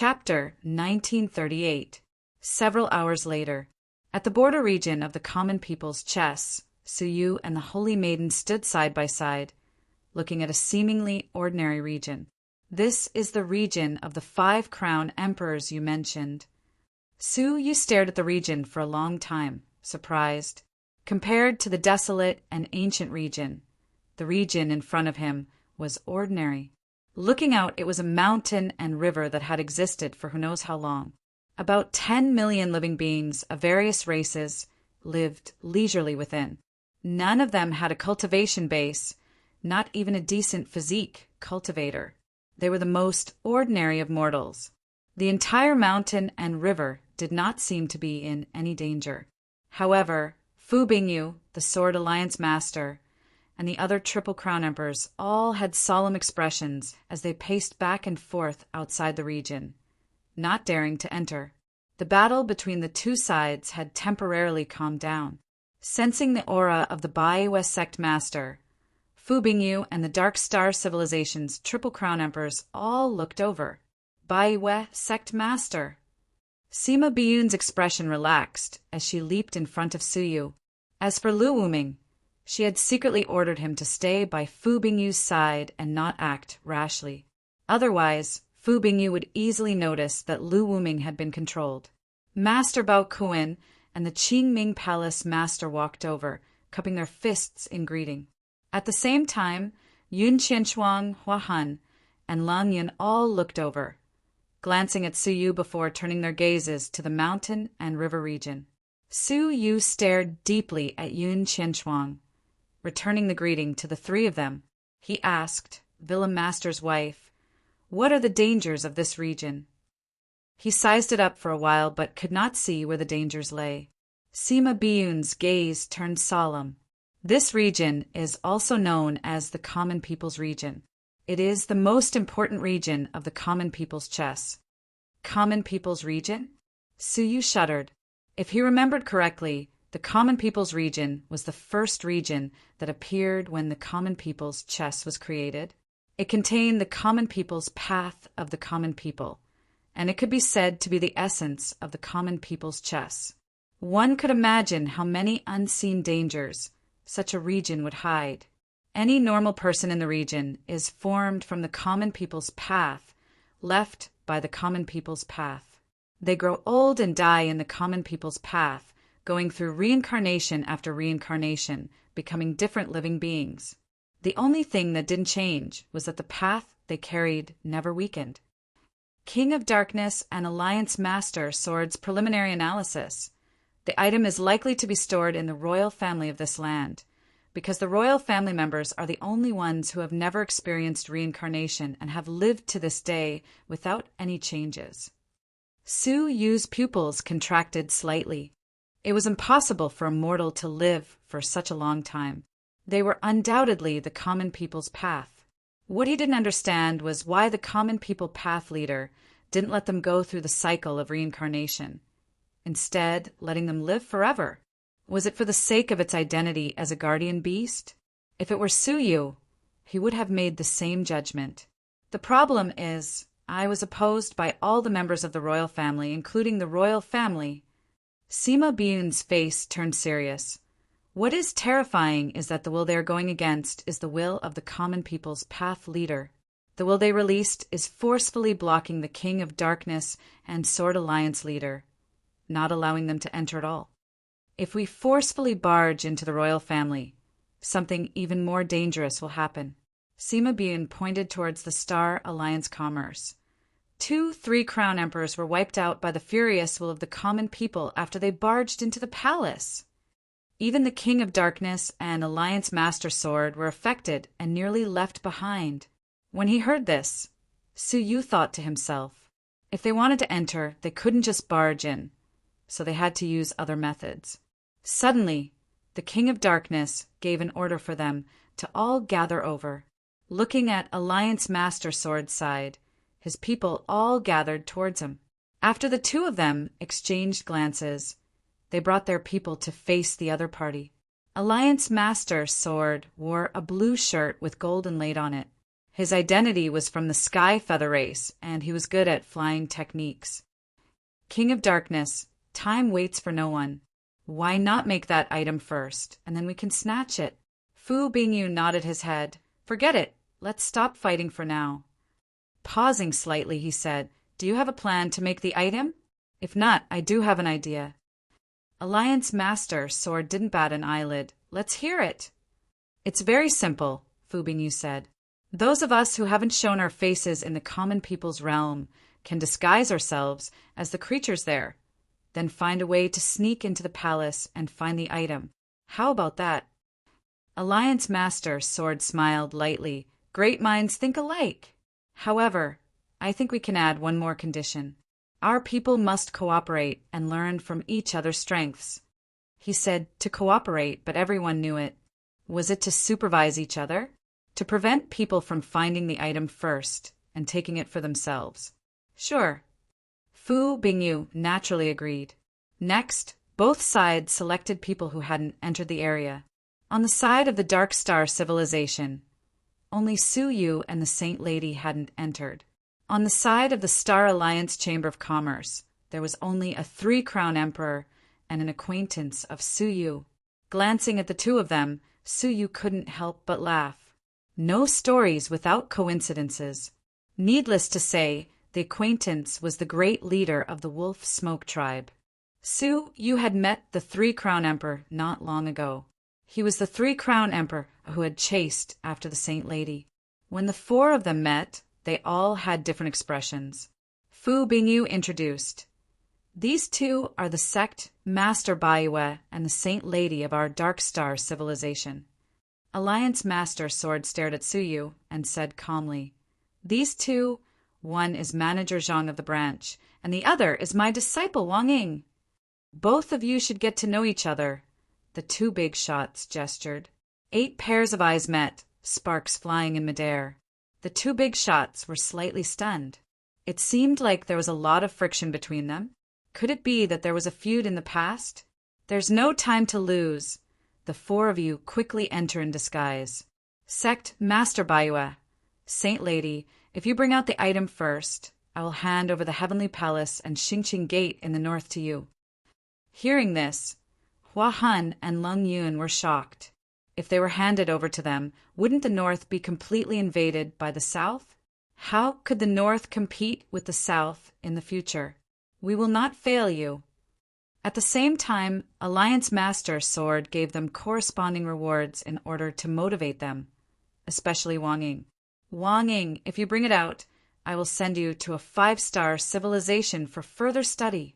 Chapter 1938. Several hours later. At the border region of the common people's chess, Suyu and the Holy Maiden stood side by side, looking at a seemingly ordinary region. This is the region of the 5 crown emperors you mentioned. Suyu stared at the region for a long time, surprised. Compared to the desolate and ancient region, the region in front of him was ordinary. Looking out, it was a mountain and river that had existed for who knows how long. About 10 million living beings of various races lived leisurely within. None of them had a cultivation base, not even a decent physique cultivator. They were the most ordinary of mortals. The entire mountain and river did not seem to be in any danger. However, Fu Bingyu, the Sword Alliance Master, and the other Triple Crown Emperors all had solemn expressions as they paced back and forth outside the region, not daring to enter. The battle between the two sides had temporarily calmed down. Sensing the aura of the Baiwe Sect Master, Fu Bingyu and the Dark Star Civilization's Triple Crown Emperors all looked over. Baiwe Sect Master. Sima Biyun's expression relaxed as she leaped in front of Suyu. As for Lu Wuming, she had secretly ordered him to stay by Fu Bingyu's side and not act rashly. Otherwise, Fu Bingyu would easily notice that Lu Wuming had been controlled. Master Bao Kuan and the Qingming Palace Master walked over, cupping their fists in greeting. At the same time, Yun Qianshuang, Hua Han, and Lang Yun all looked over, glancing at Suyu before turning their gazes to the mountain and river region. Suyu stared deeply at Yun Qianshuang. Returning the greeting to the 3 of them, he asked, Villa Master's wife, "What are the dangers of this region?" He sized it up for a while but could not see where the dangers lay. Sima Biyun's gaze turned solemn. This region is also known as the Common People's Region. It is the most important region of the Common People's chess. Common People's Region? Suyu shuddered. If he remembered correctly, the Common People's Region was the first region that appeared when the Common People's chess was created. It contained the Common People's path of the Common People, and it could be said to be the essence of the Common People's chess. One could imagine how many unseen dangers such a region would hide. Any normal person in the region is formed from the Common People's path, left by the Common People's path. They grow old and die in the Common People's path, going through reincarnation after reincarnation, becoming different living beings. The only thing that didn't change was that the path they carried never weakened. King of Darkness and Alliance Master Sword's preliminary analysis. The item is likely to be stored in the royal family of this land, because the royal family members are the only ones who have never experienced reincarnation and have lived to this day without any changes. Suyu's pupils contracted slightly. It was impossible for a mortal to live for such a long time. They were undoubtedly the Common People's path. What he didn't understand was why the Common People path leader didn't let them go through the cycle of reincarnation, instead letting them live forever. Was it for the sake of its identity as a guardian beast? If it were Suyu, he would have made the same judgment. The problem is, I was opposed by all the members of the royal family, including the royal family. Sima Biyun's face turned serious. What is terrifying is that the will they are going against is the will of the Common People's path leader. The will they released is forcefully blocking the King of Darkness and Sword Alliance leader, not allowing them to enter at all. If we forcefully barge into the royal family, something even more dangerous will happen. Sima Biyun pointed towards the Star Alliance commerce. 2 3-crown emperors were wiped out by the furious will of the common people after they barged into the palace. Even the King of Darkness and Alliance Master Sword were affected and nearly left behind. When he heard this, Suyu thought to himself, if they wanted to enter, they couldn't just barge in, so they had to use other methods. Suddenly, the King of Darkness gave an order for them to all gather over. Looking at Alliance Master Sword's side, his people all gathered towards him. After the 2 of them exchanged glances, they brought their people to face the other party. Alliance Master Sword wore a blue shirt with gold inlaid on it. His identity was from the Sky Feather race, and he was good at flying techniques. King of Darkness, time waits for no one. Why not make that item first, and then we can snatch it? Fu Bingyu nodded his head. Forget it. Let's stop fighting for now. Pausing slightly, he said, Do you have a plan to make the item? If not, I do have an idea. Alliance Master Sword didn't bat an eyelid. Let's hear it. It's very simple, Fu Bingyu said. Those of us who haven't shown our faces in the common people's realm can disguise ourselves as the creatures there, then find a way to sneak into the palace and find the item. How about that? Alliance Master Sword smiled lightly. Great minds think alike. However, I think we can add one more condition. Our people must cooperate and learn from each other's strengths. He said to cooperate, but everyone knew it. Was it to supervise each other? To prevent people from finding the item first and taking it for themselves? Sure. Fu Bingyu naturally agreed. Next, both sides selected people who hadn't entered the area. On the side of the Dark Star civilization, only Su Yu and the Saint Lady hadn't entered. On the side of the Star Alliance Chamber of Commerce, there was only a 3-crown emperor and an acquaintance of Su Yu. Glancing at the two of them, Su Yu couldn't help but laugh. No stories without coincidences. Needless to say, the acquaintance was the great leader of the Wolf Smoke tribe. Su Yu had met the 3-crown emperor not long ago. He was the 3-crown emperor who had chased after the Saint Lady. When the four of them met, they all had different expressions. Fu Bingyu introduced. These two are the sect Master Baiwe and the Saint Lady of our Dark Star civilization. Alliance Master Sword stared at Su Yu and said calmly, These two, one is Manager Zhang of the branch, and the other is my disciple Wang Ying. Both of you should get to know each other. The two big shots gestured. 8 pairs of eyes met, sparks flying in midair. The two big shots were slightly stunned. It seemed like there was a lot of friction between them. Could it be that there was a feud in the past? There's no time to lose. The four of you quickly enter in disguise. Sect Master Baiwe, Saint Lady, if you bring out the item first, I will hand over the Heavenly Palace and Xingqing Gate in the north to you. Hearing this, Hua Han and Lung Yun were shocked. If they were handed over to them, wouldn't the north be completely invaded by the south? How could the north compete with the south in the future? We will not fail you. At the same time, Alliance Master Sword gave them corresponding rewards in order to motivate them, especially Wang Ying. Wang Ying, if you bring it out, I will send you to a 5-star civilization for further study.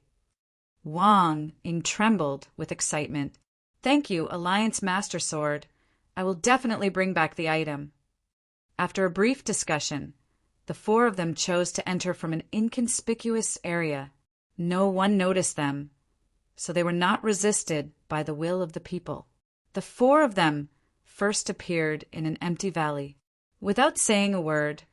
Wang Ying trembled with excitement. Thank you, Alliance Master Sword. I will definitely bring back the item. After a brief discussion, the four of them chose to enter from an inconspicuous area. No one noticed them, so they were not resisted by the will of the people. The four of them first appeared in an empty valley. Without saying a word,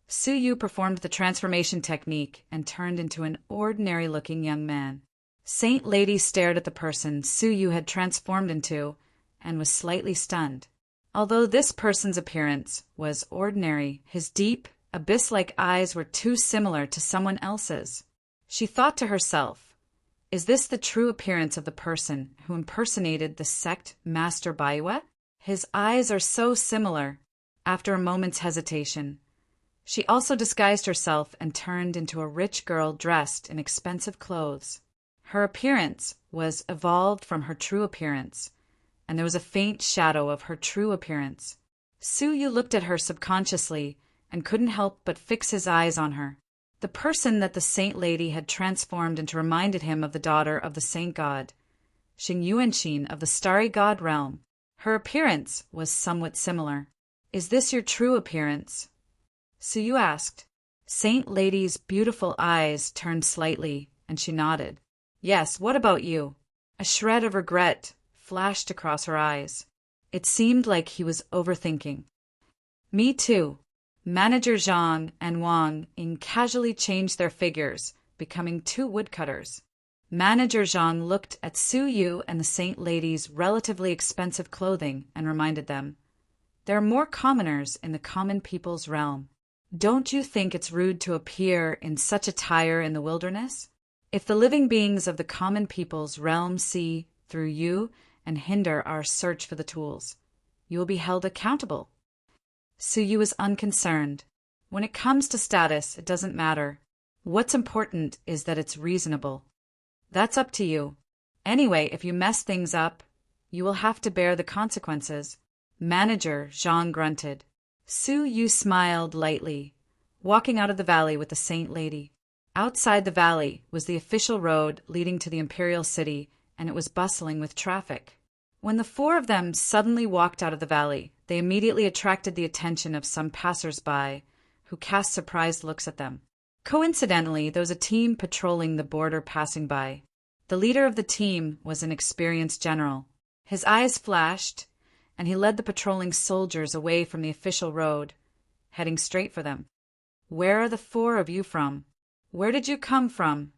Su Yu performed the transformation technique and turned into an ordinary-looking young man. Saint Lady stared at the person Su Yu had transformed into and was slightly stunned. Although this person's appearance was ordinary, his deep, abyss-like eyes were too similar to someone else's. She thought to herself, is this the true appearance of the person who impersonated the sect Master Baiwe? His eyes are so similar. After a moment's hesitation, she also disguised herself and turned into a rich girl dressed in expensive clothes. Her appearance was evolved from her true appearance, and there was a faint shadow of her true appearance. Su Yu looked at her subconsciously and couldn't help but fix his eyes on her. The person that the Saint Lady had transformed into reminded him of the daughter of the Saint God, Xing Yuanxin of the Starry God realm. Her appearance was somewhat similar. Is this your true appearance? Su Yu asked. Saint Lady's beautiful eyes turned slightly, and she nodded. Yes, what about you? A shred of regret flashed across her eyes. It seemed like he was overthinking. Me too. Manager Zhang and Wang Ying casually changed their figures, becoming 2 woodcutters. Manager Zhang looked at Su Yu and the Saint Lady's relatively expensive clothing and reminded them, there are more commoners in the common people's realm. Don't you think it's rude to appear in such attire in the wilderness? If the living beings of the common people's realm see through you and hinder our search for the tools, you will be held accountable." Su Yu is unconcerned. When it comes to status, it doesn't matter. What's important is that it's reasonable. That's up to you. Anyway, if you mess things up, you will have to bear the consequences. Manager Zhang grunted. Su Yu smiled lightly, walking out of the valley with the Saint Lady. Outside the valley was the official road leading to the imperial city, and it was bustling with traffic. When the four of them suddenly walked out of the valley, they immediately attracted the attention of some passers-by, who cast surprised looks at them. Coincidentally, there was a team patrolling the border passing by. The leader of the team was an experienced general. His eyes flashed, and he led the patrolling soldiers away from the official road, heading straight for them. "Where are the four of you from? Where did you come from?"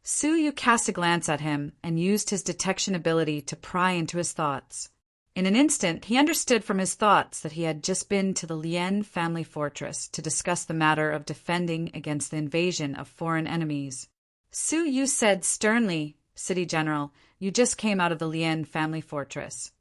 Su Yu cast a glance at him and used his detection ability to pry into his thoughts. In an instant, he understood from his thoughts that he had just been to the Lien family fortress to discuss the matter of defending against the invasion of foreign enemies. Su Yu said sternly, "City General, you just came out of the Lien family fortress.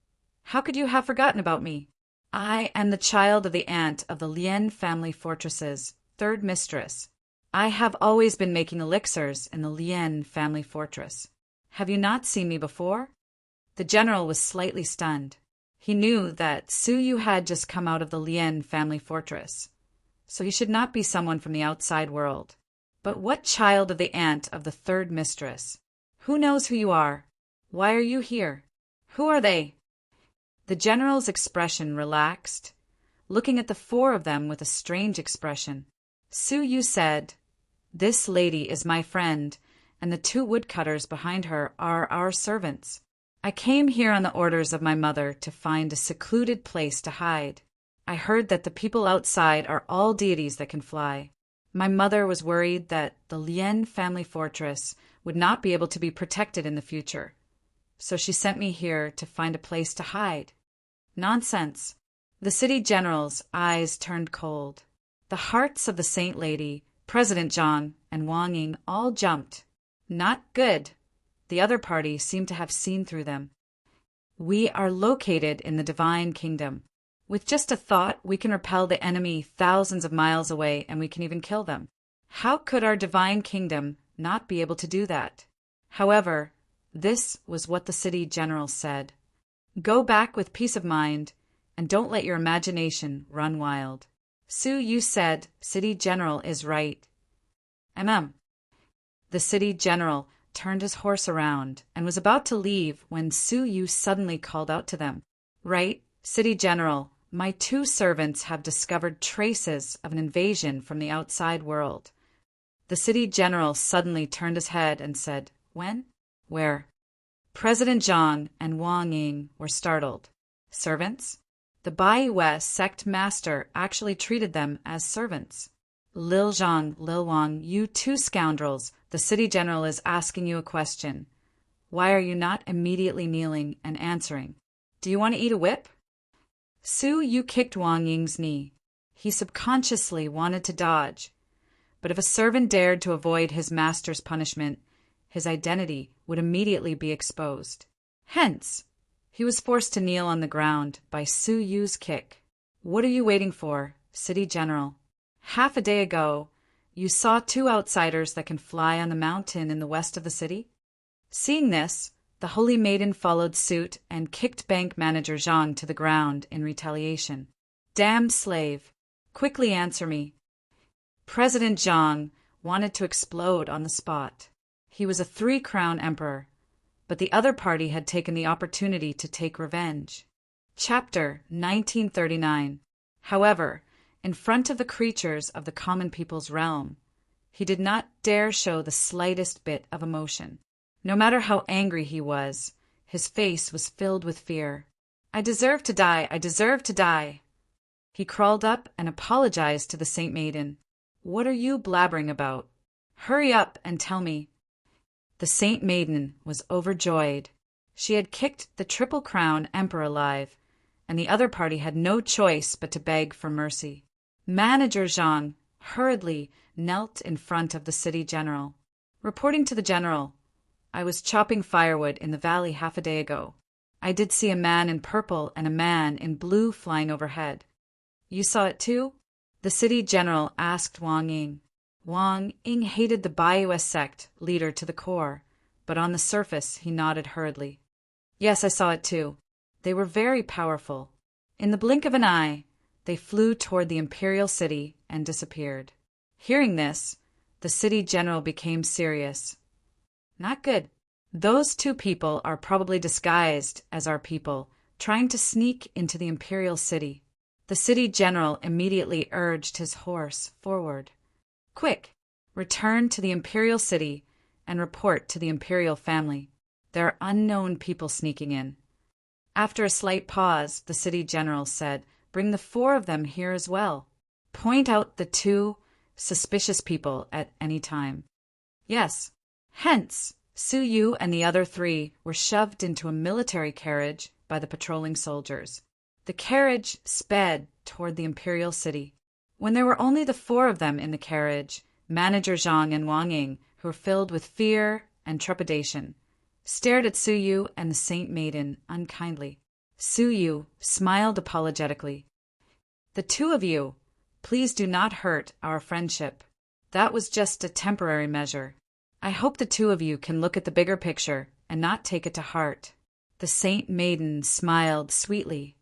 How could you have forgotten about me? I am the child of the aunt of the Lien family fortress's third mistress. I have always been making elixirs in the Lien family fortress. Have you not seen me before?" The general was slightly stunned. He knew that Su Yu had just come out of the Lien family fortress, so he should not be someone from the outside world. But what child of the aunt of the third mistress? Who knows who you are? Why are you here? Who are they? The general's expression relaxed, looking at the four of them with a strange expression. Su Yu said, "This lady is my friend, and the two woodcutters behind her are our servants. I came here on the orders of my mother to find a secluded place to hide. I heard that the people outside are all deities that can fly. My mother was worried that the Lien family fortress would not be able to be protected in the future, so she sent me here to find a place to hide." Nonsense. The city general's eyes turned cold. The hearts of the Saint Lady, President Zhang, and Wang Ying all jumped. Not good. The other party seemed to have seen through them. "We are located in the Divine Kingdom. With just a thought, we can repel the enemy thousands of miles away, and we can even kill them. How could our Divine Kingdom not be able to do that?" However, this was what the city general said. "Go back with peace of mind, and don't let your imagination run wild." Su Yu said, "City general is right." The city general turned his horse around and was about to leave when Su Yu suddenly called out to them. "Right, City General, my two servants have discovered traces of an invasion from the outside world." The City General suddenly turned his head and said, "When? Where?" President Zhang and Wang Ying were startled. Servants? The Bai West sect master actually treated them as servants. "Lil Zhang, Lil Wang, you two scoundrels, the city general is asking you a question. Why are you not immediately kneeling and answering? Do you want to eat a whip?" Su Yu kicked Wang Ying's knee. He subconsciously wanted to dodge, but if a servant dared to avoid his master's punishment, his identity would immediately be exposed. Hence, he was forced to kneel on the ground by Su Yu's kick. "What are you waiting for, City General? Half a day ago, you saw two outsiders that can fly on the mountain in the west of the city?" Seeing this, the Holy Maiden followed suit and kicked bank manager Zhang to the ground in retaliation. "Damn slave! Quickly answer me." President Zhang wanted to explode on the spot. He was a 3-crown emperor, but the other party had taken the opportunity to take revenge. Chapter 1939. However, in front of the creatures of the common people's realm, he did not dare show the slightest bit of emotion. No matter how angry he was, his face was filled with fear. "I deserve to die! I deserve to die!" He crawled up and apologized to the Saint Maiden. "What are you blabbering about? Hurry up and tell me." The Saint Maiden was overjoyed. She had kicked the Triple Crown Emperor alive, and the other party had no choice but to beg for mercy. Manager Zhang hurriedly knelt in front of the city general. Reporting to the general, I was chopping firewood in the valley half a day ago. I did see a man in purple and a man in blue flying overhead. You saw it too? The city general asked Wang Ying. Wang Ying hated the Baiyu sect leader to the core, but on the surface he nodded hurriedly. Yes, I saw it too. They were very powerful. In the blink of an eye, they flew toward the imperial city and disappeared. Hearing this, the city general became serious. Not good. Those two people are probably disguised as our people, trying to sneak into the imperial city. The city general immediately urged his horse forward. Quick, return to the imperial city and report to the imperial family. There are unknown people sneaking in. After a slight pause, the city general said, Bring the 4 of them here as well. Point out the 2 suspicious people at any time. Yes. Hence, Su Yu and the other 3 were shoved into a military carriage by the patrolling soldiers. The carriage sped toward the imperial city. When there were only the 4 of them in the carriage, Manager Zhang and Wang Ying, who were filled with fear and trepidation, stared at Su Yu and the Saint Maiden unkindly. Su Yu smiled apologetically. The 2 of you, please do not hurt our friendship. That was just a temporary measure. I hope the 2 of you can look at the bigger picture and not take it to heart. The Saint Maiden smiled sweetly.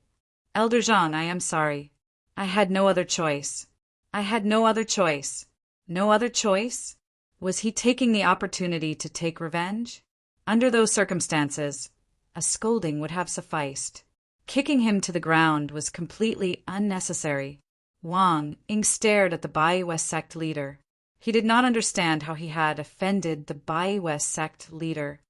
Elder Zhang, I am sorry. I had no other choice. I had no other choice. No other choice? Was he taking the opportunity to take revenge? Under those circumstances, a scolding would have sufficed. Kicking him to the ground was completely unnecessary. Wang Ying stared at the Baiyu sect leader. He did not understand how he had offended the Baiyu sect leader.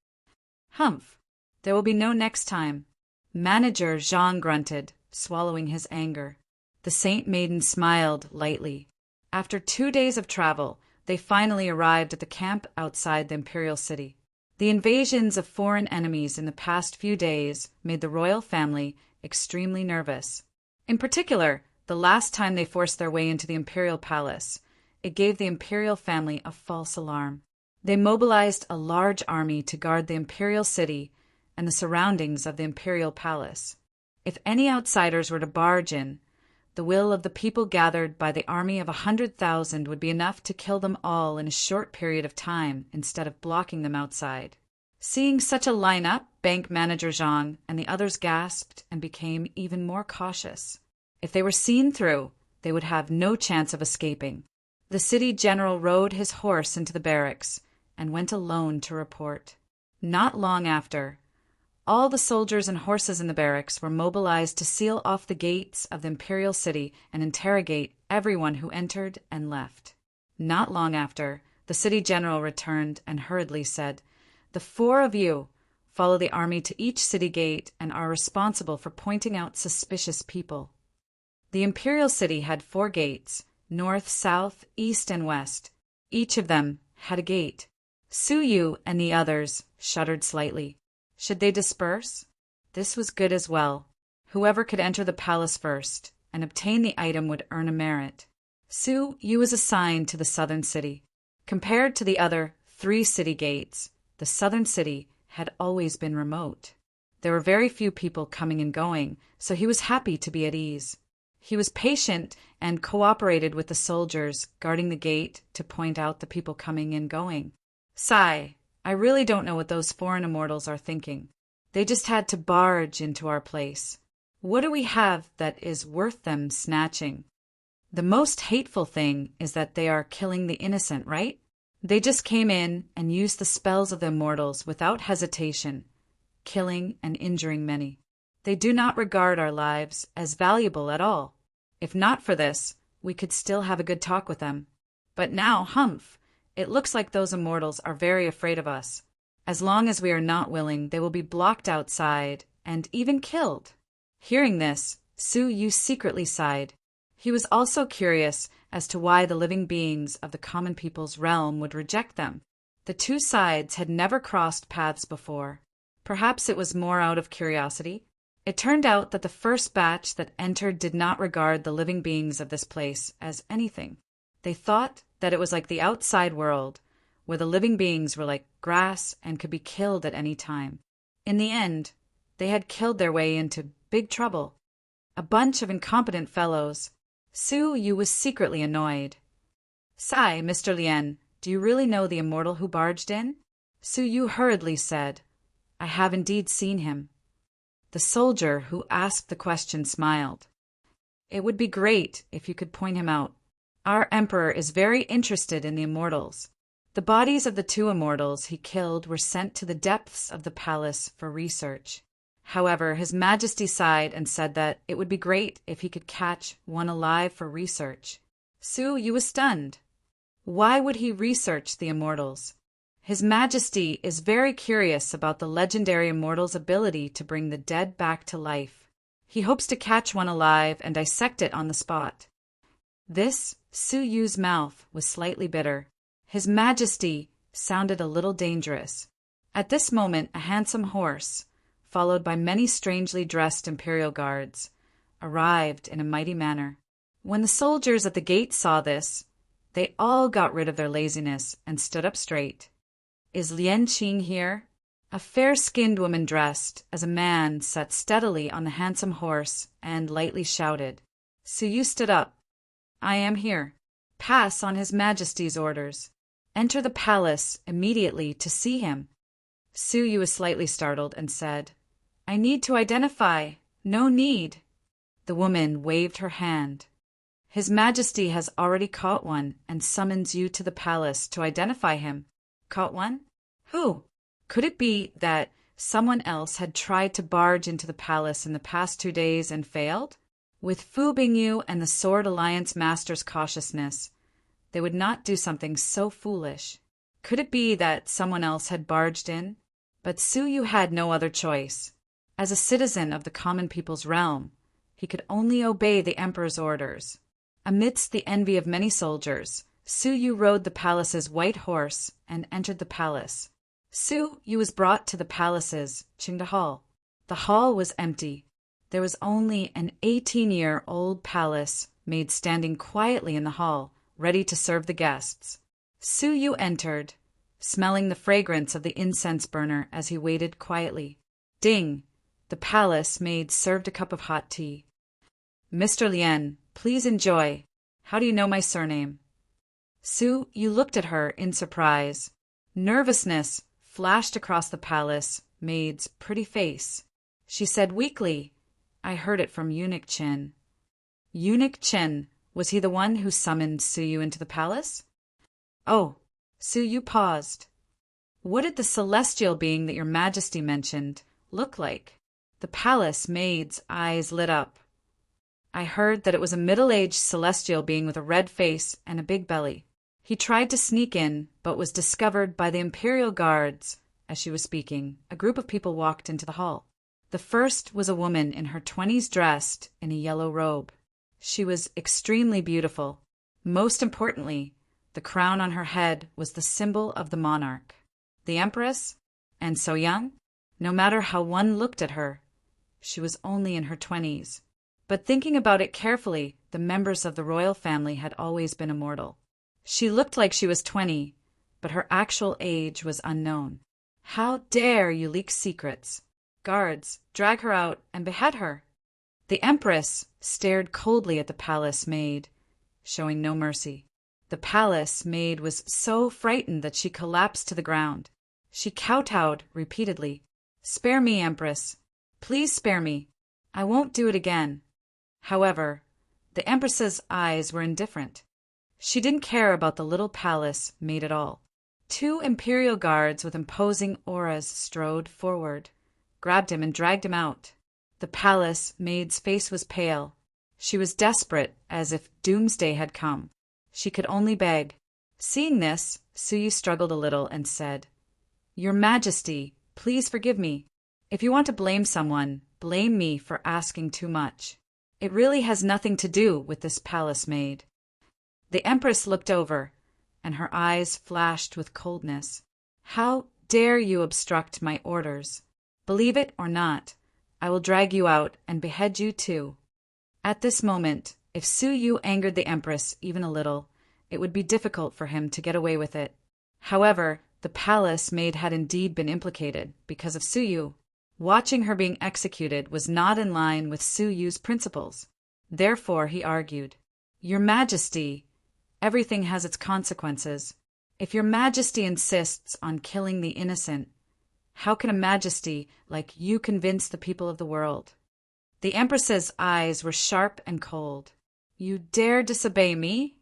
Humph! There will be no next time. Manager Zhang grunted, swallowing his anger. The Saint Maiden smiled lightly. After 2 days of travel, they finally arrived at the camp outside the imperial city. The invasions of foreign enemies in the past few days made the royal family extremely nervous. In particular, the last time they forced their way into the imperial palace, it gave the imperial family a false alarm. They mobilized a large army to guard the imperial city and the surroundings of the imperial palace. If any outsiders were to barge in, the will of the people gathered by the army of 100,000 would be enough to kill them all in a short period of time instead of blocking them outside. Seeing such a lineup, Bank Manager Zhang and the others gasped and became even more cautious. If they were seen through, they would have no chance of escaping. The city general rode his horse into the barracks and went alone to report. Not long after, all the soldiers and horses in the barracks were mobilized to seal off the gates of the imperial city and interrogate everyone who entered and left. Not long after, the city general returned and hurriedly said, The 4 of you follow the army to each city gate and are responsible for pointing out suspicious people. The imperial city had 4 gates, north, south, east, and west. Each of them had a gate. Su Yu and the others shuddered slightly. Should they disperse? This was good as well. Whoever could enter the palace first and obtain the item would earn a merit. Su Yu was assigned to the southern city. Compared to the other 3 city gates, the southern city had always been remote. There were very few people coming and going, so he was happy to be at ease. He was patient and cooperated with the soldiers guarding the gate to point out the people coming and going. Sigh. I really don't know what those foreign immortals are thinking. They just had to barge into our place. What do we have that is worth them snatching? The most hateful thing is that they are killing the innocent, right? They just came in and used the spells of the immortals without hesitation, killing and injuring many. They do not regard our lives as valuable at all. If not for this, we could still have a good talk with them. But now, humph! It looks like those immortals are very afraid of us. As long as we are not willing, they will be blocked outside and even killed. Hearing this, Su Yu secretly sighed. He was also curious as to why the living beings of the common people's realm would reject them. The 2 sides had never crossed paths before. Perhaps it was more out of curiosity. It turned out that the first batch that entered did not regard the living beings of this place as anything. They thought that it was like the outside world, where the living beings were like grass and could be killed at any time. In the end, they had killed their way into big trouble. A bunch of incompetent fellows. Su Yu was secretly annoyed. "Sigh, Mr. Lien, do you really know the immortal who barged in?" Su Yu hurriedly said, "I have indeed seen him." The soldier who asked the question smiled. "It would be great if you could point him out. Our emperor is very interested in the immortals." The bodies of the two immortals he killed were sent to the depths of the palace for research. However, His Majesty sighed and said that it would be great if he could catch one alive for research. Su Yu was stunned. Why would he research the immortals? His Majesty is very curious about the legendary immortal's ability to bring the dead back to life. He hopes to catch one alive and dissect it on the spot. This, Su Yu's mouth was slightly bitter. His Majesty sounded a little dangerous. At this moment, a handsome horse, followed by many strangely dressed imperial guards, arrived in a mighty manner. When the soldiers at the gate saw this, they all got rid of their laziness and stood up straight. "Is Lien Qing here?" A fair-skinned woman dressed as a man sat steadily on the handsome horse and lightly shouted. Su Yu stood up. "I am here. Pass on His Majesty's orders. Enter the palace immediately to see him." Su Yu was slightly startled and said, "I need to identify. No need." The woman waved her hand. "His Majesty has already caught one and summons you to the palace to identify him." "Caught one? Who?" Could it be that someone else had tried to barge into the palace in the past 2 days and failed? With Fu Bingyu and the Sword Alliance Master's cautiousness, they would not do something so foolish. Could it be that someone else had barged in? But Su Yu had no other choice. As a citizen of the common people's realm, he could only obey the emperor's orders. Amidst the envy of many soldiers, Su Yu rode the palace's white horse and entered the palace. Su Yu was brought to the palace's Qingda Hall. The hall was empty. There was only an 18-year-old palace maid standing quietly in the hall, ready to serve the guests. Su Yu entered, smelling the fragrance of the incense burner as he waited quietly. Ding! The palace maid served a cup of hot tea. "Mr. Lien, please enjoy. How do you know my surname?" Su Yu looked at her in surprise. Nervousness flashed across the palace maid's pretty face. She said weakly, "I heard it from Eunuch Qin." Eunuch Qin, was he the one who summoned Su Yu into the palace? "Oh." Su Yu paused. "What did the celestial being that your Majesty mentioned look like?" The palace maid's eyes lit up. "I heard that it was a middle-aged celestial being with a red face and a big belly. He tried to sneak in, but was discovered by the imperial guards." As she was speaking, a group of people walked into the hall. The first was a woman in her 20s dressed in a yellow robe. She was extremely beautiful. Most importantly, the crown on her head was the symbol of the monarch. The empress? And so young? No matter how one looked at her, she was only in her 20s. But thinking about it carefully, the members of the royal family had always been immortal. She looked like she was 20, but her actual age was unknown. How dare you leak secrets? Guards, drag her out and behead her. The empress stared coldly at the palace maid, showing no mercy. The palace maid was so frightened that she collapsed to the ground. She kowtowed repeatedly. "Spare me, Empress. Please spare me. I won't do it again." However, the Empress's eyes were indifferent. She didn't care about the little palace maid at all. 2 imperial guards with imposing auras strode forward, grabbed him and dragged him out. The palace maid's face was pale. She was desperate, as if doomsday had come. She could only beg. Seeing this, Su Yu struggled a little and said, "Your Majesty, please forgive me. If you want to blame someone, blame me for asking too much. It really has nothing to do with this palace maid." The Empress looked over, and her eyes flashed with coldness. "How dare you obstruct my orders? Believe it or not, I will drag you out and behead you too." At this moment, if Su Yu angered the Empress even a little, it would be difficult for him to get away with it. However, the palace maid had indeed been implicated because of Su Yu. Watching her being executed was not in line with Su Yu's principles. Therefore, he argued, "Your Majesty, everything has its consequences. If your Majesty insists on killing the innocent, how can a majesty like you convince the people of the world?" The Empress's eyes were sharp and cold. "You dare disobey me?"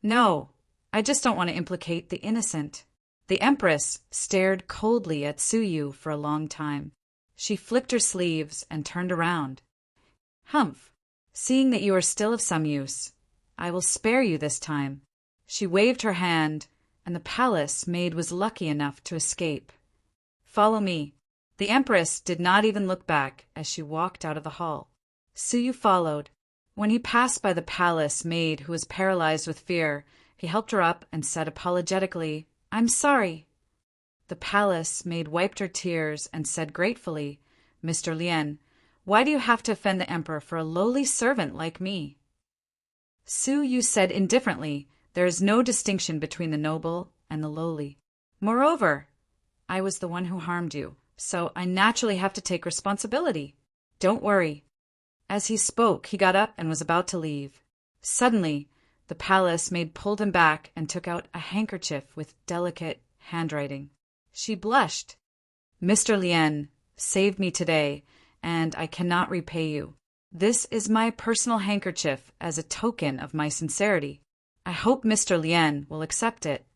"No, I just don't want to implicate the innocent." The Empress stared coldly at Su Yu for a long time. She flicked her sleeves and turned around. "Humph! Seeing that you are still of some use, I will spare you this time." She waved her hand, and the palace maid was lucky enough to escape. "Follow me." The Empress did not even look back as she walked out of the hall. Su Yu followed. When he passed by the palace maid who was paralyzed with fear, he helped her up and said apologetically, "I'm sorry." The palace maid wiped her tears and said gratefully, "Mr. Lien, why do you have to offend the emperor for a lowly servant like me?" Su Yu said indifferently, "There is no distinction between the noble and the lowly. Moreover, I was the one who harmed you, so I naturally have to take responsibility. Don't worry." As he spoke, he got up and was about to leave. Suddenly, the palace maid pulled him back and took out a handkerchief with delicate handwriting. She blushed. "Mr. Lien saved me today, and I cannot repay you. This is my personal handkerchief as a token of my sincerity. I hope Mr. Lien will accept it."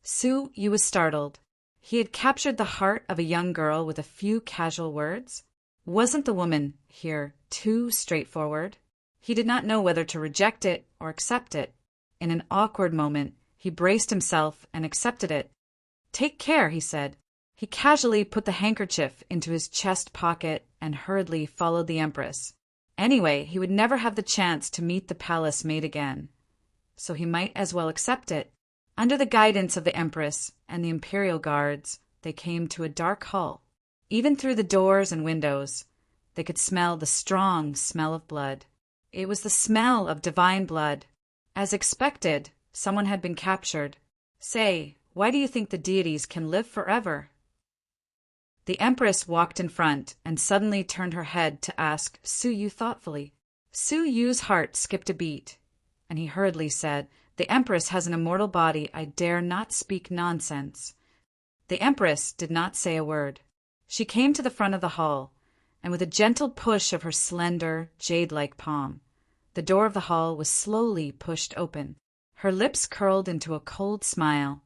Su Yu was startled. He had captured the heart of a young girl with a few casual words. Wasn't the woman here too straightforward? He did not know whether to reject it or accept it. In an awkward moment, he braced himself and accepted it. "Take care," he said. He casually put the handkerchief into his chest pocket and hurriedly followed the Empress. Anyway, he would never have the chance to meet the palace maid again, so he might as well accept it. Under the guidance of the Empress and the imperial guards, they came to a dark hall. Even through the doors and windows, they could smell the strong smell of blood. It was the smell of divine blood. As expected, someone had been captured. "Say, why do you think the deities can live forever?" The Empress walked in front and suddenly turned her head to ask Su Yu thoughtfully. Su Yu's heart skipped a beat, and he hurriedly said, "The Empress has an immortal body. I dare not speak nonsense." The Empress did not say a word. She came to the front of the hall, and with a gentle push of her slender, jade-like palm, the door of the hall was slowly pushed open. Her lips curled into a cold smile,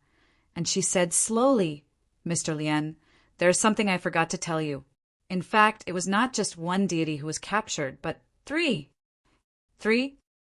and she said slowly, "Mr. Lien, there is something I forgot to tell you. In fact, it was not just one deity who was captured, but three."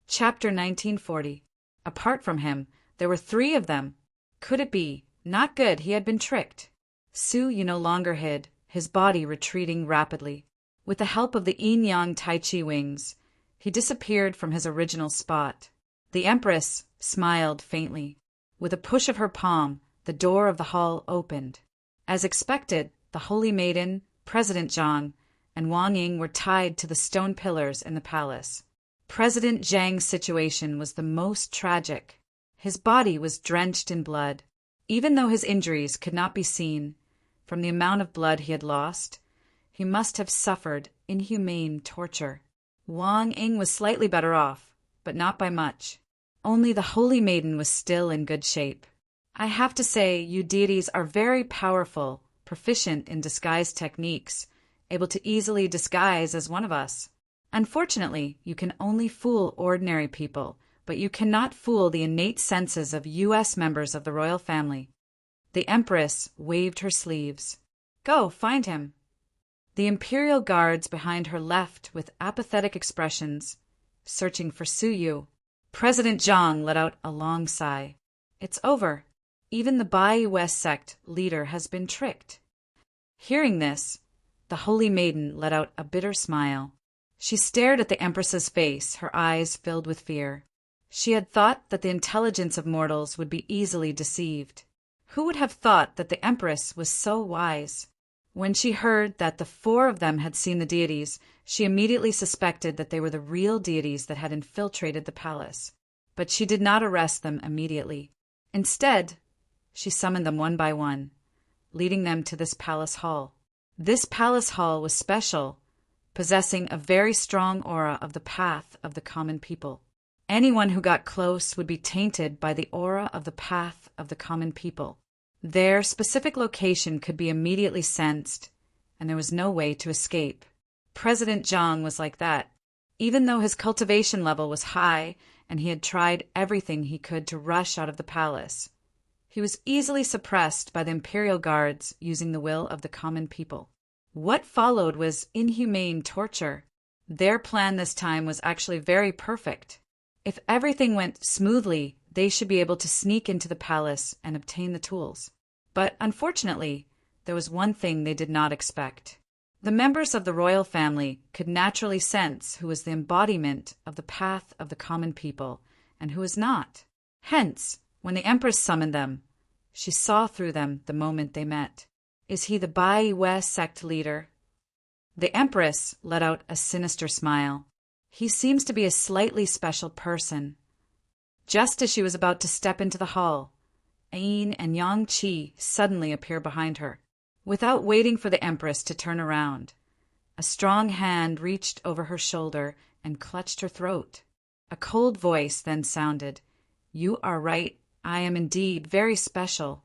Chapter 1940. Apart from him, there were three of them. Could it be? Not good, he had been tricked. Su Yu no longer hid, his body retreating rapidly. With the help of the yin-yang tai chi wings, he disappeared from his original spot. The Empress smiled faintly. With a push of her palm, the door of the hall opened. As expected, the Holy Maiden, President Zhang, and Wang Ying were tied to the stone pillars in the palace. President Zhang's situation was the most tragic. His body was drenched in blood. Even though his injuries could not be seen, from the amount of blood he had lost, he must have suffered inhumane torture. Wang Ying was slightly better off, but not by much. Only the Holy Maiden was still in good shape. "I have to say, you deities are very powerful, proficient in disguise techniques, able to easily disguise as one of us. Unfortunately, you can only fool ordinary people, but you cannot fool the innate senses of U.S. members of the royal family." The Empress waved her sleeves. "Go, find him." The imperial guards behind her left with apathetic expressions, searching for Su Yu. President Zhang let out a long sigh. "It's over. Even the Bai West sect leader has been tricked." Hearing this, the Holy Maiden let out a bitter smile. She stared at the Empress's face, her eyes filled with fear. She had thought that the intelligence of mortals would be easily deceived. Who would have thought that the Empress was so wise? When she heard that the 4 of them had seen the deities, she immediately suspected that they were the real deities that had infiltrated the palace. But she did not arrest them immediately. Instead, she summoned them one by one, leading them to this palace hall. This palace hall was special, possessing a very strong aura of the path of the common people. Anyone who got close would be tainted by the aura of the path of the common people. Their specific location could be immediately sensed, and there was no way to escape. President Zhang was like that. Even though his cultivation level was high and he had tried everything he could to rush out of the palace, he was easily suppressed by the imperial guards using the will of the common people. What followed was inhumane torture. Their plan this time was actually very perfect. If everything went smoothly, they should be able to sneak into the palace and obtain the tools. But unfortunately, there was one thing they did not expect. The members of the royal family could naturally sense who was the embodiment of the path of the common people and who was not. Hence, when the Empress summoned them, she saw through them the moment they met. Is he the Bai Yue sect leader? The Empress let out a sinister smile. He seems to be a slightly special person. Just as she was about to step into the hall, Ain and Yang Qi suddenly appear behind her. Without waiting for the Empress to turn around, a strong hand reached over her shoulder and clutched her throat. A cold voice then sounded, "You are right, I am indeed very special."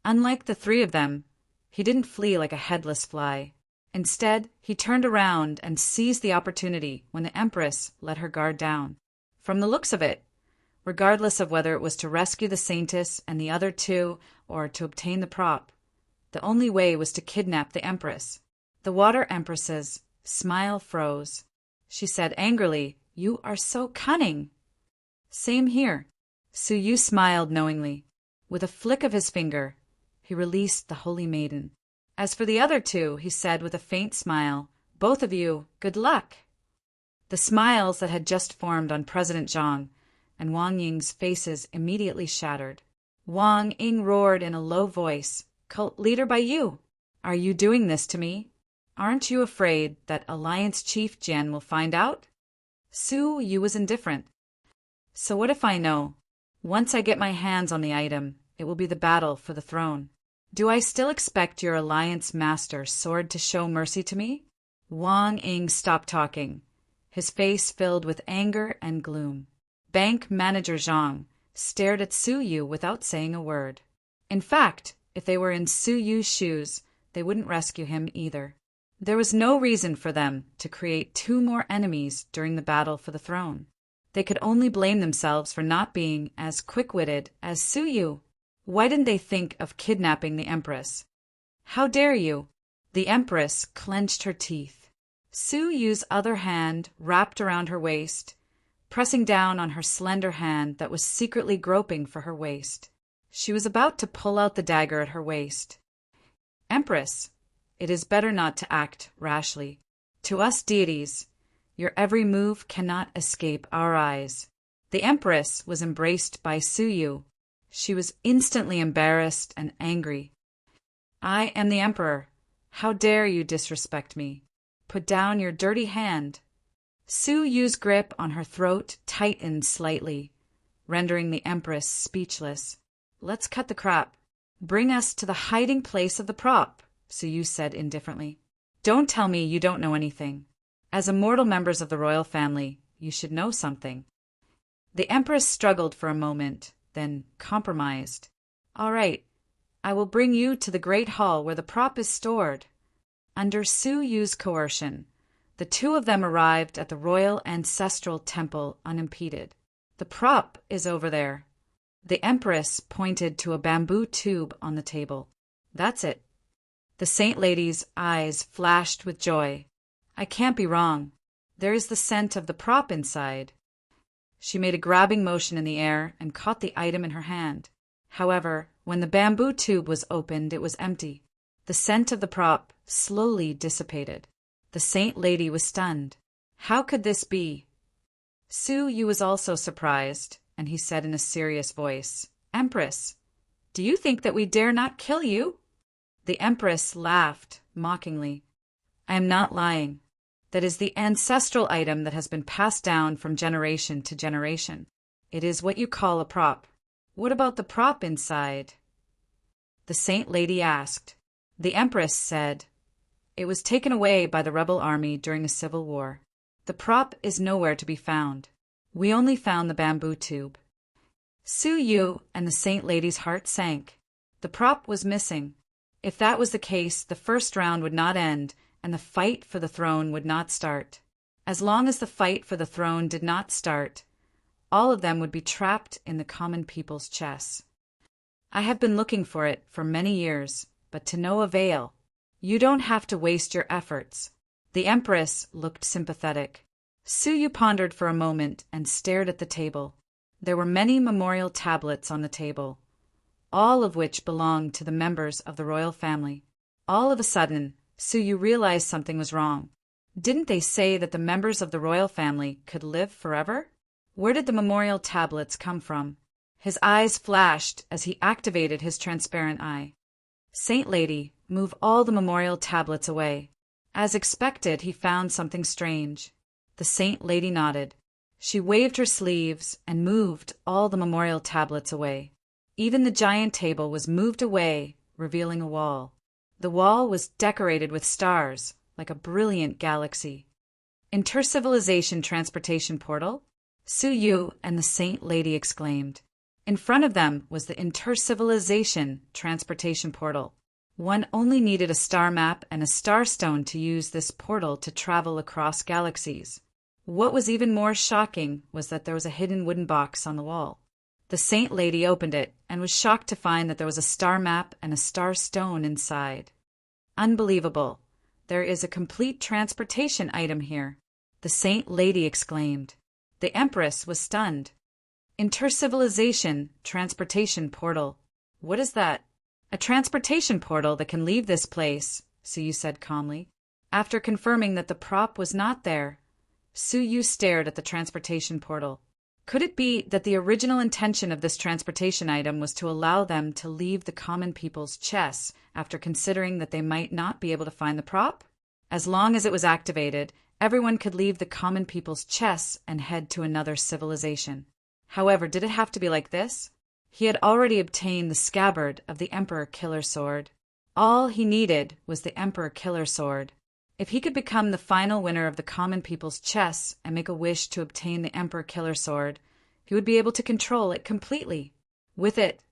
Unlike the 3 of them, he didn't flee like a headless fly. Instead, he turned around and seized the opportunity when the Empress let her guard down. From the looks of it, regardless of whether it was to rescue the Saintess and the other 2 or to obtain the prop, the only way was to kidnap the Empress. The Water Empress's smile froze. She said angrily, "You are so cunning." "Same here." Su Yu smiled knowingly. With a flick of his finger, he released the Holy Maiden. As for the other 2, he said with a faint smile, "Both of you, good luck." The smiles that had just formed on President Zhang and Wang Ying's faces immediately shattered. Wang Ying roared in a low voice, "Cult leader by you! Are you doing this to me? Aren't you afraid that Alliance Chief Jian will find out?" Su Yu was indifferent. "So what if I know? Once I get my hands on the item, it will be the battle for the throne. Do I still expect your Alliance Master Sword to show mercy to me?" Wang Ying stopped talking, his face filled with anger and gloom. Bank Manager Zhang stared at Su Yu without saying a word. In fact, if they were in Su Yu's shoes, they wouldn't rescue him either. There was no reason for them to create 2 more enemies during the battle for the throne. They could only blame themselves for not being as quick-witted as Su Yu. Why didn't they think of kidnapping the Empress? "How dare you?" The Empress clenched her teeth. Su Yu's other hand wrapped around her waist, pressing down on her slender hand that was secretly groping for her waist. She was about to pull out the dagger at her waist. "Empress, it is better not to act rashly. To us deities, your every move cannot escape our eyes." The Empress was embraced by Su Yu. She was instantly embarrassed and angry. "I am the Emperor. How dare you disrespect me? Put down your dirty hand." Su Yu's grip on her throat tightened slightly, rendering the Empress speechless. "Let's cut the crap. Bring us to the hiding place of the prop," Su Yu said indifferently. "Don't tell me you don't know anything. As immortal members of the royal family, you should know something." The Empress struggled for a moment, then compromised. "All right, I will bring you to the great hall where the prop is stored." Under Su Yu's coercion, the 2 of them arrived at the royal ancestral temple unimpeded. "The prop is over there." The Empress pointed to a bamboo tube on the table. "That's it." The Saint Lady's eyes flashed with joy. "I can't be wrong. There is the scent of the prop inside." She made a grabbing motion in the air and caught the item in her hand. However, when the bamboo tube was opened, it was empty. The scent of the prop slowly dissipated. The Saint Lady was stunned. How could this be? Su Yu was also surprised, and he said in a serious voice, "Empress, do you think that we dare not kill you?" The Empress laughed, mockingly. I am not lying. That is the ancestral item that has been passed down from generation to generation. It is what you call a prop. What about the prop inside? The Saint Lady asked. The Empress said, it was taken away by the rebel army during a civil war. The prop is nowhere to be found. We only found the bamboo tube. Su Yu and the Saint Lady's heart sank. The prop was missing. If that was the case, the first round would not end, and the fight for the throne would not start. As long as the fight for the throne did not start, all of them would be trapped in the common people's chess. I have been looking for it for many years, but to no avail. You don't have to waste your efforts. The Empress looked sympathetic. Su Yu pondered for a moment and stared at the table. There were many memorial tablets on the table, all of which belonged to the members of the royal family. All of a sudden, Su Yu realized something was wrong. Didn't they say that the members of the royal family could live forever? Where did the memorial tablets come from? His eyes flashed as he activated his transparent eye. Saint Lady, move all the memorial tablets away. As expected, he found something strange. The Saint Lady nodded. She waved her sleeves and moved all the memorial tablets away. Even the giant table was moved away, revealing a wall. The wall was decorated with stars, like a brilliant galaxy. Intercivilization transportation portal? Su Yu and the Saint Lady exclaimed. In front of them was the intercivilization transportation portal. One only needed a star map and a star stone to use this portal to travel across galaxies. What was even more shocking was that there was a hidden wooden box on the wall. The Saint Lady opened it and was shocked to find that there was a star map and a star stone inside. Unbelievable. There is a complete transportation item here, the Saint Lady exclaimed. The Empress was stunned. Intercivilization transportation portal. What is that? A transportation portal that can leave this place, Su Yu said calmly. After confirming that the prop was not there, Su Yu stared at the transportation portal. Could it be that the original intention of this transportation item was to allow them to leave the common people's chess after considering that they might not be able to find the prop? As long as it was activated, everyone could leave the common people's chess and head to another civilization. However, did it have to be like this? He had already obtained the scabbard of the Emperor Killer Sword. All he needed was the Emperor Killer Sword. If he could become the final winner of the common people's chess and make a wish to obtain the Emperor Killer Sword, he would be able to control it completely. With it,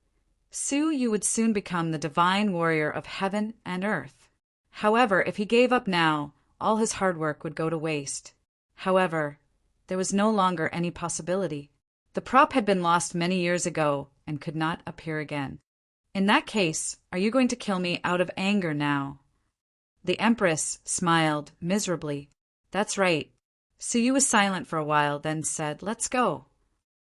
Su Yu would soon become the divine warrior of heaven and earth. However, if he gave up now, all his hard work would go to waste. However, there was no longer any possibility. The prop had been lost many years ago and could not appear again. In that case, are you going to kill me out of anger now? The Empress smiled miserably. That's right. Su Yu was silent for a while, then said, let's go.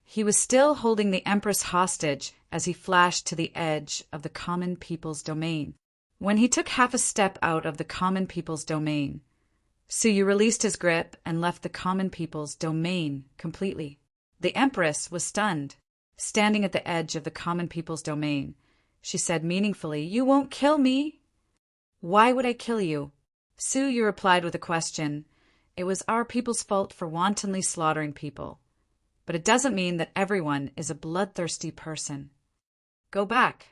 He was still holding the Empress hostage as he flashed to the edge of the common people's domain. When he took half a step out of the common people's domain, Su Yu released his grip and left the common people's domain completely. The Empress was stunned. Standing at the edge of the common people's domain, she said meaningfully, you won't kill me? Why would I kill you? Su Yu replied with a question. It was our people's fault for wantonly slaughtering people. But it doesn't mean that everyone is a bloodthirsty person. Go back.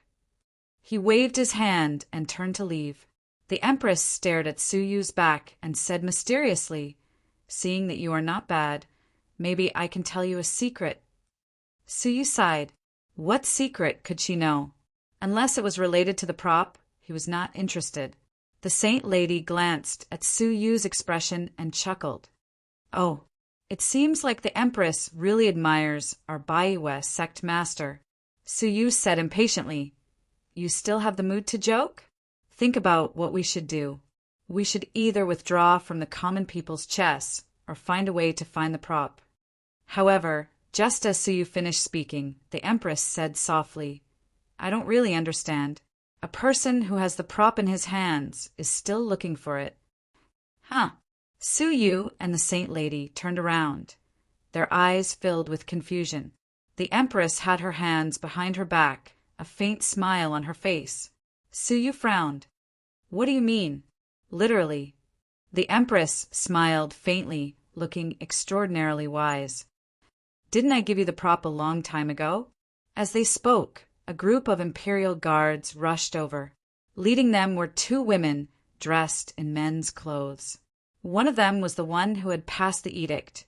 He waved his hand and turned to leave. The Empress stared at Su Yu's back and said mysteriously, seeing that you are not bad, maybe I can tell you a secret. Su Yu sighed. What secret could she know? Unless it was related to the prop, he was not interested. The Saint Lady glanced at Su Yu's expression and chuckled. Oh, it seems like the Empress really admires our Baiwe sect master. Su Yu said impatiently, you still have the mood to joke? Think about what we should do. We should either withdraw from the common people's chess or find a way to find the prop. However, just as Su Yu finished speaking, the Empress said softly, I don't really understand. A person who has the prop in his hands is still looking for it. Huh. Su Yu and the Saint Lady turned around, their eyes filled with confusion. The Empress had her hands behind her back, a faint smile on her face. Su Yu frowned. What do you mean? Literally. The Empress smiled faintly, looking extraordinarily wise. Didn't I give you the prop a long time ago? As they spoke, a group of Imperial guards rushed over. Leading them were two women dressed in men's clothes. One of them was the one who had passed the edict,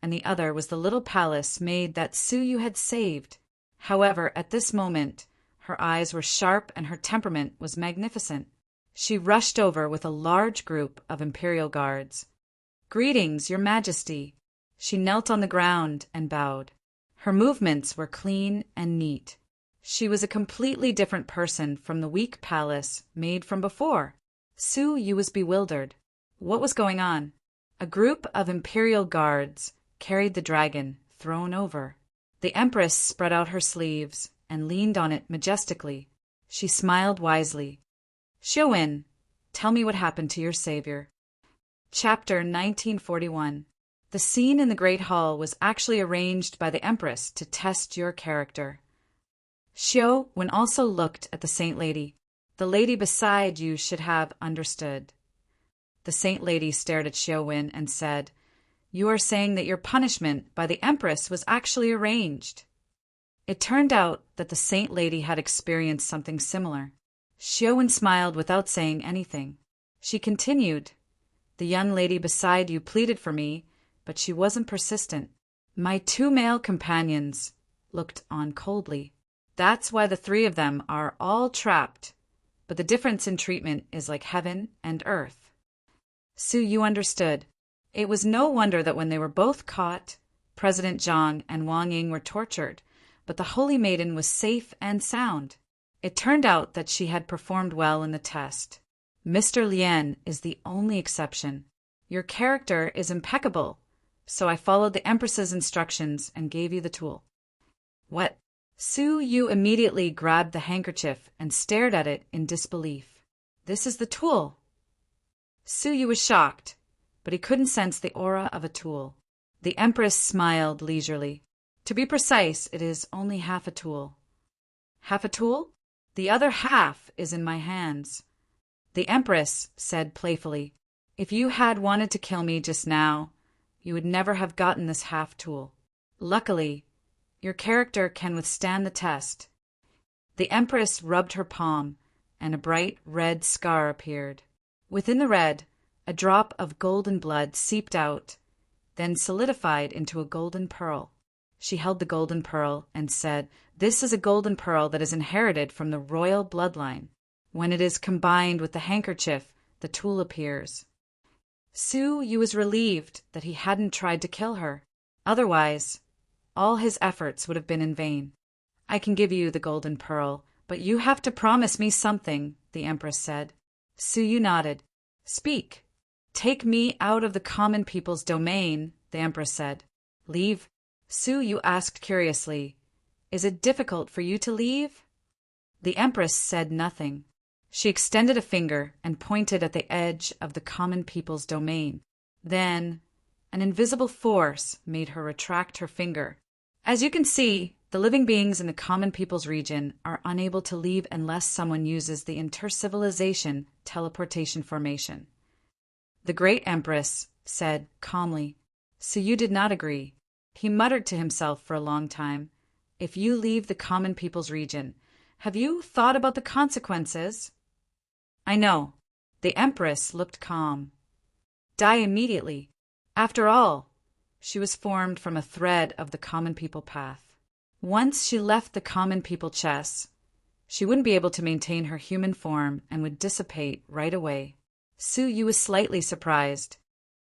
and the other was the little palace maid that Suyu had saved. However, at this moment, her eyes were sharp and her temperament was magnificent. She rushed over with a large group of Imperial guards. "Greetings, Your Majesty." She knelt on the ground and bowed. Her movements were clean and neat. She was a completely different person from the weak palace maid from before. Suyu was bewildered. What was going on? A group of Imperial guards carried the dragon, thrown over. The Empress spread out her sleeves and leaned on it majestically. She smiled wisely. "Xiaowen, tell me what happened to your savior." Chapter 1941. The scene in the Great Hall was actually arranged by the Empress to test your character. Xiaowen also looked at the Saint Lady. The lady beside you should have understood. The Saint Lady stared at Xiaowen and said, "You are saying that your punishment by the Empress was actually arranged." It turned out that the Saint Lady had experienced something similar. Xiaowen smiled without saying anything. She continued, "The young lady beside you pleaded for me, but she wasn't persistent. My two male companions looked on coldly. That's why the three of them are all trapped, but the difference in treatment is like heaven and earth." Suyu understood. It was no wonder that when they were both caught, President Zhang and Wang Ying were tortured, but the Holy Maiden was safe and sound. It turned out that she had performed well in the test. Mr. Lien is the only exception. Your character is impeccable, so I followed the Empress's instructions and gave you the tool. What? Suyu immediately grabbed the handkerchief and stared at it in disbelief. This is the tool. Suyu was shocked, but he couldn't sense the aura of a tool. The Empress smiled leisurely. To be precise, it is only half a tool. Half a tool? The other half is in my hands. The Empress said playfully, "If you had wanted to kill me just now, you would never have gotten this half tool. Luckily, your character can withstand the test." The Empress rubbed her palm, and a bright red scar appeared. Within the red, a drop of golden blood seeped out, then solidified into a golden pearl. She held the golden pearl and said, "This is a golden pearl that is inherited from the royal bloodline. When it is combined with the handkerchief, the tool appears." Suyu was relieved that he hadn't tried to kill her. Otherwise, all his efforts would have been in vain. "I can give you the golden pearl, but you have to promise me something," the Empress said. Suyu nodded. "Speak." "Take me out of the common people's domain," the Empress said. "Leave?" Suyu asked curiously. "Is it difficult for you to leave?" The Empress said nothing. She extended a finger and pointed at the edge of the common people's domain. Then, an invisible force made her retract her finger. As you can see, the living beings in the common people's region are unable to leave unless someone uses the intercivilization teleportation formation. The Great Empress said calmly. Suyu did not agree. He muttered to himself for a long time. "If you leave the common people's region, have you thought about the consequences?" "I know." The Empress looked calm. "Die immediately. After all, she was formed from a thread of the common people path. Once she left the common people chess, she wouldn't be able to maintain her human form and would dissipate right away." Suyu was slightly surprised.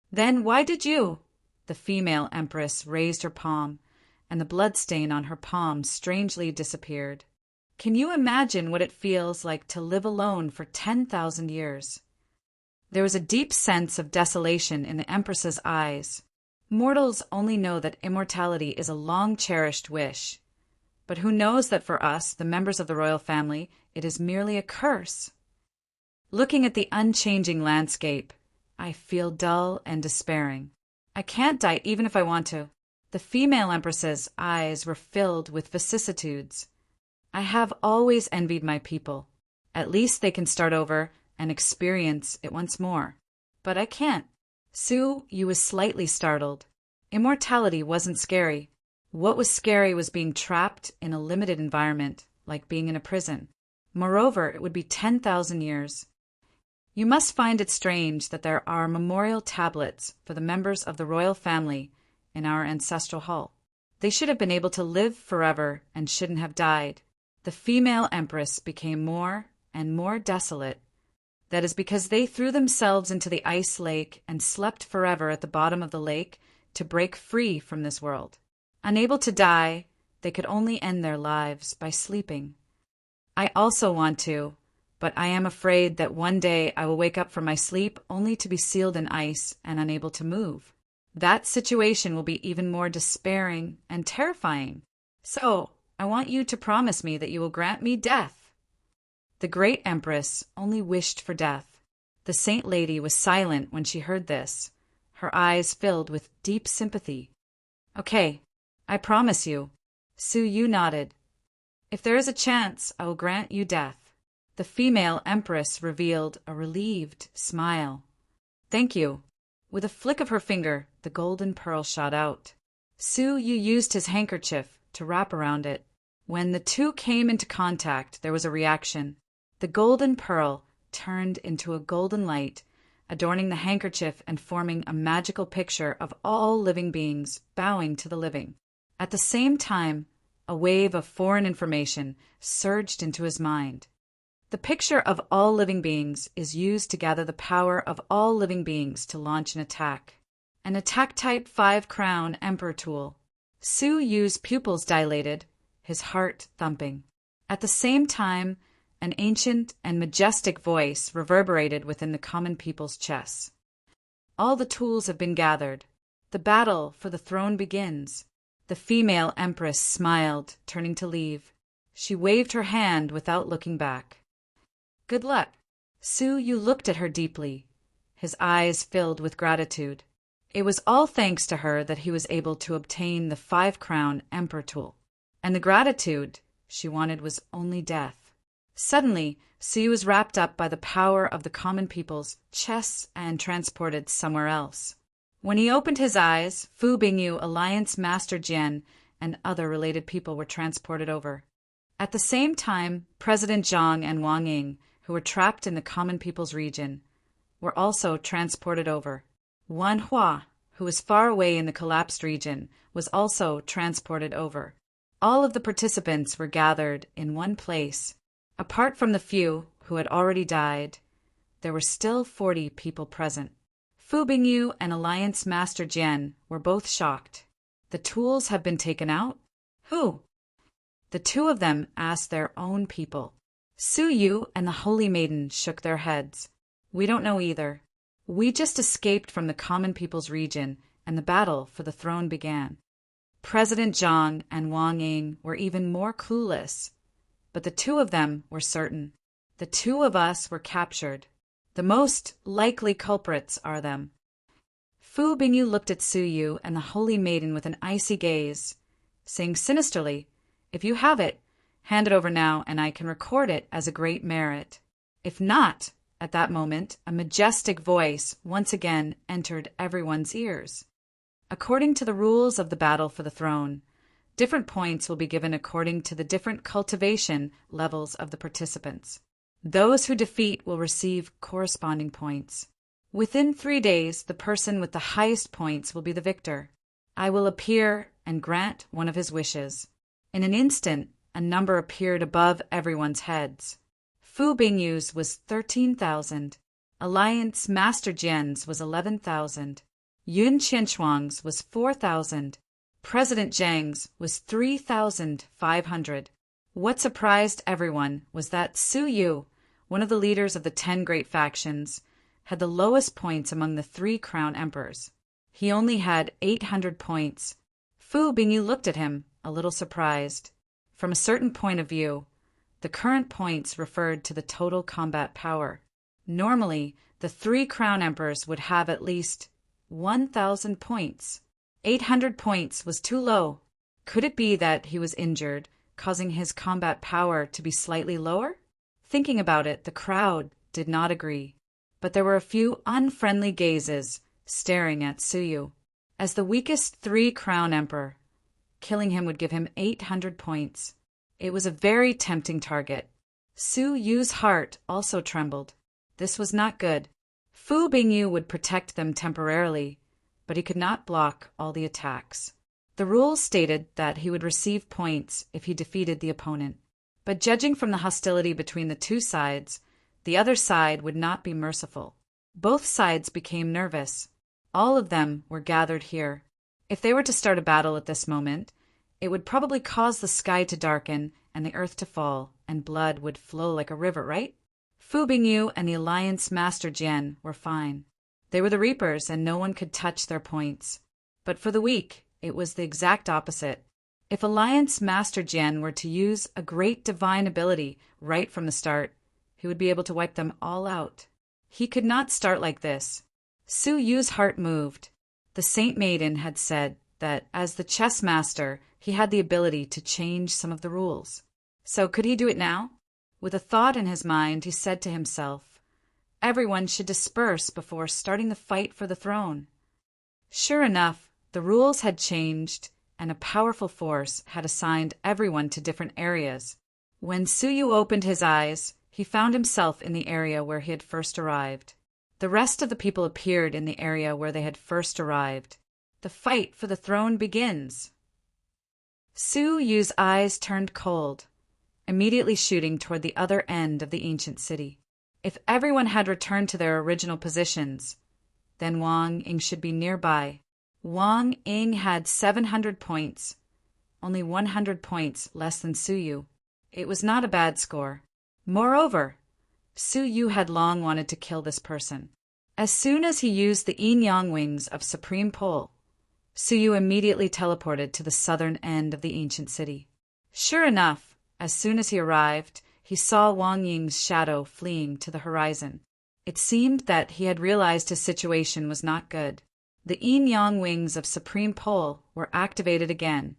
"Then why did you?" The female Empress raised her palm, and the bloodstain on her palm strangely disappeared. "Can you imagine what it feels like to live alone for 10,000 years?" There was a deep sense of desolation in the Empress's eyes. Mortals only know that immortality is a long-cherished wish. But who knows that for us, the members of the royal family, it is merely a curse? Looking at the unchanging landscape, I feel dull and despairing. I can't die even if I want to. The female Empress's eyes were filled with vicissitudes. I have always envied my people. At least they can start over and experience it once more. But I can't. Su Yu was slightly startled. Immortality wasn't scary. What was scary was being trapped in a limited environment, like being in a prison. Moreover, it would be 10,000 years. You must find it strange that there are memorial tablets for the members of the royal family in our ancestral hall. They should have been able to live forever and shouldn't have died. The female empress became more and more desolate. That is because they threw themselves into the ice lake and slept forever at the bottom of the lake to break free from this world. Unable to die, they could only end their lives by sleeping. I also want to, but I am afraid that one day I will wake up from my sleep only to be sealed in ice and unable to move. That situation will be even more despairing and terrifying. So, I want you to promise me that you will grant me death. The great empress only wished for death. The saint lady was silent when she heard this, her eyes filled with deep sympathy. Okay, I promise you. Su Yu nodded. If there is a chance, I will grant you death. The female empress revealed a relieved smile. Thank you. With a flick of her finger, the golden pearl shot out. Su Yu used his handkerchief to wrap around it. When the two came into contact, there was a reaction. The golden pearl turned into a golden light, adorning the handkerchief and forming a magical picture of all living beings bowing to the living. At the same time, a wave of foreign information surged into his mind. The picture of all living beings is used to gather the power of all living beings to launch an attack. An attack type 5-crown emperor tool. Su Yu's pupils dilated, his heart thumping. At the same time, an ancient and majestic voice reverberated within the common people's chests. All the tools have been gathered. The battle for the throne begins. The female empress smiled, turning to leave. She waved her hand without looking back. Good luck. Su Yu looked at her deeply, his eyes filled with gratitude. It was all thanks to her that he was able to obtain the 5-crown emperor tool. And the gratitude she wanted was only death. Suddenly, Su Yu was wrapped up by the power of the common people's chests and transported somewhere else. When he opened his eyes, Fu Bingyu, Alliance Master Jian, and other related people were transported over. At the same time, President Zhang and Wang Ying, who were trapped in the common people's region, were also transported over. Wan Hua, who was far away in the collapsed region, was also transported over. All of the participants were gathered in one place. Apart from the few who had already died, there were still 40 people present. Fu Bingyu and Alliance Master Jian were both shocked. The tools have been taken out? Who? The two of them asked their own people. Su Yu and the Holy Maiden shook their heads. We don't know either. We just escaped from the common people's region, and the battle for the throne began. President Zhang and Wang Ying were even more clueless, but the two of them were certain. The two of us were captured. The most likely culprits are them. Fu Bingyu looked at Su Yu and the Holy Maiden with an icy gaze, saying sinisterly, If you have it, hand it over now and I can record it as a great merit. If not, at that moment, a majestic voice once again entered everyone's ears. According to the rules of the battle for the throne, different points will be given according to the different cultivation levels of the participants. Those who defeat will receive corresponding points. Within 3 days, the person with the highest points will be the victor. I will appear and grant one of his wishes. In an instant, a number appeared above everyone's heads. Fu Bingyu's was 13,000. Alliance Master Jian's was 11,000. Yun Qianchuang's was 4,000. President Zhang's was 3,500. What surprised everyone was that Su Yu, one of the leaders of the 10 great factions, had the lowest points among the 3 crown emperors. He only had 800 points. Fu Bingyu looked at him, a little surprised. From a certain point of view, the current points referred to the total combat power. Normally, the 3 crown emperors would have at least 1,000 points. 800 points was too low. Could it be that he was injured, causing his combat power to be slightly lower? Thinking about it, the crowd did not agree, but there were a few unfriendly gazes staring at Suyu. As the weakest 3-crown emperor, killing him would give him 800 points. It was a very tempting target. Su Yu's heart also trembled. This was not good. Fu Bingyu would protect them temporarily, but he could not block all the attacks. The rules stated that he would receive points if he defeated the opponent. But judging from the hostility between the two sides, the other side would not be merciful. Both sides became nervous. All of them were gathered here. If they were to start a battle at this moment, it would probably cause the sky to darken and the earth to fall, and blood would flow like a river, right? Fu Bingyu and the Alliance Master Jian were fine. They were the Reapers, and no one could touch their points. But for the weak, it was the exact opposite. If Alliance Master Jian were to use a great divine ability right from the start, he would be able to wipe them all out. He could not start like this. Su Yu's heart moved. The Saint Maiden had said that as the chess master, he had the ability to change some of the rules. So could he do it now? With a thought in his mind, he said to himself, "Everyone should disperse before starting the fight for the throne." Sure enough, the rules had changed, and a powerful force had assigned everyone to different areas. When Suyu opened his eyes, he found himself in the area where he had first arrived. The rest of the people appeared in the area where they had first arrived. The fight for the throne begins. Su Yu's eyes turned cold, immediately shooting toward the other end of the ancient city. If everyone had returned to their original positions, then Wang Ying should be nearby. Wang Ying had 700 points, only 100 points less than Su Yu. It was not a bad score. Moreover, Su Yu had long wanted to kill this person. As soon as he used the yin-yang wings of Supreme Pole, Su Yu immediately teleported to the southern end of the ancient city. Sure enough, as soon as he arrived, he saw Wang Ying's shadow fleeing to the horizon. It seemed that he had realized his situation was not good. The yin-yang wings of Supreme Pole were activated again,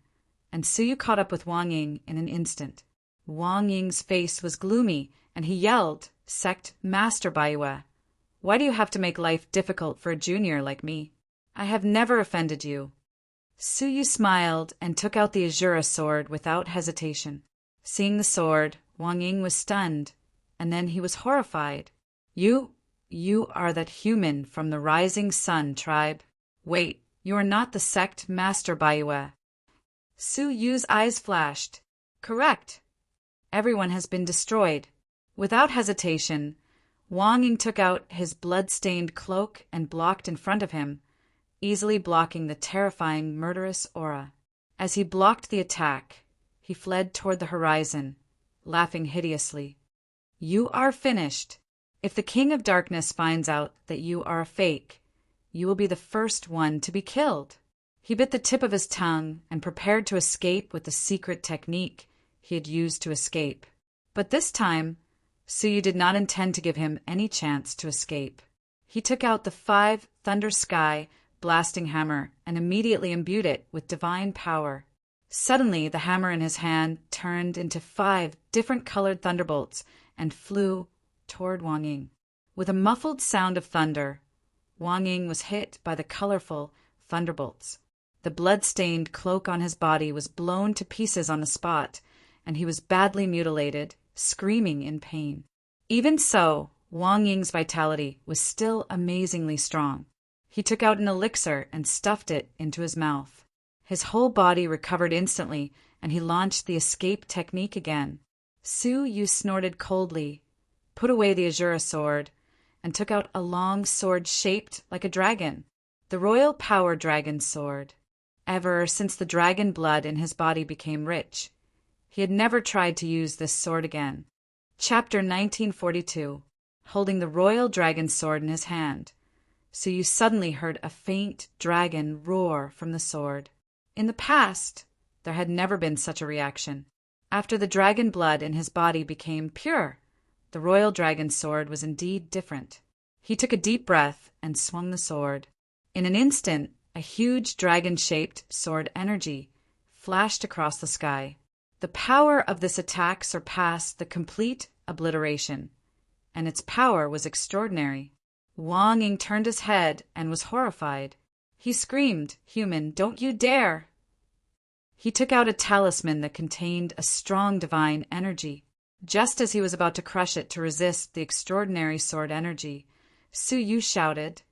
and Su Yu caught up with Wang Ying in an instant. Wang Ying's face was gloomy, and he yelled, "Sect Master Baiwe, why do you have to make life difficult for a junior like me? I have never offended you." Su Yu smiled and took out the Azura sword without hesitation. Seeing the sword, Wang Ying was stunned, and then he was horrified. You are that human from the Rising Sun tribe. Wait, you are not the Sect Master Baiwe. Su Yu's eyes flashed. Correct. Everyone has been destroyed. Without hesitation, Wang Ying took out his blood-stained cloak and blocked in front of him, easily blocking the terrifying murderous aura. As he blocked the attack, he fled toward the horizon, laughing hideously. You are finished. If the King of Darkness finds out that you are a fake, you will be the first one to be killed. He bit the tip of his tongue and prepared to escape with the secret technique he had used to escape. But this time, Su Yu did not intend to give him any chance to escape. He took out the 5 Thunder Sky blasting hammer and immediately imbued it with divine power. Suddenly, the hammer in his hand turned into 5 different colored thunderbolts and flew toward Wang Ying. With a muffled sound of thunder, Wang Ying was hit by the colorful thunderbolts. The blood-stained cloak on his body was blown to pieces on the spot, and he was badly mutilated, screaming in pain. Even so, Wang Ying's vitality was still amazingly strong. He took out an elixir and stuffed it into his mouth. His whole body recovered instantly, and he launched the escape technique again. Su Yu snorted coldly, put away the Azura sword, and took out a long sword shaped like a dragon, the Royal Power Dragon Sword. Ever since the dragon blood in his body became rich, he had never tried to use this sword again. Chapter 1942. Holding the Royal Dragon Sword in his hand, Su Yu suddenly heard a faint dragon roar from the sword. In the past, there had never been such a reaction. After the dragon blood in his body became pure, the Royal Dragon Sword was indeed different. He took a deep breath and swung the sword. In an instant, a huge dragon-shaped sword energy flashed across the sky. The power of this attack surpassed the complete obliteration. and its power was extraordinary. Wang Ying turned his head and was horrified. He screamed, "Human, don't you dare!" He took out a talisman that contained a strong divine energy. Just as he was about to crush it to resist the extraordinary sword energy, Su Yu shouted,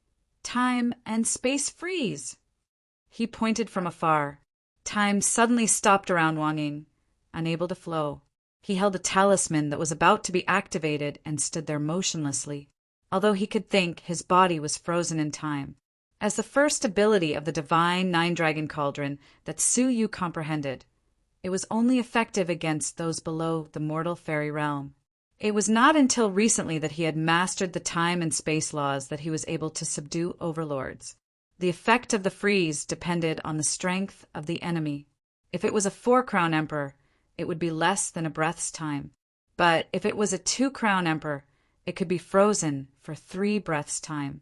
"Time and space freeze!" He pointed from afar. Time suddenly stopped around Wang Ying, unable to flow. He held a talisman that was about to be activated and stood there motionlessly. Although he could think, his body was frozen in time. As the first ability of the divine Nine-Dragon Cauldron that Su Yu comprehended, it was only effective against those below the mortal fairy realm. It was not until recently that he had mastered the time and space laws that he was able to subdue overlords. The effect of the freeze depended on the strength of the enemy. If it was a 4-crown emperor, it would be less than a breath's time. But if it was a 2-crown emperor, it could be frozen for 3 breaths' time.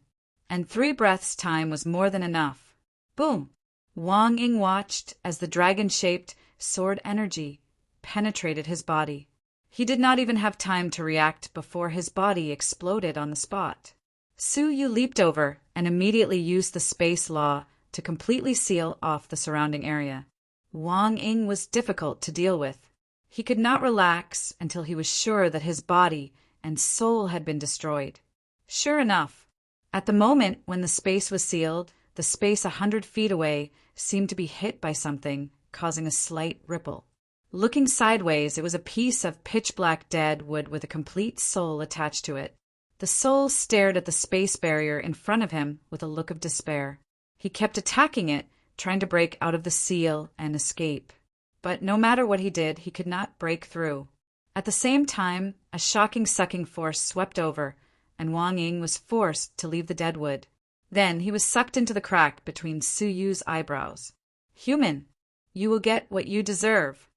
And 3 breaths' time was more than enough. Boom! Wang Ying watched as the dragon-shaped sword energy penetrated his body. He did not even have time to react before his body exploded on the spot. Su Yu leaped over and immediately used the space law to completely seal off the surrounding area. Wang Ying was difficult to deal with. He could not relax until he was sure that his body and soul had been destroyed. Sure enough, at the moment when the space was sealed, the space 100 feet away seemed to be hit by something, causing a slight ripple. Looking sideways, it was a piece of pitch-black dead wood with a complete soul attached to it. The soul stared at the space barrier in front of him with a look of despair. He kept attacking it, trying to break out of the seal and escape. But no matter what he did, he could not break through. At the same time, a shocking sucking force swept over, and Wang Ying was forced to leave the deadwood. Then he was sucked into the crack between Su Yu's eyebrows. "Human, you will get what you deserve."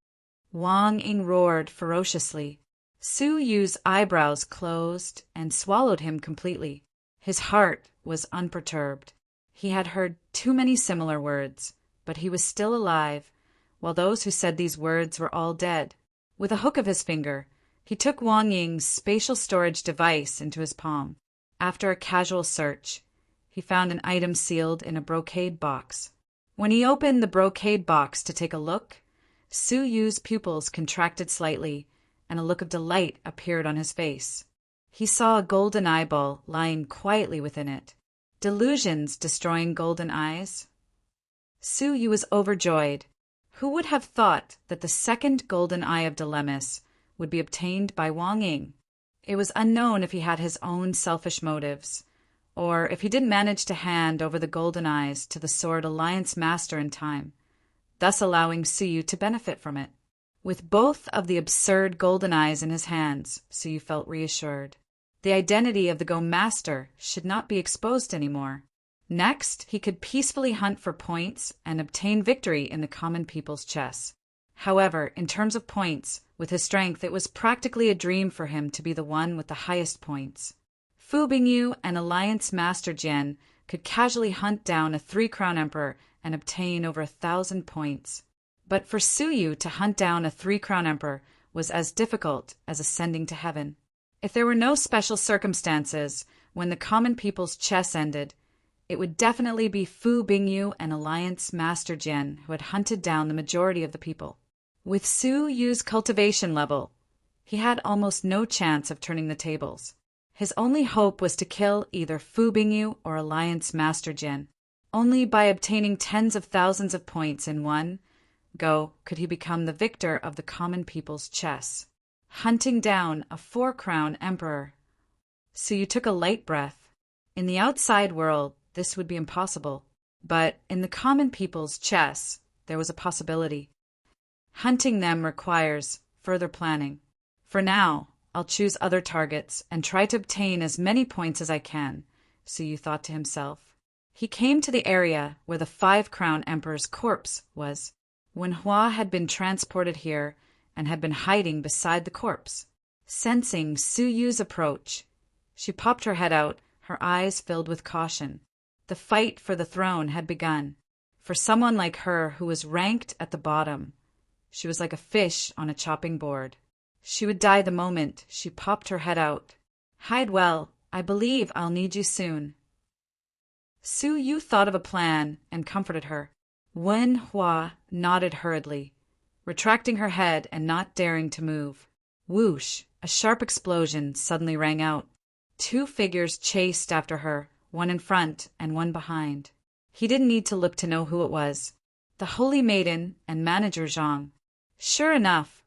Wang Ying roared ferociously. Su Yu's eyebrows closed and swallowed him completely. His heart was unperturbed. He had heard too many similar words, but he was still alive, while those who said these words were all dead. With a hook of his finger, he took Wang Ying's spatial storage device into his palm. After a casual search, he found an item sealed in a brocade box. When he opened the brocade box to take a look, Su Yu's pupils contracted slightly, and a look of delight appeared on his face. He saw a golden eyeball lying quietly within it. Delusions destroying golden eyes? Su Yu was overjoyed. Who would have thought that the second golden eye of Dilemmas would be obtained by Wang Ying? It was unknown if he had his own selfish motives, or if he didn't manage to hand over the golden eyes to the Sword Alliance Master in time, thus allowing Su Yu to benefit from it. With both of the absurd golden eyes in his hands, Su Yu felt reassured. The identity of the Go Master should not be exposed anymore. Next, he could peacefully hunt for points and obtain victory in the common people's chess. However, in terms of points, with his strength, it was practically a dream for him to be the one with the highest points. Fu Bingyu and Alliance Master Jian could casually hunt down a 3-crown emperor and obtain over 1,000 points. But for Su Yu to hunt down a 3-crown emperor was as difficult as ascending to heaven. If there were no special circumstances when the common people's chess ended, it would definitely be Fu Bingyu and Alliance Master Jian who had hunted down the majority of the people. With Su Yu's cultivation level, he had almost no chance of turning the tables. His only hope was to kill either Fu Bingyu or Alliance Master Jian. Only by obtaining tens of thousands of points in one go could he become the victor of the common people's chess. Hunting down a 4-crown emperor. Su Yu took a light breath. In the outside world, this would be impossible, but in the common people's chess, there was a possibility. Hunting them requires further planning. For now, I'll choose other targets and try to obtain as many points as I can, Su Yu thought to himself. He came to the area where the 5-crown emperor's corpse was. Wen Hua had been transported here and had been hiding beside the corpse. Sensing Su Yu's approach, she popped her head out, her eyes filled with caution. The fight for the throne had begun. For someone like her who was ranked at the bottom, she was like a fish on a chopping board. She would die the moment she popped her head out. Hide well. I believe I'll need you soon. Su Yu thought of a plan and comforted her. Wen Hua nodded hurriedly, retracting her head and not daring to move. Whoosh! A sharp explosion suddenly rang out. Two figures chased after her, one in front and one behind. He didn't need to look to know who it was. The Holy Maiden and Manager Zhang. Sure enough,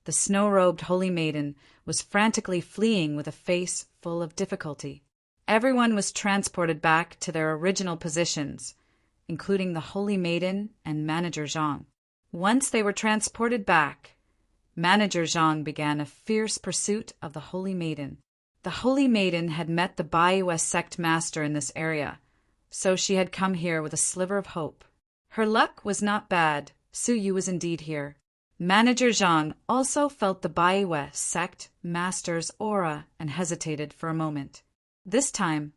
the snow-robed Holy Maiden was frantically fleeing with a face full of difficulty. Everyone was transported back to their original positions, including the Holy Maiden and Manager Zhang. Once they were transported back, Manager Zhang began a fierce pursuit of the Holy Maiden. The Holy Maiden had met the Baiwes sect master in this area, so she had come here with a sliver of hope. Her luck was not bad. Su Yu was indeed here. Manager Zhang also felt the Baiwes sect master's aura and hesitated for a moment. This time,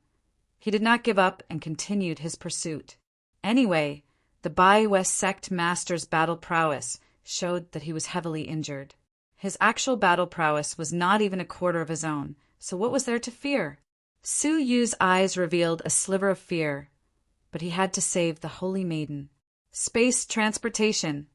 he did not give up and continued his pursuit. Anyway, the Baiwes sect master's battle prowess showed that he was heavily injured. His actual battle prowess was not even a quarter of his own, so what was there to fear? Su Yu's eyes revealed a sliver of fear, but he had to save the Holy Maiden. Space transportation.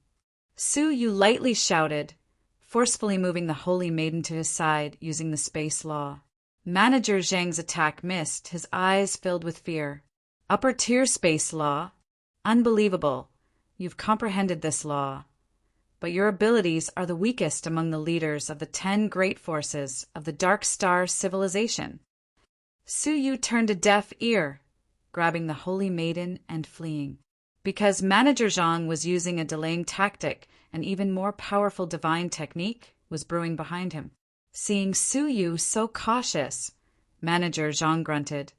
Su Yu lightly shouted, forcefully moving the Holy Maiden to his side using the space law. Manager Zhang's attack missed, his eyes filled with fear. Upper tier space law? Unbelievable. You've comprehended this law. But your abilities are the weakest among the leaders of the 10 great forces of the Dark Star civilization. Su Yu turned a deaf ear, grabbing the Holy Maiden and fleeing. Because Manager Zhang was using a delaying tactic, an even more powerful divine technique was brewing behind him. Seeing Su Yu so cautious, Manager Zhang grunted,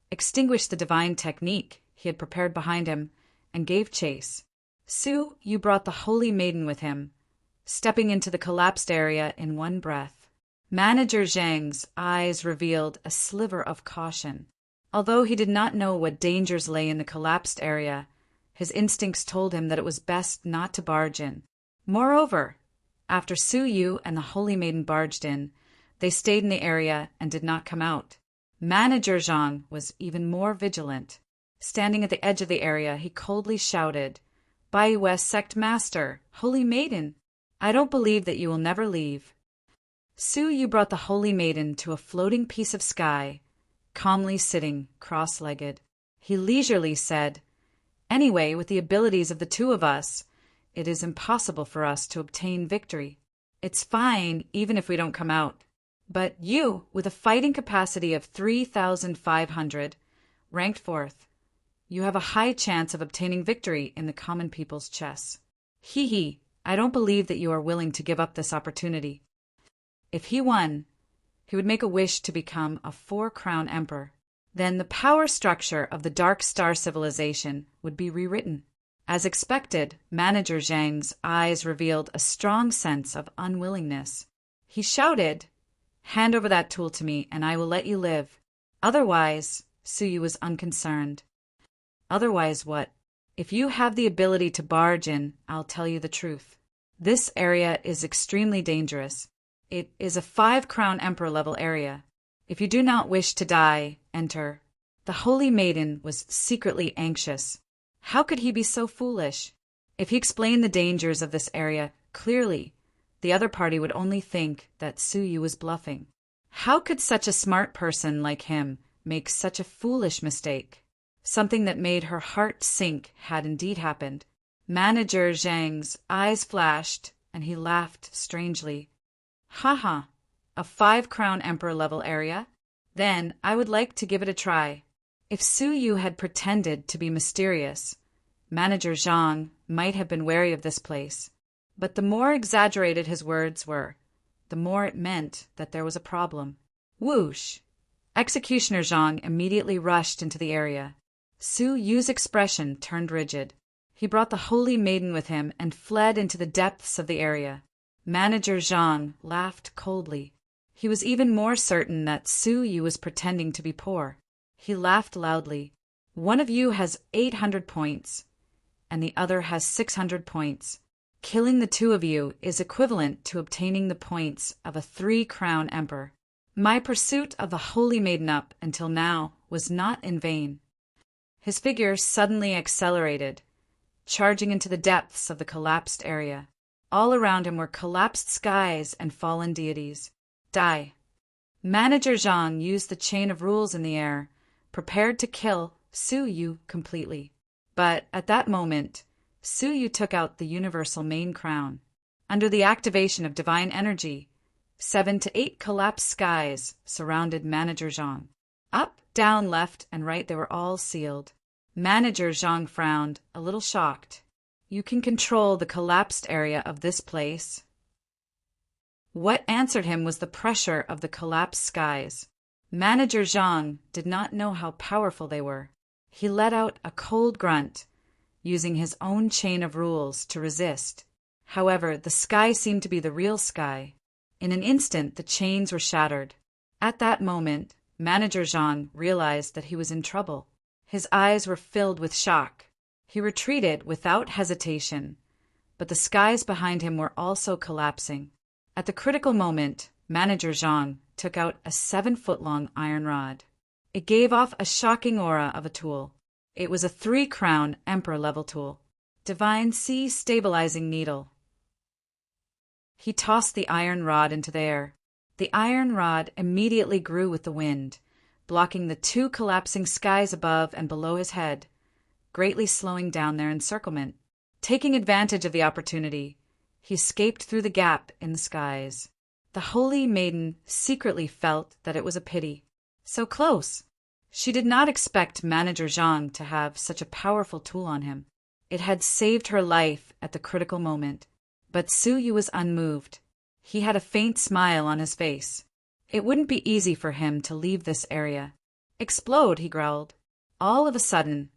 extinguished the divine technique he had prepared behind him, and gave chase. Su Yu brought the Holy Maiden with him, stepping into the collapsed area in one breath. Manager Zhang's eyes revealed a sliver of caution. Although he did not know what dangers lay in the collapsed area, his instincts told him that it was best not to barge in. Moreover, after Su Yu and the Holy Maiden barged in, they stayed in the area and did not come out. Manager Zhang was even more vigilant. Standing at the edge of the area, he coldly shouted, Baiwes sect master, Holy Maiden, I don't believe that you will never leave. Su Yu brought the Holy Maiden to a floating piece of sky, calmly sitting cross-legged. He leisurely said, Anyway, with the abilities of the two of us, it is impossible for us to obtain victory. It's fine even if we don't come out. But you, with a fighting capacity of 3,500, ranked 4th, you have a high chance of obtaining victory in the common people's chess. Hee, I don't believe that you are willing to give up this opportunity. If he won, he would make a wish to become a 4-crown emperor. Then the power structure of the Dark Star civilization would be rewritten. As expected, Manager Zhang's eyes revealed a strong sense of unwillingness. He shouted, Hand over that tool to me and I will let you live. Otherwise, Su Yu was unconcerned. Otherwise what? If you have the ability to barge in, I'll tell you the truth. This area is extremely dangerous. It is a 5-crown emperor level area. If you do not wish to die, enter. The Holy Maiden was secretly anxious. How could he be so foolish? If he explained the dangers of this area clearly, the other party would only think that Su Yu was bluffing. How could such a smart person like him make such a foolish mistake? Something that made her heart sink had indeed happened. Manager Zhang's eyes flashed, and he laughed strangely. Haha, a 5-crown emperor level area? Then I would like to give it a try. If Su Yu had pretended to be mysterious, Manager Zhang might have been wary of this place. But the more exaggerated his words were, the more it meant that there was a problem. Whoosh! Executioner Zhang immediately rushed into the area. Su Yu's expression turned rigid. He brought the Holy Maiden with him and fled into the depths of the area. Manager Zhang laughed coldly. He was even more certain that Su Yu was pretending to be poor. He laughed loudly. One of you has 800 points, and the other has 600 points. Killing the two of you is equivalent to obtaining the points of a 3-crown emperor. My pursuit of the Holy Maiden up until now was not in vain. His figure suddenly accelerated, charging into the depths of the collapsed area. All around him were collapsed skies and fallen deities. Die. Manager Zhang used the chain of rules in the air, prepared to kill Su Yu completely. But at that moment, Su Yu took out the universal main crown. Under the activation of divine energy, 7 to 8 collapsed skies surrounded Manager Zhang. Up, down, left, and right they were all sealed. Manager Zhang frowned, a little shocked. You can control the collapsed area of this place. What answered him was the pressure of the collapsed skies. Manager Zhang did not know how powerful they were. He let out a cold grunt, using his own chain of rules to resist. However, the sky seemed to be the real sky. In an instant, the chains were shattered. At that moment, Manager Zhang realized that he was in trouble. His eyes were filled with shock. He retreated without hesitation, but the skies behind him were also collapsing. At the critical moment, Manager Zhang took out a 7-foot-long iron rod. It gave off a shocking aura of a tool. It was a 3-crown Emperor-level tool. Divine Sea Stabilizing Needle. He tossed the iron rod into the air. The iron rod immediately grew with the wind, blocking the 2 collapsing skies above and below his head, greatly slowing down their encirclement. Taking advantage of the opportunity, he escaped through the gap in the skies. The Holy Maiden secretly felt that it was a pity. So close! She did not expect Manager Zhang to have such a powerful tool on him. It had saved her life at the critical moment. But Su Yu was unmoved. He had a faint smile on his face. It wouldn't be easy for him to leave this area. Explode, he growled. All of a sudden,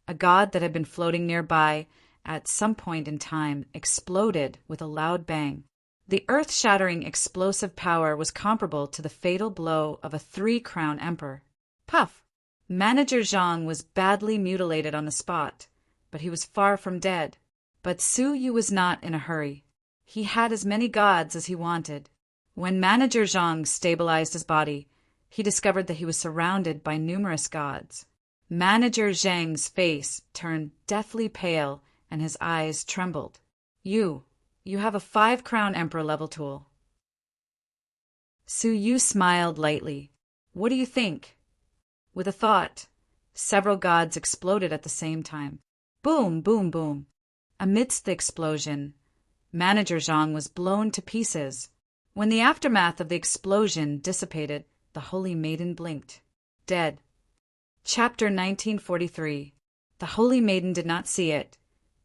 a god that had been floating nearby at some point in time exploded with a loud bang. The earth-shattering explosive power was comparable to the fatal blow of a 3-crown emperor. Puff! Manager Zhang was badly mutilated on the spot, but he was far from dead. But Su Yu was not in a hurry. He had as many gods as he wanted. When Manager Zhang stabilized his body, he discovered that he was surrounded by numerous gods. Manager Zhang's face turned deathly pale and his eyes trembled. You have a 5-crown Emperor-level tool. Su Yu smiled lightly. What do you think? With a thought, several gods exploded at the same time. Boom, boom, boom. Amidst the explosion, Manager Zhang was blown to pieces. When the aftermath of the explosion dissipated, the Holy Maiden blinked. Dead. Chapter 1943. The Holy Maiden did not see it,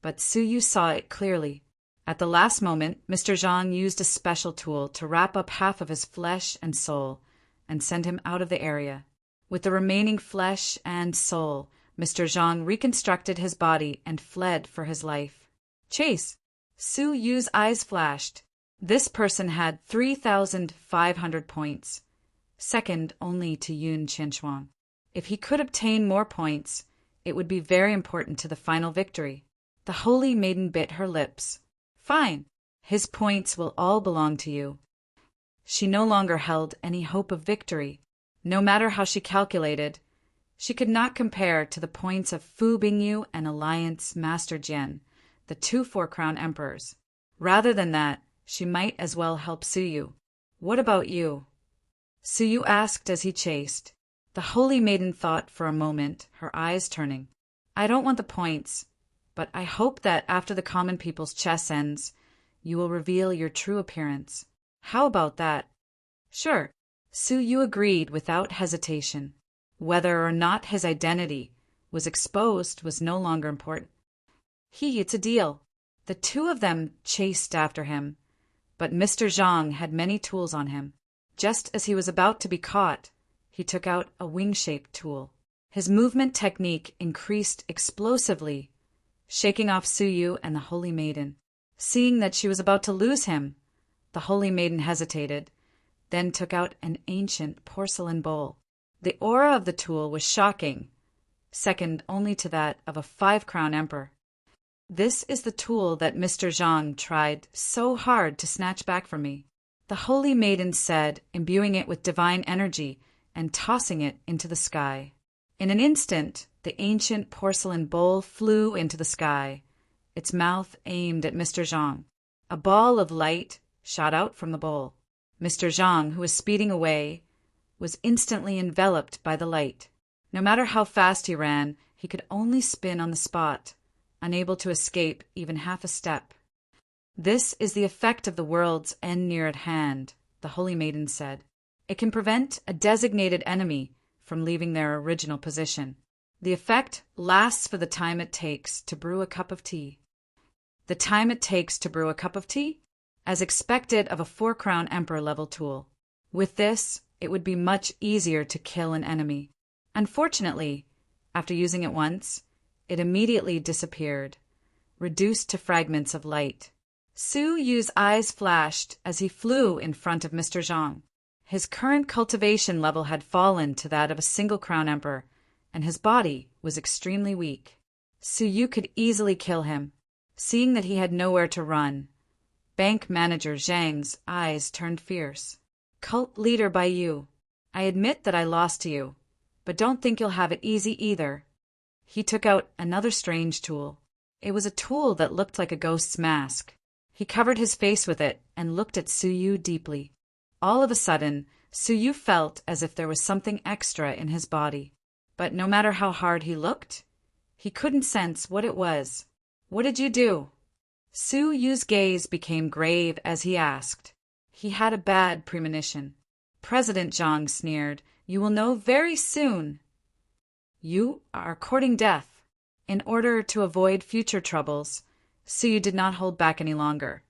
but Su Yu saw it clearly. At the last moment, Mr. Zhang used a special tool to wrap up half of his flesh and soul and send him out of the area. With the remaining flesh and soul, Mr. Zhang reconstructed his body and fled for his life. Chase! Su Yu's eyes flashed. This person had 3,500 points, second only to Yun Qianxuan. If he could obtain more points, it would be very important to the final victory. The Holy Maiden bit her lips. Fine. His points will all belong to you. She no longer held any hope of victory. No matter how she calculated, she could not compare to the points of Fu Bingyu and Alliance Master Jian, the 2 4-crown emperors. Rather than that, she might as well help Su Yu. What about you? Su Yu asked as he chased. The Holy Maiden thought for a moment, her eyes turning. I don't want the points, but I hope that after the common people's chess ends, you will reveal your true appearance. How about that? Sure. Su Yu agreed without hesitation. Whether or not his identity was exposed was no longer important. It's a deal. The 2 of them chased after him, but Mr. Zhang had many tools on him. Just as he was about to be caught, he took out a wing-shaped tool. His movement technique increased explosively, shaking off Su Yu and the Holy Maiden. Seeing that she was about to lose him, the Holy Maiden hesitated, then took out an ancient porcelain bowl. The aura of the tool was shocking, second only to that of a 5-crown emperor. This is the tool that Mr. Zhang tried so hard to snatch back from me. the holy maiden said, imbuing it with divine energy and tossing it into the sky. In an instant, the ancient porcelain bowl flew into the sky, its mouth aimed at Mr. Zhang. A ball of light shot out from the bowl. Mr. Zhang, who was speeding away, was instantly enveloped by the light. No matter how fast he ran, he could only spin on the spot, unable to escape even half a step. "This is the effect of the world's end near at hand," the holy maiden said. "It can prevent a designated enemy from leaving their original position. The effect lasts for the time it takes to brew a cup of tea." The time it takes to brew a cup of tea? As expected of a 4-crown emperor level tool. With this, it would be much easier to kill an enemy. Unfortunately, after using it once, it immediately disappeared, reduced to fragments of light. Su Yu's eyes flashed as he flew in front of Mr. Zhang. His current cultivation level had fallen to that of a single-crown emperor, and his body was extremely weak. Su Yu could easily kill him. Seeing that he had nowhere to run, Bank Manager Zhang's eyes turned fierce. "Cult leader Bai Yu, I admit that I lost to you, but don't think you'll have it easy either." He took out another strange tool. It was a tool that looked like a ghost's mask. He covered his face with it and looked at Su Yu deeply. All of a sudden, Su Yu felt as if there was something extra in his body. But no matter how hard he looked, he couldn't sense what it was. "What did you do?" Su Yu's gaze became grave as he asked. He had a bad premonition. President Zhang sneered, "You will know very soon. You are courting death." In order to avoid future troubles, Su Yu did not hold back any longer,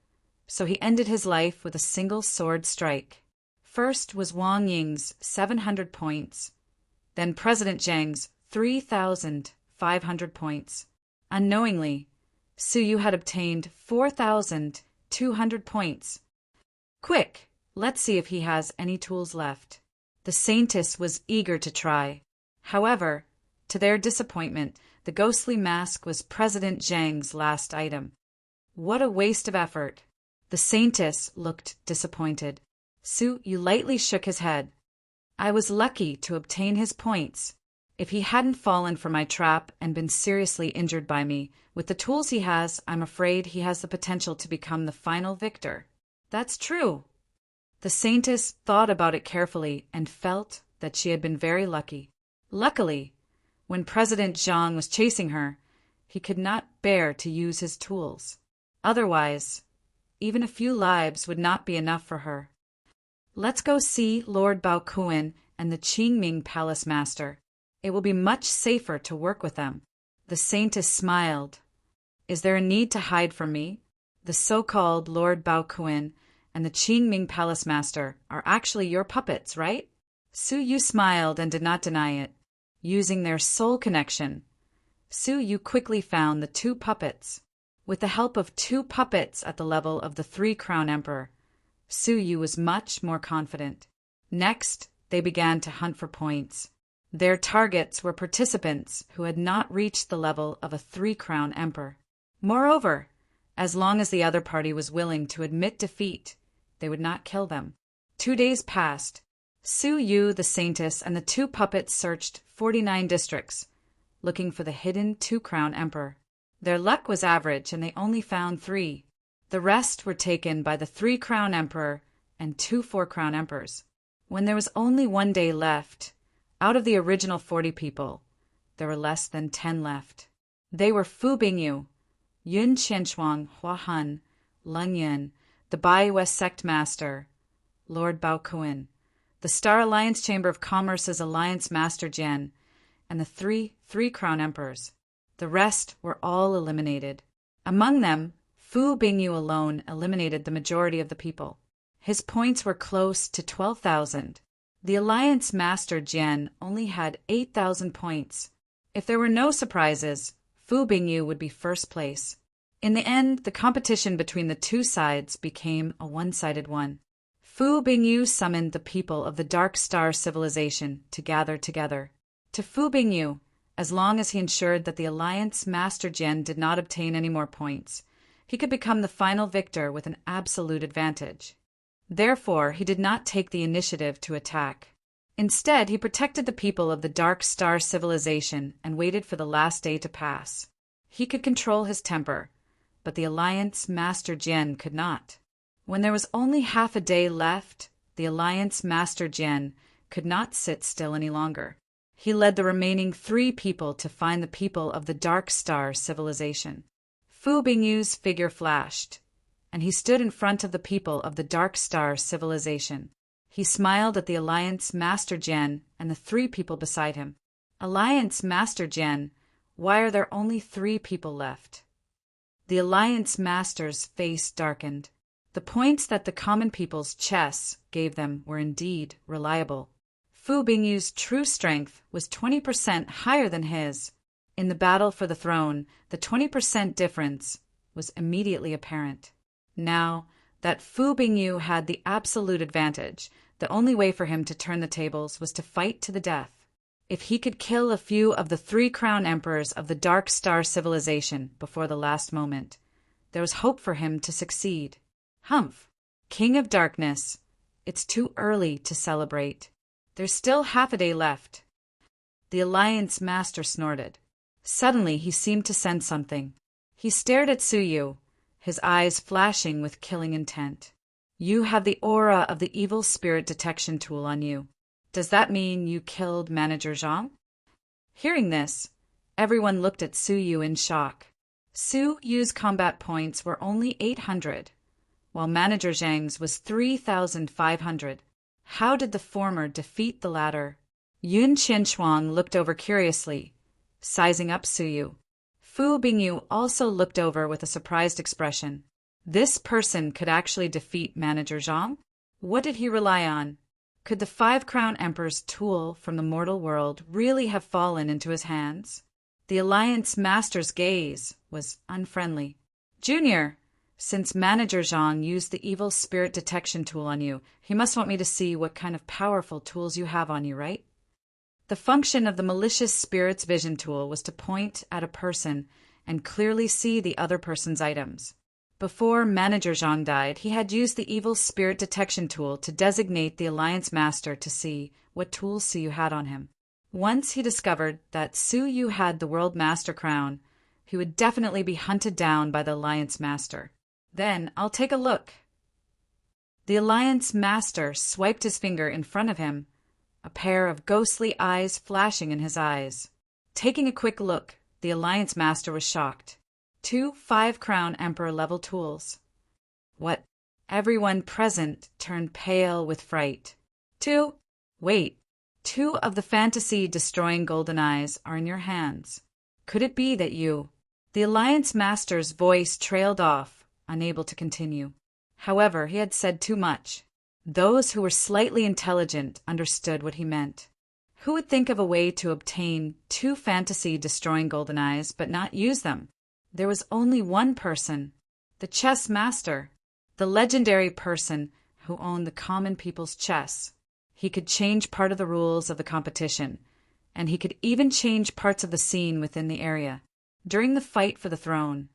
so he ended his life with a single sword strike. First was Wang Ying's 700 points, then President Zhang's 3,500 points. Unknowingly, Su Yu had obtained 4,200 points. "Quick, let's see if he has any tools left." The Saintess was eager to try. However, to their disappointment, the ghostly mask was President Zhang's last item. What a waste of effort! The Saintess looked disappointed. Su Yu lightly shook his head. "I was lucky to obtain his points. If he hadn't fallen for my trap and been seriously injured by me, with the tools he has, I'm afraid he has the potential to become the final victor." "That's true." The Saintess thought about it carefully and felt that she had been very lucky. Luckily, when President Zhang was chasing her, he could not bear to use his tools. Otherwise, even a few lives would not be enough for her. "Let's go see Lord Baokuan and the Qingming Palace Master. It will be much safer to work with them." The Saintess smiled. "Is there a need to hide from me? The so-called Lord Baokuan and the Qingming Palace Master are actually your puppets, right?" Su Yu smiled and did not deny it. Using their soul connection, Su Yu quickly found the 2 puppets. With the help of 2 puppets at the level of the 3-crown emperor, Su Yu was much more confident. Next, they began to hunt for points. Their targets were participants who had not reached the level of a 3-crown emperor. Moreover, as long as the other party was willing to admit defeat, they would not kill them. 2 days passed. Su Yu, the Saintess, and the 2 puppets searched 49 districts, looking for the hidden 2-crown emperor. Their luck was average, and they only found 3. The rest were taken by the 3-crown emperor and 2 4-crown emperors. When there was only 1 day left, out of the original 40 people, there were less than 10 left. They were Fu Bingyu, Yun Qianshuang, Hua Han, Leng Yun, the Bai West Sect Master, Lord Baokuan, the Star Alliance Chamber of Commerce's Alliance Master Jian, and the 3-crown emperors. The rest were all eliminated. Among them, Fu Bingyu alone eliminated the majority of the people. His points were close to 12,000. The Alliance Master Jian only had 8,000 points. If there were no surprises, Fu Bingyu would be first place. In the end, the competition between the 2 sides became a one-sided one. Fu Bingyu summoned the people of the Dark Star civilization to gather together. To Fu Bingyu, as long as he ensured that the Alliance Master Jian did not obtain any more points, he could become the final victor with an absolute advantage. Therefore, he did not take the initiative to attack. Instead, he protected the people of the Dark Star civilization and waited for the last day to pass. He could control his temper, but the Alliance Master Jian could not. When there was only half a day left, the Alliance Master Jian could not sit still any longer. He led the remaining 3 people to find the people of the Dark Star civilization. Fu Bingyu's figure flashed, and he stood in front of the people of the Dark Star civilization. He smiled at the Alliance Master Jian and the 3 people beside him. Alliance Master Jian, why are there only 3 people left? The Alliance Master's face darkened. The points that the common people's chess gave them were indeed reliable. Fu Bingyu's true strength was 20% higher than his. In the battle for the throne, the 20% difference was immediately apparent. Now that Fu Bingyu had the absolute advantage, the only way for him to turn the tables was to fight to the death. If he could kill a few of the 3 crown emperors of the Dark Star civilization before the last moment, there was hope for him to succeed. Humph! King of Darkness, it's too early to celebrate. There's still half a day left. The Alliance Master snorted. Suddenly he seemed to sense something. He stared at Suyu, his eyes flashing with killing intent. You have the aura of the evil spirit detection tool on you. Does that mean you killed Manager Zhang? Hearing this, everyone looked at Suyu in shock. Suyu's combat points were only 800, while Manager Zhang's was 3,500. How did the former defeat the latter? Yun Qinshuang looked over curiously, sizing up Suyu. Fu Bingyu also looked over with a surprised expression. This person could actually defeat Manager Zhang? What did he rely on? Could the 5 Crown Emperor's tool from the mortal world really have fallen into his hands? The Alliance Master's gaze was unfriendly. Junior, since Manager Zhang used the evil spirit detection tool on you, he must want me to see what kind of powerful tools you have on you, right? The function of the malicious spirit's vision tool was to point at a person and clearly see the other person's items. Before Manager Zhang died, he had used the evil spirit detection tool to designate the Alliance Master to see what tools Suyu had on him. Once he discovered that Suyu had the World Master Crown, he would definitely be hunted down by the Alliance Master. Then I'll take a look. The Alliance Master swiped his finger in front of him, a pair of ghostly eyes flashing in his eyes. Taking a quick look, the Alliance Master was shocked. 2 5 Crown Emperor level tools. What? Everyone present turned pale with fright. 2 of the fantasy-destroying golden eyes are in your hands. Could it be that you... The Alliance Master's voice trailed off, unable to continue. However, he had said too much. Those who were slightly intelligent understood what he meant. Who would think of a way to obtain 2 fantasy-destroying golden eyes but not use them? There was only one person, the chess master, the legendary person who owned the common people's chess. He could change part of the rules of the competition, and he could even change parts of the scene within the area. During the fight for the throne,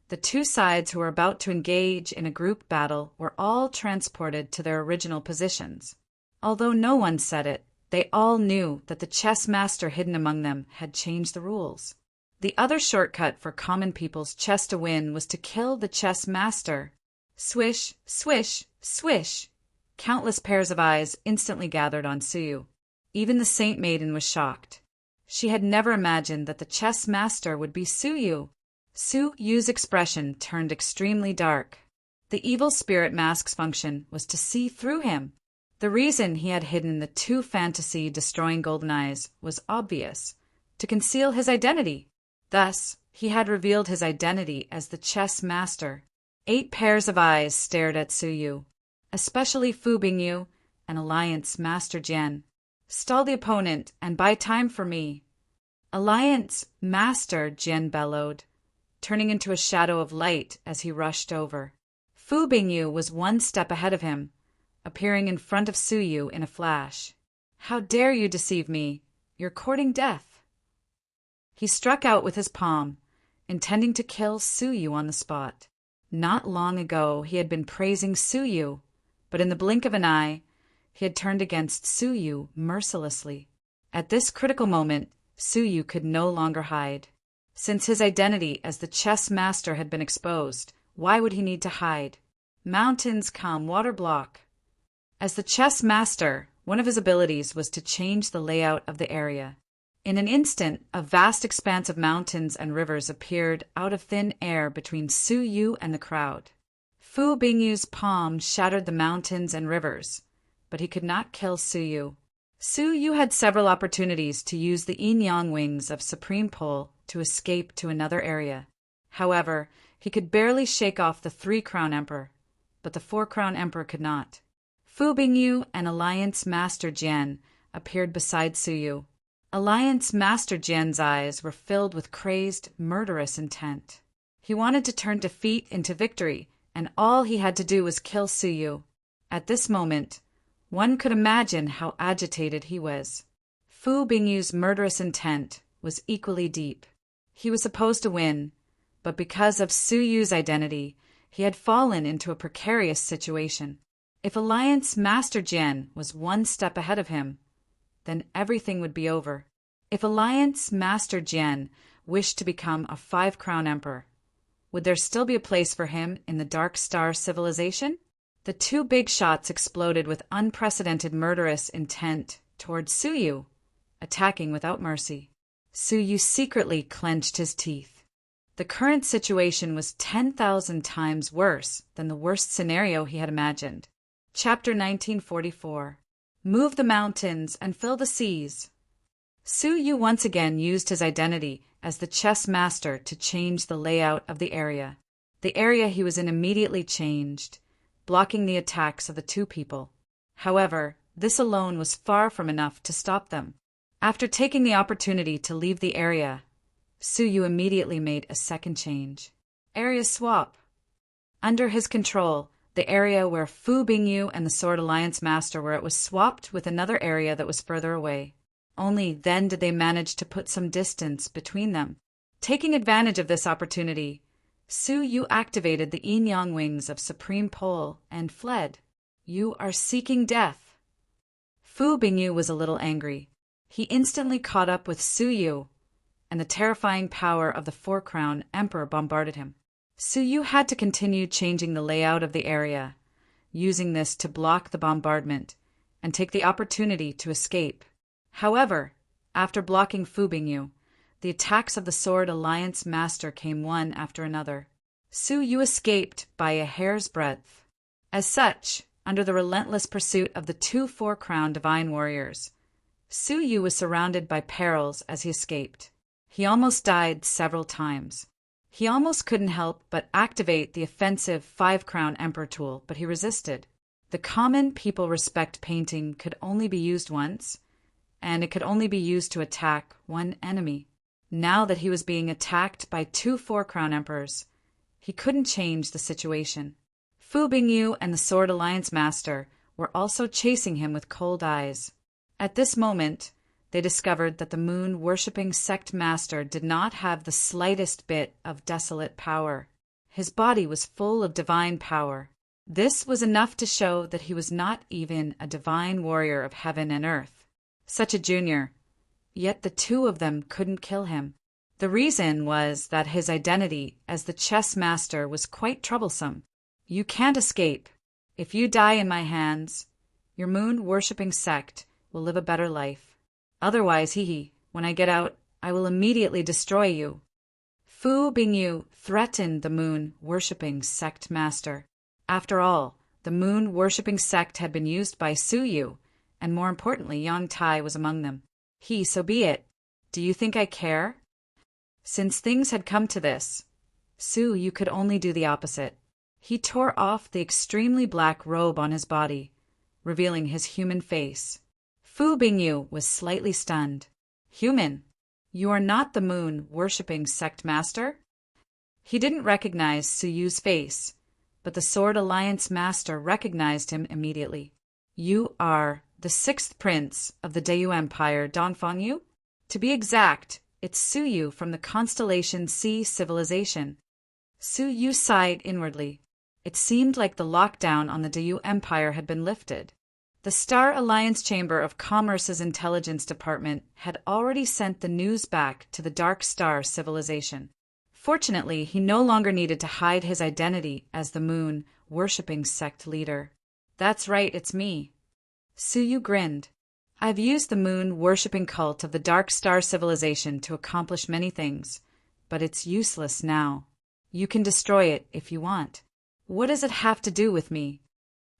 the 2 sides who were about to engage in a group battle were all transported to their original positions. Although no one said it, they all knew that the chess master hidden among them had changed the rules. The other shortcut for common people's chess to win was to kill the chess master. Swish, swish, swish. Countless pairs of eyes instantly gathered on Suyu. Even the Saint Maiden was shocked. She had never imagined that the chess master would be Suyu. Suyu's expression turned extremely dark. The evil spirit mask's function was to see through him. The reason he had hidden the 2 fantasy-destroying golden eyes was obvious: to conceal his identity. Thus, he had revealed his identity as the chess master. 8 pairs of eyes stared at Suyu, especially Fu Bingyu and Alliance Master Jian. Stall the opponent and buy time for me. Alliance Master Jian bellowed, turning into a shadow of light as he rushed over. Fu Bingyu was 1 step ahead of him, appearing in front of Suyu in a flash. How dare you deceive me? You're courting death. He struck out with his palm, intending to kill Suyu on the spot. Not long ago he had been praising Suyu, but in the blink of an eye, he had turned against Su Yu mercilessly. At this critical moment, Su Yu could no longer hide. Since his identity as the chess master had been exposed, why would he need to hide? Mountains come, water block. As the chess master, one of his abilities was to change the layout of the area. In an instant, a vast expanse of mountains and rivers appeared out of thin air between Su Yu and the crowd. Fu Bingyu's palm shattered the mountains and rivers, but he could not kill Su Yu. Su Yu had several opportunities to use the yin-yang wings of Supreme Pole to escape to another area. However, he could barely shake off the 3-crown emperor, but the 4-crown emperor could not. Fu Bingyu and Alliance Master Jian appeared beside Su Yu. Alliance Master Jian's eyes were filled with crazed, murderous intent. He wanted to turn defeat into victory, and all he had to do was kill Su Yu. At this moment, one could imagine how agitated he was. Fu Bingyu's murderous intent was equally deep. He was supposed to win, but because of Su Yu's identity, he had fallen into a precarious situation. If Alliance Master Jian was one step ahead of him, then everything would be over. If Alliance Master Jian wished to become a 5-crown emperor, would there still be a place for him in the Dark Star civilization? The 2 big shots exploded with unprecedented murderous intent towards Su Yu, attacking without mercy. Su Yu secretly clenched his teeth. The current situation was 10,000 times worse than the worst scenario he had imagined. Chapter 1944. Move the mountains and fill the seas. Su Yu once again used his identity as the chess master to change the layout of the area. The area he was in immediately changed, blocking the attacks of the 2 people. However, this alone was far from enough to stop them. After taking the opportunity to leave the area, Su Yu immediately made a second change. Area swap. Under his control, the area where Fu Bingyu and the Sword Alliance Master were, it was swapped with another area that was further away. Only then did they manage to put some distance between them. Taking advantage of this opportunity, Su Yu activated the yin-yang wings of Supreme Pole and fled. You are seeking death. Fu Bingyu was a little angry. He instantly caught up with Su Yu, and the terrifying power of the 4-crown emperor bombarded him. Su Yu had to continue changing the layout of the area, using this to block the bombardment and take the opportunity to escape. However, after blocking Fu Bingyu, the attacks of the Sword Alliance Master came one after another. Su Yu escaped by a hair's breadth. As such, under the relentless pursuit of the 2 4-crown divine warriors, Su Yu was surrounded by perils as he escaped. He almost died several times. He almost couldn't help but activate the offensive 5-crown emperor tool, but he resisted. The common people respect painting could only be used once, and it could only be used to attack one enemy. Now that he was being attacked by 2 4-crown emperors, he couldn't change the situation. Fu Bingyu and the Sword Alliance Master were also chasing him with cold eyes. At this moment, they discovered that the moon-worshipping sect master did not have the slightest bit of desolate power. His body was full of divine power. This was enough to show that he was not even a divine warrior of heaven and earth. Such a junior, yet the 2 of them couldn't kill him. The reason was that his identity as the chess master was quite troublesome. You can't escape. If you die in my hands, your moon-worshipping sect will live a better life. Otherwise, when I get out, I will immediately destroy you. Fu Bingyu threatened the moon-worshipping sect master. After all, the moon-worshipping sect had been used by Su Yu, and more importantly, Yang Tai was among them. So be it. Do you think I care? Since things had come to this, Su Yu could only do the opposite. He tore off the extremely black robe on his body, revealing his human face. Fu Bingyu was slightly stunned. Human, you are not the moon-worshipping sect master? He didn't recognize Su Yu's face, but the Sword Alliance Master recognized him immediately. You are the 6th prince of the Dayu Empire, Dongfang Yu? To be exact, it's Su Yu from the constellation C civilization. Su Yu sighed inwardly. It seemed like the lockdown on the Dayu Empire had been lifted. The Star Alliance Chamber of Commerce's intelligence department had already sent the news back to the Dark Star civilization. Fortunately, he no longer needed to hide his identity as the moon worshipping sect leader. That's right, it's me. Suyu grinned. I've used the moon worshipping cult of the Dark Star civilization to accomplish many things, but it's useless now. You can destroy it if you want. What does it have to do with me?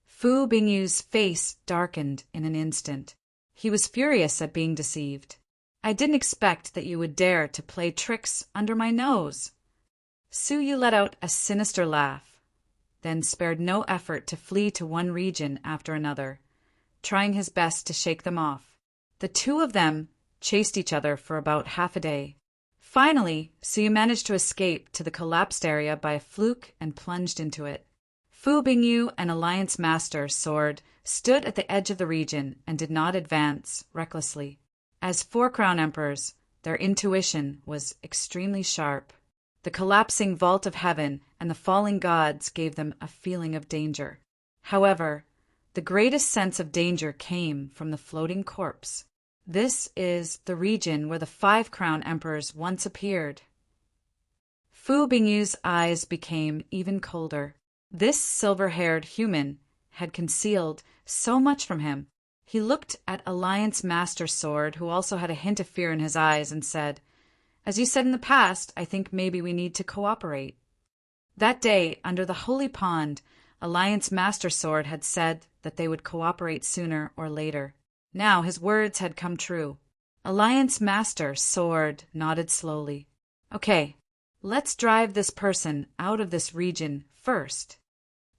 Fu Bingyu's face darkened in an instant. He was furious at being deceived. I didn't expect that you would dare to play tricks under my nose. Suyu let out a sinister laugh, then spared no effort to flee to one region after another, trying his best to shake them off. The two of them chased each other for about half a day. Finally, Suyu managed to escape to the collapsed area by a fluke and plunged into it. Fu Bingyu and Alliance Master Sword stood at the edge of the region and did not advance recklessly. As four Crown Emperors, their intuition was extremely sharp. The collapsing vault of heaven and the falling gods gave them a feeling of danger. However, the greatest sense of danger came from the floating corpse. This is the region where the 5 Crown Emperors once appeared. Fu Bingyu's eyes became even colder. This silver-haired human had concealed so much from him. He looked at Alliance Master Sword, who also had a hint of fear in his eyes, and said, "As you said in the past, I think maybe we need to cooperate." That day, under the Holy Pond, Alliance Master Sword had said that they would cooperate sooner or later. Now his words had come true. Alliance Master Sword nodded slowly. "Okay, let's drive this person out of this region first."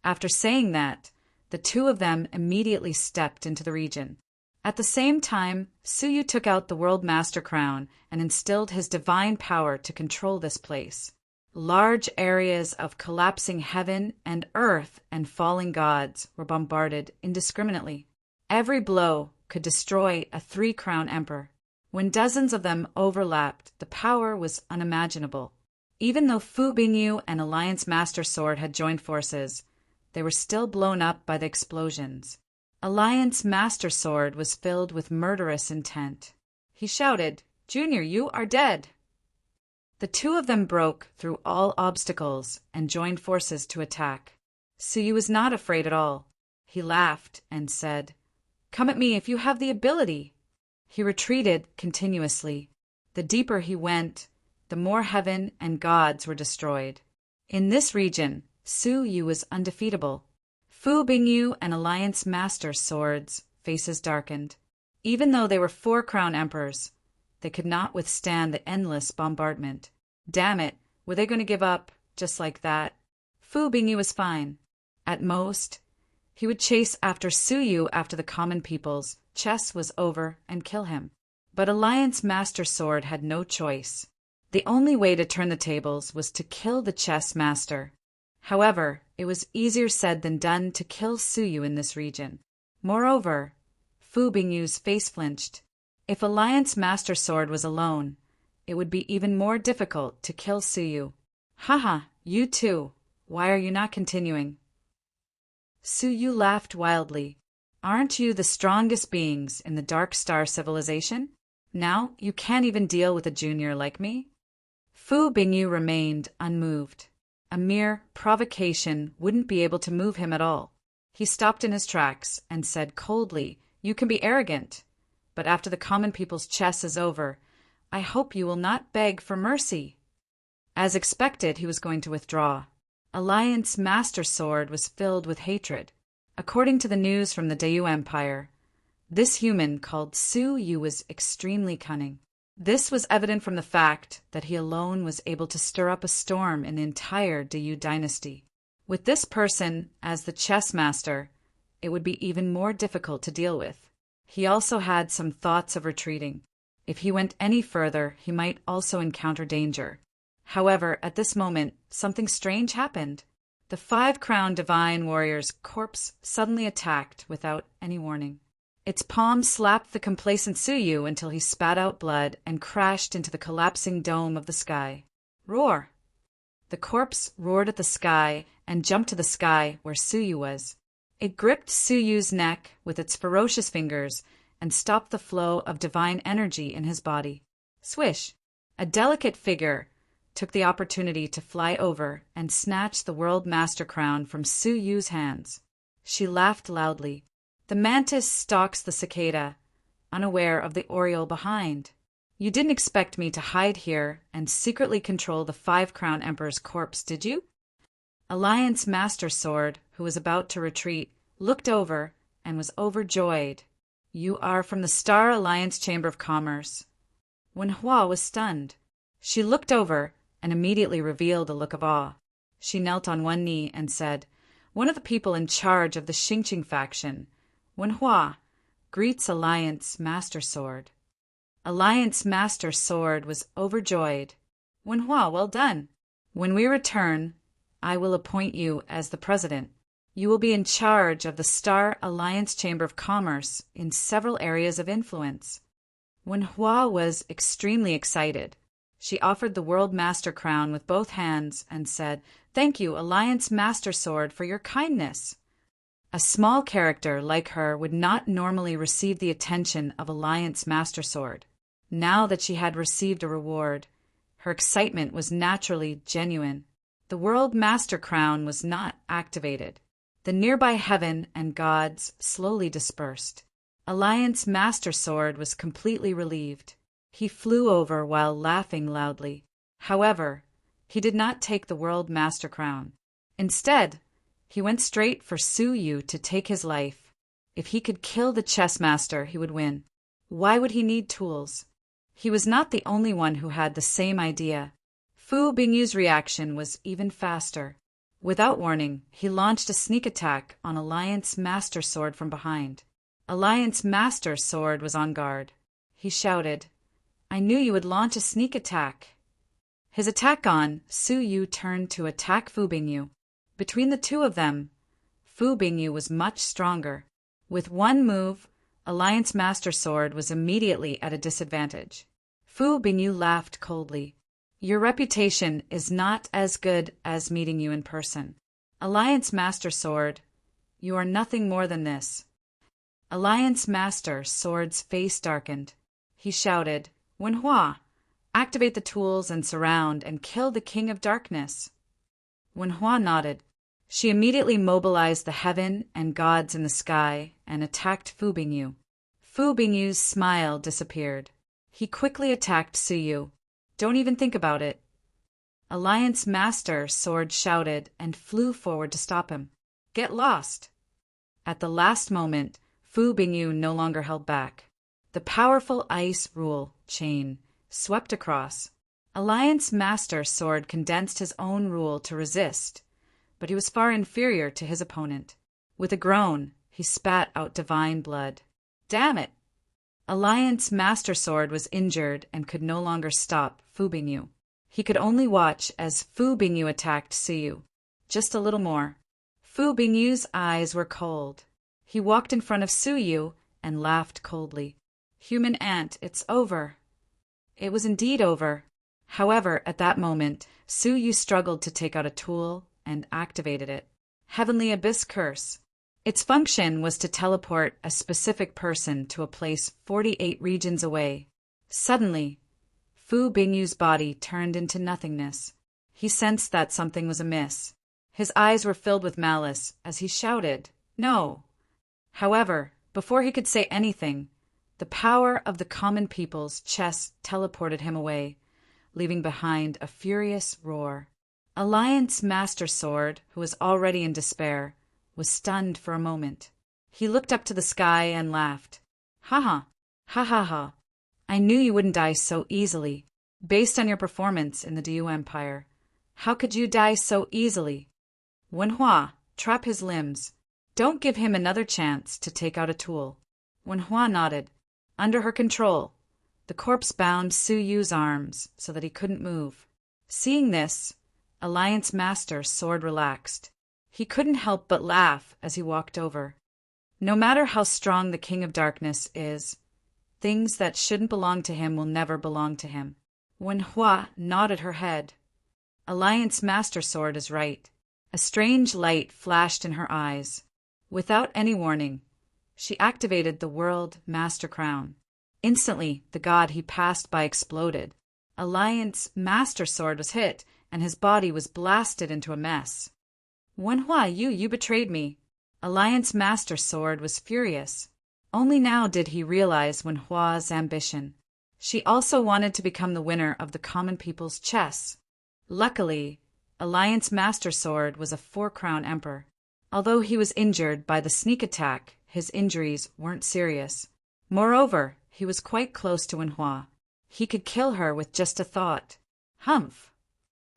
After saying that, the two of them immediately stepped into the region. At the same time, Suyu took out the World Master Crown and instilled his divine power to control this place. Large areas of collapsing heaven and earth and falling gods were bombarded indiscriminately. Every blow could destroy a 3 Crown Emperor. When dozens of them overlapped, the power was unimaginable. Even though Fu Bingyu and Alliance Master Sword had joined forces, they were still blown up by the explosions. Alliance Master Sword was filled with murderous intent. He shouted, "Junior, you are dead!" The two of them broke through all obstacles and joined forces to attack. Suyu was not afraid at all. He laughed and said, "Come at me if you have the ability." He retreated continuously. The deeper he went, the more heaven and gods were destroyed. In this region, Suyu was undefeatable. Fu Bingyu and Alliance Master Sword's faces darkened. Even though they were 4 Crown Emperors, they could not withstand the endless bombardment. Damn it, were they going to give up just like that? Fu Bingyu was fine. At most, he would chase after Suyu after the common people's chess was over and kill him. But Alliance Master Sword had no choice. The only way to turn the tables was to kill the chess master. However, it was easier said than done to kill Suyu in this region. Moreover, Fu Bingyu's face flinched. If Alliance Master Sword was alone, it would be even more difficult to kill Suyu. "Haha, you too. Why are you not continuing?" Suyu laughed wildly. "Aren't you the strongest beings in the Dark Star civilization? Now you can't even deal with a junior like me?" Fu Bingyu remained unmoved. A mere provocation wouldn't be able to move him at all. He stopped in his tracks and said coldly, "You can be arrogant, but after the common people's chess is over, I hope you will not beg for mercy." As expected, he was going to withdraw. Alliance Master Sword was filled with hatred. According to the news from the Dayu Empire, this human called Suyu was extremely cunning. This was evident from the fact that he alone was able to stir up a storm in the entire Dayu dynasty. With this person as the chess master, it would be even more difficult to deal with. He also had some thoughts of retreating. If he went any further, he might also encounter danger. However, at this moment, something strange happened. The 5 Crown Divine Warrior's corpse suddenly attacked without any warning. Its palm slapped the complacent Suyu until he spat out blood and crashed into the collapsing dome of the sky. Roar! The corpse roared at the sky and jumped to the sky where Suyu was. It gripped Suyu's neck with its ferocious fingers and stopped the flow of divine energy in his body. Swish! A delicate figure took the opportunity to fly over and snatch the World Master crown from Suyu's hands. She laughed loudly. The mantis stalks the cicada, unaware of the oriole behind. You didn't expect me to hide here and secretly control the 5-crown emperor's corpse, did you? Alliance Master Sword, who was about to retreat, looked over and was overjoyed. You are from the Star Alliance Chamber of Commerce. Wenhua was stunned. She looked over and immediately revealed a look of awe. She knelt on one knee and said, "One of the people in charge of the Xingqing faction, Wenhua, greets Alliance Master Sword." Alliance Master Sword was overjoyed. "Wenhua, well done. When we return, I will appoint you as the president. You will be in charge of the Star Alliance Chamber of Commerce in several areas of influence." Wenhua was extremely excited. She offered the World Master crown with both hands and said, "Thank you, Alliance Master Sword, for your kindness." A small character like her would not normally receive the attention of Alliance Master Sword. Now that she had received a reward, her excitement was naturally genuine. The World Master crown was not activated. The nearby heaven and gods slowly dispersed. Alliance Master Sword was completely relieved. He flew over while laughing loudly. However, he did not take the World Master crown. Instead, he went straight for Suyu to take his life. If he could kill the chess master, he would win. Why would he need tools? He was not the only one who had the same idea. Fu Bingyu's reaction was even faster. Without warning, he launched a sneak attack on Alliance Master Sword from behind. Alliance Master Sword was on guard. He shouted, "I knew you would launch a sneak attack." His attack on, Suyu turned to attack Fu Bingyu. Between the two of them, Fu Bingyu was much stronger. With one move, Alliance Master Sword was immediately at a disadvantage. Fu Bingyu laughed coldly. "Your reputation is not as good as meeting you in person. Alliance Master Sword, you are nothing more than this." Alliance Master Sword's face darkened. He shouted, "Wenhua, activate the tools and surround and kill the King of Darkness." Wenhua nodded. She immediately mobilized the heaven and gods in the sky and attacked Fu Bingyu. Fu Bingyu's smile disappeared. He quickly attacked Suyu. "Don't even think about it." Alliance Master Sword shouted and flew forward to stop him. "Get lost." At the last moment, Fu Bingyu no longer held back. The powerful ice rule chain swept across. Alliance Master Sword condensed his own rule to resist, but he was far inferior to his opponent. With a groan, he spat out divine blood. Damn it! Alliance Master Sword was injured and could no longer stop Fu Bingyu. He could only watch as Fu Bingyu attacked Suyu. Just a little more. Fu Bingyu's eyes were cold. He walked in front of Suyu and laughed coldly. "Human ant, it's over." It was indeed over. However, at that moment, Suyu struggled to take out a tool and activated it. Heavenly Abyss Curse. Its function was to teleport a specific person to a place 48 regions away. Suddenly, Fu Bingyu's body turned into nothingness. He sensed that something was amiss. His eyes were filled with malice as he shouted, "No!" However, before he could say anything, the power of the common people's chest teleported him away, leaving behind a furious roar. Alliance Master Sword, who was already in despair, was stunned for a moment. He looked up to the sky and laughed. "Ha ha! Ha ha ha! I knew you wouldn't die so easily. Based on your performance in the Du Empire, how could you die so easily? Wenhua, trap his limbs. Don't give him another chance to take out a tool." Wenhua nodded. Under her control, the corpse bound Suyu's arms so that he couldn't move. Seeing this, Alliance Master Sword relaxed. He couldn't help but laugh as he walked over. No matter how strong the King of Darkness is, things that shouldn't belong to him will never belong to him. Wenhua nodded her head. Alliance Master Sword is right. A strange light flashed in her eyes. Without any warning, she activated the World Master Crown. Instantly, the god he passed by exploded. Alliance Master Sword was hit, and his body was blasted into a mess. Wenhua, you betrayed me. Alliance Master Sword was furious. Only now did he realize Wenhua's ambition. She also wanted to become the winner of the common people's chess. Luckily, Alliance Master Sword was a 4-crown emperor. Although he was injured by the sneak attack, his injuries weren't serious. Moreover, he was quite close to Wenhua. He could kill her with just a thought. Humph!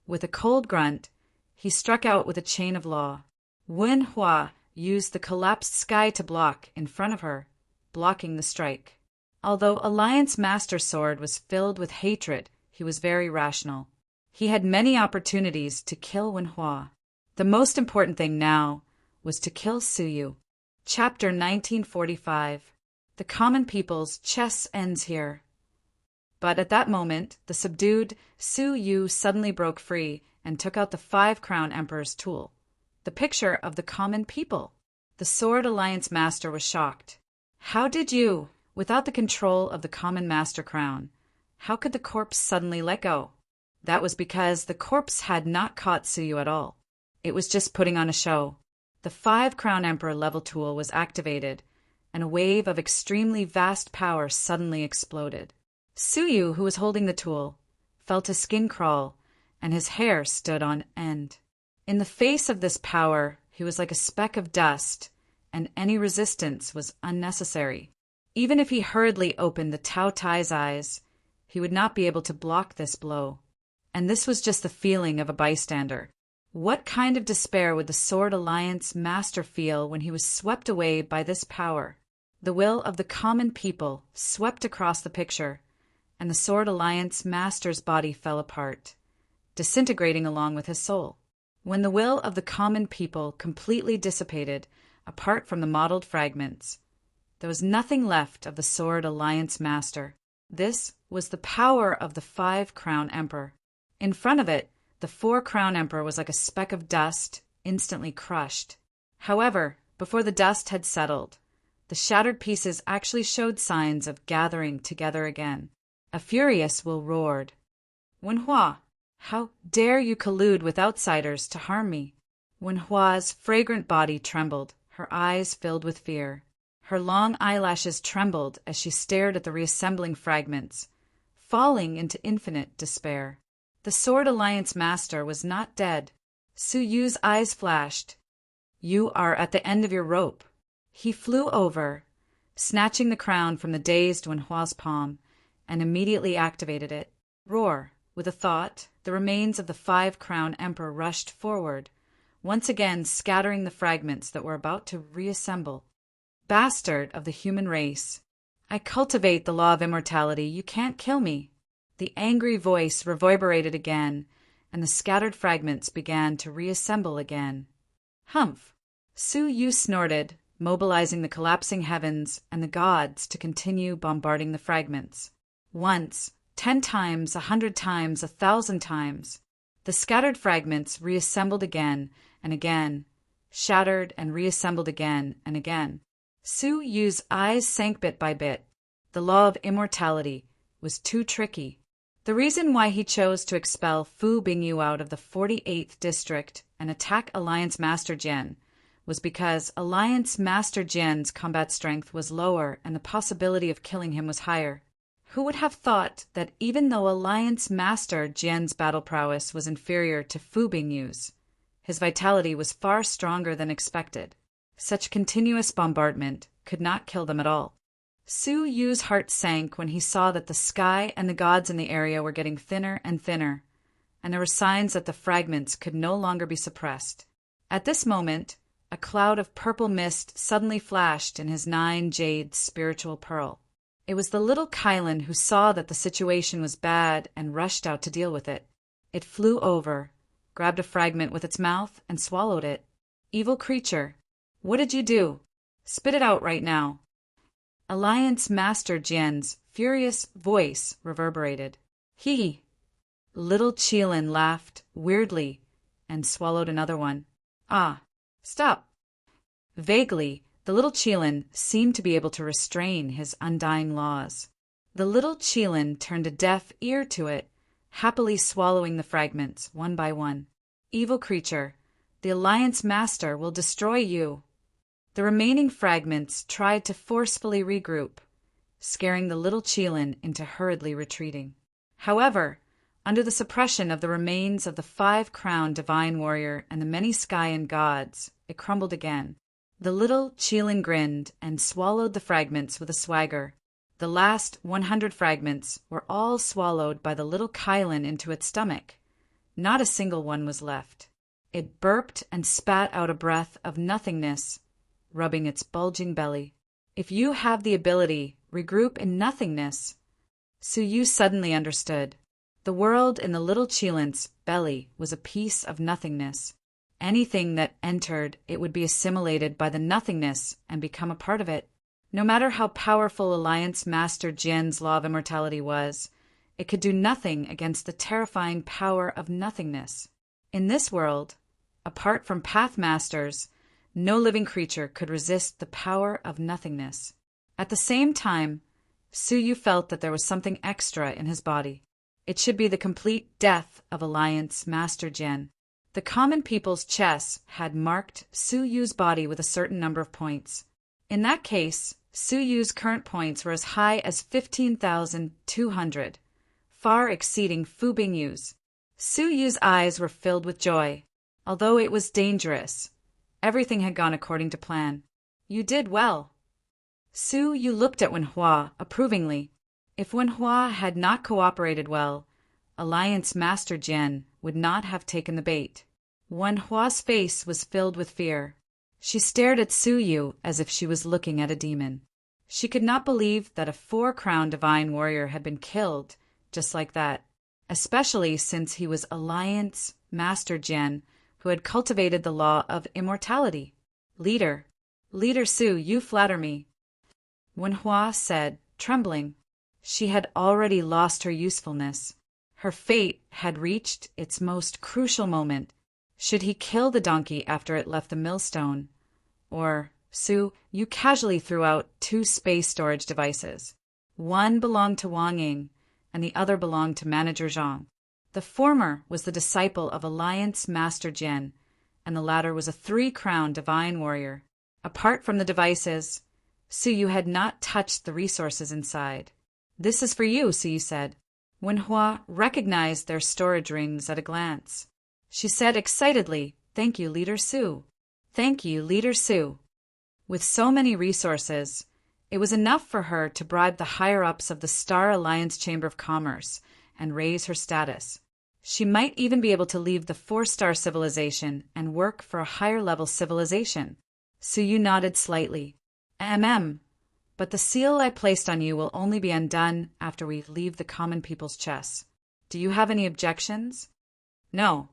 With a cold grunt, he struck out with a chain of law. Wenhua used the collapsed sky to block in front of her, blocking the strike. Although Alliance Master Sword was filled with hatred, he was very rational. He had many opportunities to kill Wenhua. The most important thing now was to kill Suyu. Chapter 1945. The common people's chess ends here. But at that moment, the subdued Suyu suddenly broke free and took out the 5-crown emperor's tool. The picture of the common people. The Sword Alliance Master was shocked. How did you, without the control of the common Master Crown, how could the corpse suddenly let go? That was because the corpse had not caught Suyu at all. It was just putting on a show. The 5-crown emperor level tool was activated, and a wave of extremely vast power suddenly exploded. Suyu, who was holding the tool, felt his skin crawl, and his hair stood on end. In the face of this power, he was like a speck of dust, and any resistance was unnecessary. Even if he hurriedly opened the Tao Tai's eyes, he would not be able to block this blow. And this was just the feeling of a bystander. What kind of despair would the Sword Alliance Master feel when he was swept away by this power? The will of the common people swept across the picture, and the Sword Alliance Master's body fell apart, disintegrating along with his soul. When the will of the common people completely dissipated, apart from the modeled fragments, there was nothing left of the Sword Alliance Master. This was the power of the 5-crown emperor. In front of it, the 4-crown emperor was like a speck of dust, instantly crushed. However, before the dust had settled, the shattered pieces actually showed signs of gathering together again. A furious will roared. Wenhua, how dare you collude with outsiders to harm me? Wenhua's fragrant body trembled, her eyes filled with fear. Her long eyelashes trembled as she stared at the reassembling fragments, falling into infinite despair. The Sword Alliance Master was not dead. Suyu's eyes flashed. You are at the end of your rope. He flew over, snatching the crown from the dazed Wenhua's palm, and immediately activated it. Roar! With a thought, the remains of the 5-crown emperor rushed forward, once again scattering the fragments that were about to reassemble. Bastard of the human race! I cultivate the law of immortality. You can't kill me. The angry voice reverberated again, and the scattered fragments began to reassemble again. Humph! Suyu snorted, mobilizing the collapsing heavens and the gods to continue bombarding the fragments. Once, 10 times, 100 times, 1,000 times. The scattered fragments reassembled again and again, shattered and reassembled again and again. Suyu's eyes sank bit by bit. The law of immortality was too tricky. The reason why he chose to expel Fu Bingyu out of the 48th district and attack Alliance Master Jian was because Alliance Master Jian's combat strength was lower and the possibility of killing him was higher. Who would have thought that even though Alliance Master Jian's battle prowess was inferior to Fu Bingyu's, his vitality was far stronger than expected. Such continuous bombardment could not kill them at all. Suyu's heart sank when he saw that the sky and the gods in the area were getting thinner and thinner, and there were signs that the fragments could no longer be suppressed. At this moment, a cloud of purple mist suddenly flashed in his 9-jade spiritual pearl. It was the little Kylan who saw that the situation was bad and rushed out to deal with it. It flew over, grabbed a fragment with its mouth, and swallowed it. Evil creature, what did you do? Spit it out right now. Alliance Master Jian's furious voice reverberated. He. Little Qilin laughed weirdly and swallowed another one. Ah, stop. Vaguely, the little Qilin seemed to be able to restrain his undying laws. The little Qilin turned a deaf ear to it, happily swallowing the fragments one by one. Evil creature, the Alliance Master will destroy you. The remaining fragments tried to forcefully regroup, scaring the little Qilin into hurriedly retreating. However, under the suppression of the remains of the 5-crowned divine warrior and the many Skyan gods, it crumbled again. The little Qilin grinned and swallowed the fragments with a swagger. The last 100 fragments were all swallowed by the little Qilin into its stomach. Not a single one was left. It burped and spat out a breath of nothingness, rubbing its bulging belly. If you have the ability, regroup in nothingness. Suyu suddenly understood. The world in the little Qilin's belly was a piece of nothingness. Anything that entered it would be assimilated by the nothingness and become a part of it. No matter how powerful Alliance Master Jian's law of immortality was, it could do nothing against the terrifying power of nothingness. In this world, apart from Path Masters, no living creature could resist the power of nothingness. At the same time, Suyu felt that there was something extra in his body. It should be the complete death of Alliance Master Jian. The common people's chess had marked Suyu's body with a certain number of points. In that case, Suyu's current points were as high as 15,200, far exceeding Fu Bingyu's. Suyu's eyes were filled with joy. Although it was dangerous, everything had gone according to plan. You did well. Suyu looked at Wenhua approvingly. If Wenhua had not cooperated well, Alliance Master Jian would not have taken the bait. Wenhua's face was filled with fear. She stared at Suyu as if she was looking at a demon. She could not believe that a 4-crowned divine warrior had been killed just like that, especially since he was Alliance Master Jian, who had cultivated the law of immortality. Leader Su, you flatter me. Wenhua said, trembling. She had already lost her usefulness. Her fate had reached its most crucial moment. Should he kill the donkey after it left the millstone? Or, Su, you casually threw out 2 space storage devices. One belonged to Wang Ying, and the other belonged to Manager Zhang. The former was the disciple of Alliance Master Jian, and the latter was a 3-crowned divine warrior. Apart from the devices, Suyu had not touched the resources inside. This is for you, Suyu said. Wenhua recognized their storage rings at a glance. She said excitedly, Thank you, Leader Su. Thank you, Leader Su. With so many resources, it was enough for her to bribe the higher-ups of the Star Alliance Chamber of Commerce and raise her status. She might even be able to leave the 4-star civilization and work for a higher-level civilization. Suyu nodded slightly. But the seal I placed on you will only be undone after we leave the common people's chess. Do you have any objections? No,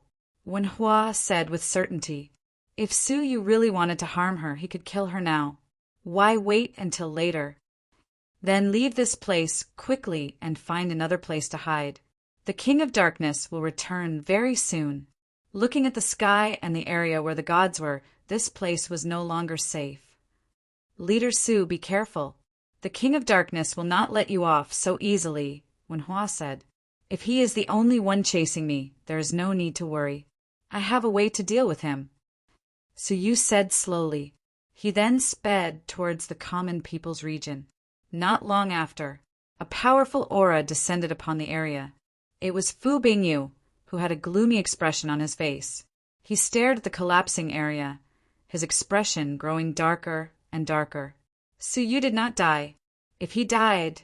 Wenhua said with certainty. If Suyu really wanted to harm her, he could kill her now. Why wait until later? Then leave this place quickly and find another place to hide. The King of Darkness will return very soon. Looking at the sky and the area where the gods were, this place was no longer safe. Leader Su, be careful. The King of Darkness will not let you off so easily, Wenhua said. If he is the only one chasing me, there is no need to worry. I have a way to deal with him. Suyu said slowly. He then sped towards the common people's region. Not long after, a powerful aura descended upon the area. It was Fu Bingyu, who had a gloomy expression on his face. He stared at the collapsing area, his expression growing darker and darker. Suyu did not die. If he died,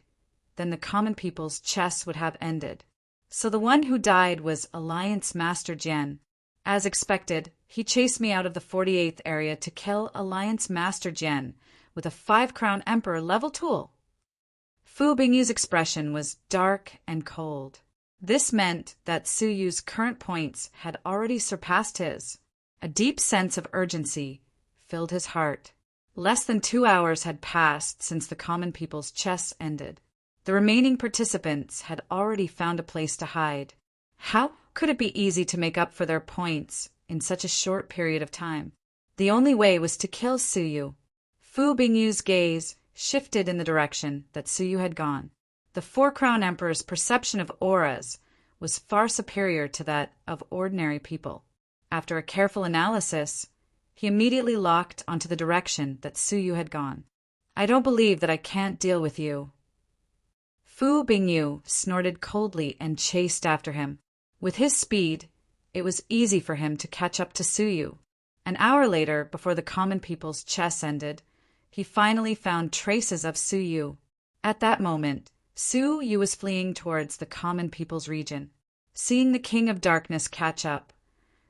then the common people's chess would have ended. So the one who died was Alliance Master Jian. As expected, he chased me out of the 48th area to kill Alliance Master Jian with a 5-crown Emperor level tool. Fu Bingyu's expression was dark and cold. This meant that Suyu's current points had already surpassed his. A deep sense of urgency filled his heart. Less than 2 hours had passed since the common people's chess ended. The remaining participants had already found a place to hide. How could it be easy to make up for their points in such a short period of time. The only way was to kill Suyu. Fu Bingyu's gaze shifted in the direction that Suyu had gone. The Four-Crown Emperor's perception of auras was far superior to that of ordinary people. After a careful analysis, he immediately locked onto the direction that Suyu had gone. I don't believe that I can't deal with you. Fu Bingyu snorted coldly and chased after him. With his speed, it was easy for him to catch up to Suyu. An hour later, before the common people's chess ended, he finally found traces of Suyu. At that moment, Suyu was fleeing towards the common people's region. Seeing the King of Darkness catch up,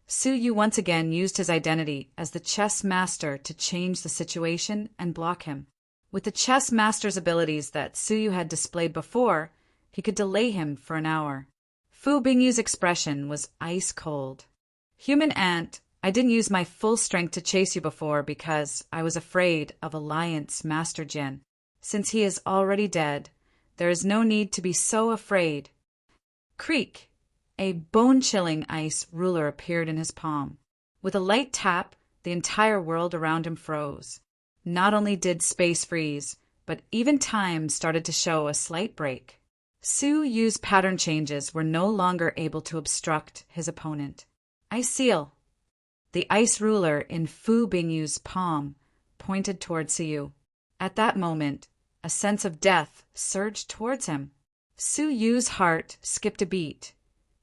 Suyu once again used his identity as the chess master to change the situation and block him. With the chess master's abilities that Suyu had displayed before, he could delay him for an hour. Fu Bingyu's expression was ice cold. Human ant, I didn't use my full strength to chase you before because I was afraid of Alliance Master Jin. Since he is already dead, there is no need to be so afraid. Creak! A bone-chilling ice ruler appeared in his palm. With a light tap, the entire world around him froze. Not only did space freeze, but even time started to show a slight break. Suyu's pattern changes were no longer able to obstruct his opponent. I seal. The ice ruler in Fu Bingyu's palm pointed toward Suyu. At that moment, a sense of death surged towards him. Suyu's heart skipped a beat,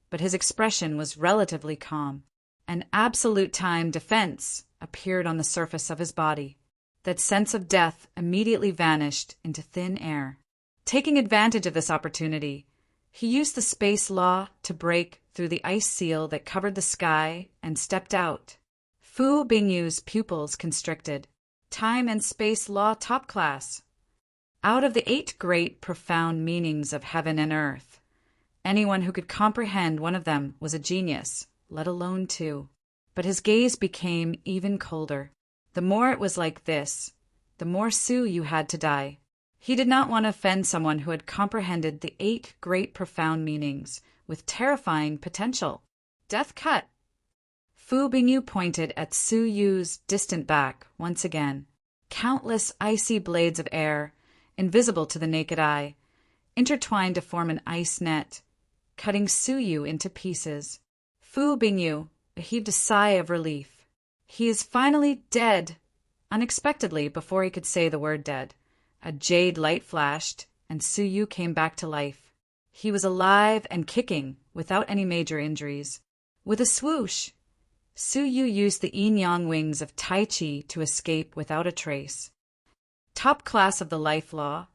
but his expression was relatively calm. An absolute time defense appeared on the surface of his body. That sense of death immediately vanished into thin air. Taking advantage of this opportunity, he used the space law to break through the ice seal that covered the sky and stepped out. Fu Bingyu's pupils constricted. Time and space law top class. Out of the 8 great profound meanings of heaven and earth, anyone who could comprehend one of them was a genius, let alone 2. But his gaze became even colder. The more it was like this, the more Suyu had to die. He did not want to offend someone who had comprehended the 8 great profound meanings with terrifying potential. Death cut. Fu Bingyu pointed at Suyu's distant back once again. Countless icy blades of air, invisible to the naked eye, intertwined to form an ice net, cutting Suyu into pieces. Fu Bingyu heaved a sigh of relief. He is finally dead. Unexpectedly, before he could say the word dead, a jade light flashed, and Suyu came back to life. He was alive and kicking, without any major injuries. With a swoosh, Suyu used the yin-yang wings of Tai Chi to escape without a trace. Top class of the life law,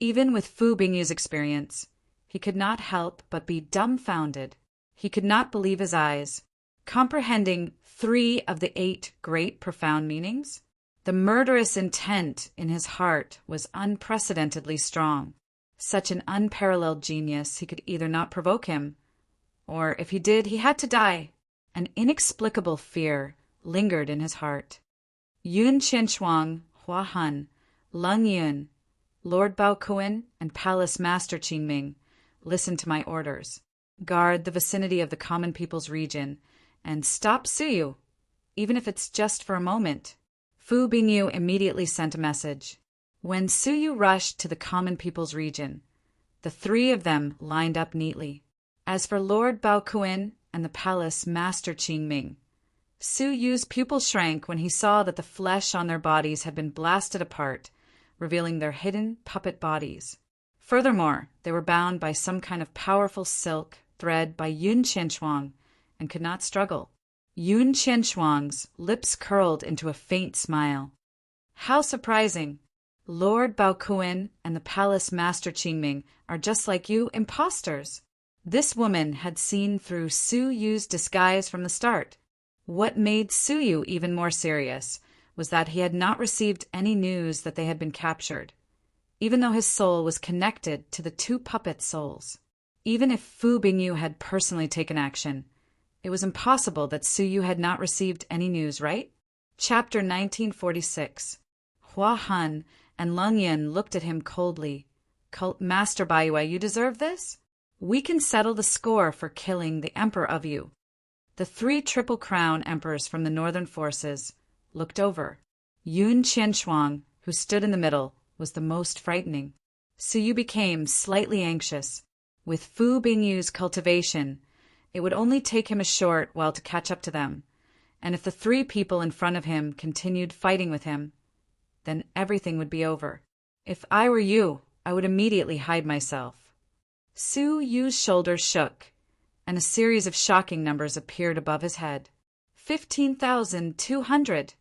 even with Fu Bingyu's experience, he could not help but be dumbfounded. He could not believe his eyes. Comprehending 3 of the 8 great profound meanings, the murderous intent in his heart was unprecedentedly strong. Such an unparalleled genius, he could either not provoke him, or if he did, he had to die. An inexplicable fear lingered in his heart. Yun Qinshuang, Hua Han, Lung Yun, Lord Bao Kuan, and Palace Master Qingming, listen to my orders. Guard the vicinity of the common people's region, and stop Suyu, even if it's just for a moment. Fu Bingyu immediately sent a message. When Suyu rushed to the common people's region, the 3 of them lined up neatly. As for Lord Bao Kuan and the Palace Master Qingming, Suyu's pupils shrank when he saw that the flesh on their bodies had been blasted apart, revealing their hidden puppet bodies. Furthermore, they were bound by some kind of powerful silk thread by Yun Qinshuang and could not struggle. Yun Qinshuang's lips curled into a faint smile. How surprising! Lord Bao Kuan and the Palace Master Qingming are just like you, impostors. This woman had seen through Suyu's disguise from the start. What made Suyu even more serious was that he had not received any news that they had been captured, even though his soul was connected to the 2 puppet souls. Even if Fu Bingyu had personally taken action, it was impossible that Suyu had not received any news, right? Chapter 1946. Hua Han and Lung Yin looked at him coldly. Master Baiwei, you deserve this? We can settle the score for killing the Emperor of you. The 3 Triple Crown emperors from the northern forces looked over. Yun Qianshuang, who stood in the middle, was the most frightening. Su Yu became slightly anxious. With Fu Bingyu's cultivation, it would only take him a short while to catch up to them, and if the 3 people in front of him continued fighting with him, then everything would be over. If I were you, I would immediately hide myself. Su Yu's shoulders shook, and a series of shocking numbers appeared above his head. 15,200!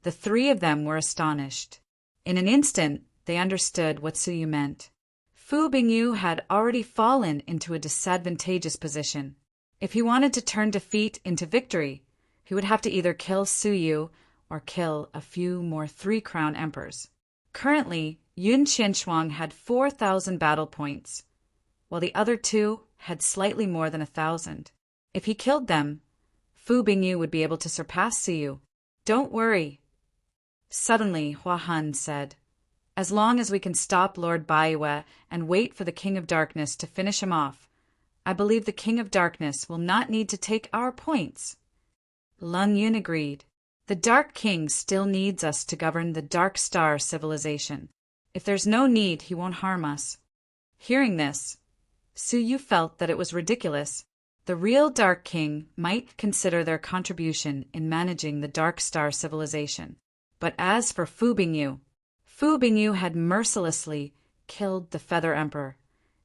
The 3 of them were astonished. In an instant, they understood what Su Yu meant. Fu Bingyu had already fallen into a disadvantageous position. If he wanted to turn defeat into victory, he would have to either kill Su Yu or kill a few more 3 Crown Emperors. Currently, Yun Qianshuang had 4,000 battle points, while the other 2 had slightly more than 1,000. If he killed them, Fu Bingyu would be able to surpass Su Yu. Don't worry. Suddenly, Hua Han said, as long as we can stop Lord Baiwe and wait for the King of Darkness to finish him off, I believe the King of Darkness will not need to take our points. Lung Yun agreed. The Dark King still needs us to govern the Dark Star civilization. If there's no need, he won't harm us. Hearing this, Su Yu felt that it was ridiculous. The real Dark King might consider their contribution in managing the Dark Star civilization. But as for Fu Bingyu had mercilessly killed the Feather Emperor,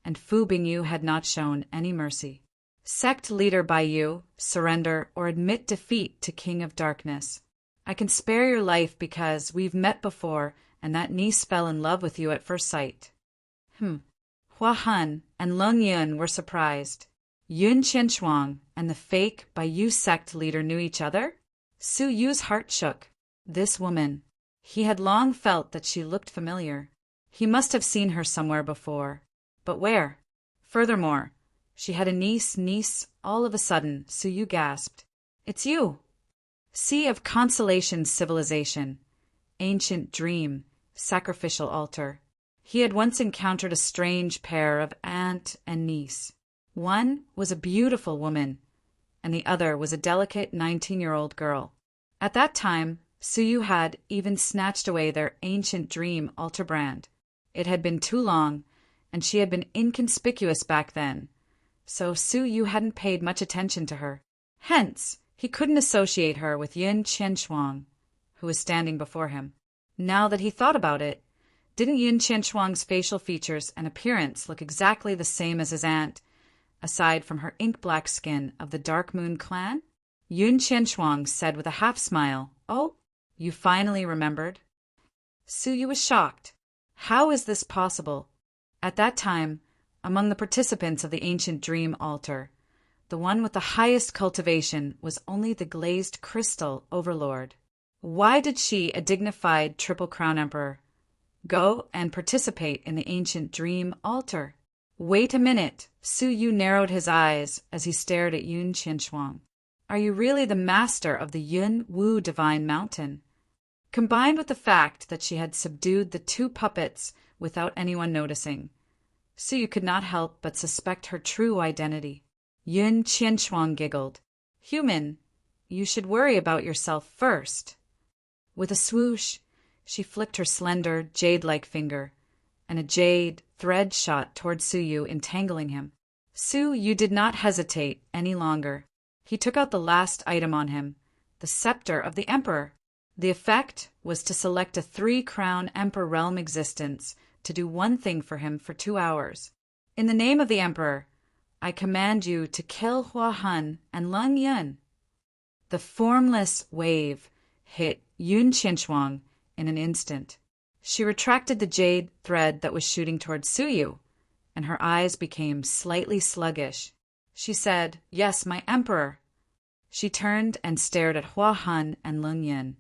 and Fu Bingyu had not shown any mercy. Sect leader Baiyu, surrender or admit defeat to King of Darkness. I can spare your life because we've met before and that niece fell in love with you at first sight. Hua Han and Lung Yun were surprised. Yun Qianshuang and the fake Baiyu sect leader knew each other? Su Yu's heart shook. This woman. He had long felt that she looked familiar. He must have seen her somewhere before. But where? Furthermore, she had a niece. All of a sudden, Su Yu gasped. It's you! Sea of Consolation civilization. Ancient dream. Sacrificial altar. He had once encountered a strange pair of aunt and niece. One was a beautiful woman, and the other was a delicate 19-year-old girl. At that time, Su Yu had even snatched away their ancient dream altar brand. It had been too long, and she had been inconspicuous back then, so Su Yu hadn't paid much attention to her. Hence, he couldn't associate her with Yun Qianshuang, who was standing before him. Now that he thought about it, didn't Yun Qianshuang's facial features and appearance look exactly the same as his aunt, aside from her ink-black skin of the Dark Moon clan? Yun Qianshuang said with a half-smile, "Oh, you finally remembered?" Su Yu was shocked. How is this possible? At that time, among the participants of the ancient dream altar, the one with the highest cultivation was only the glazed crystal overlord. Why did she, a dignified Triple Crown Emperor, go and participate in the ancient dream altar? Wait a minute. Su Yu narrowed his eyes as he stared at Yun Qianshuang. Are you really the master of the Yun Wu Divine Mountain? Combined with the fact that she had subdued the 2 puppets without anyone noticing, Su Yu could not help but suspect her true identity. Yun Qianshuang giggled. Human, you should worry about yourself first. With a swoosh, she flicked her slender, jade-like finger, and a jade thread shot toward Su Yu, entangling him. Su Yu did not hesitate any longer. He took out the last item on him, the scepter of the Emperor. The effect was to select a 3 Crown Emperor realm existence to do one thing for him for 2 hours. In the name of the Emperor, I command you to kill Hua Han and Lung Yun. The formless wave hit Yun Qianshuang in an instant. She retracted the jade thread that was shooting towards Su Yu, and her eyes became slightly sluggish. She said, "Yes, my Emperor." She turned and stared at Hua Han and Lung Yun,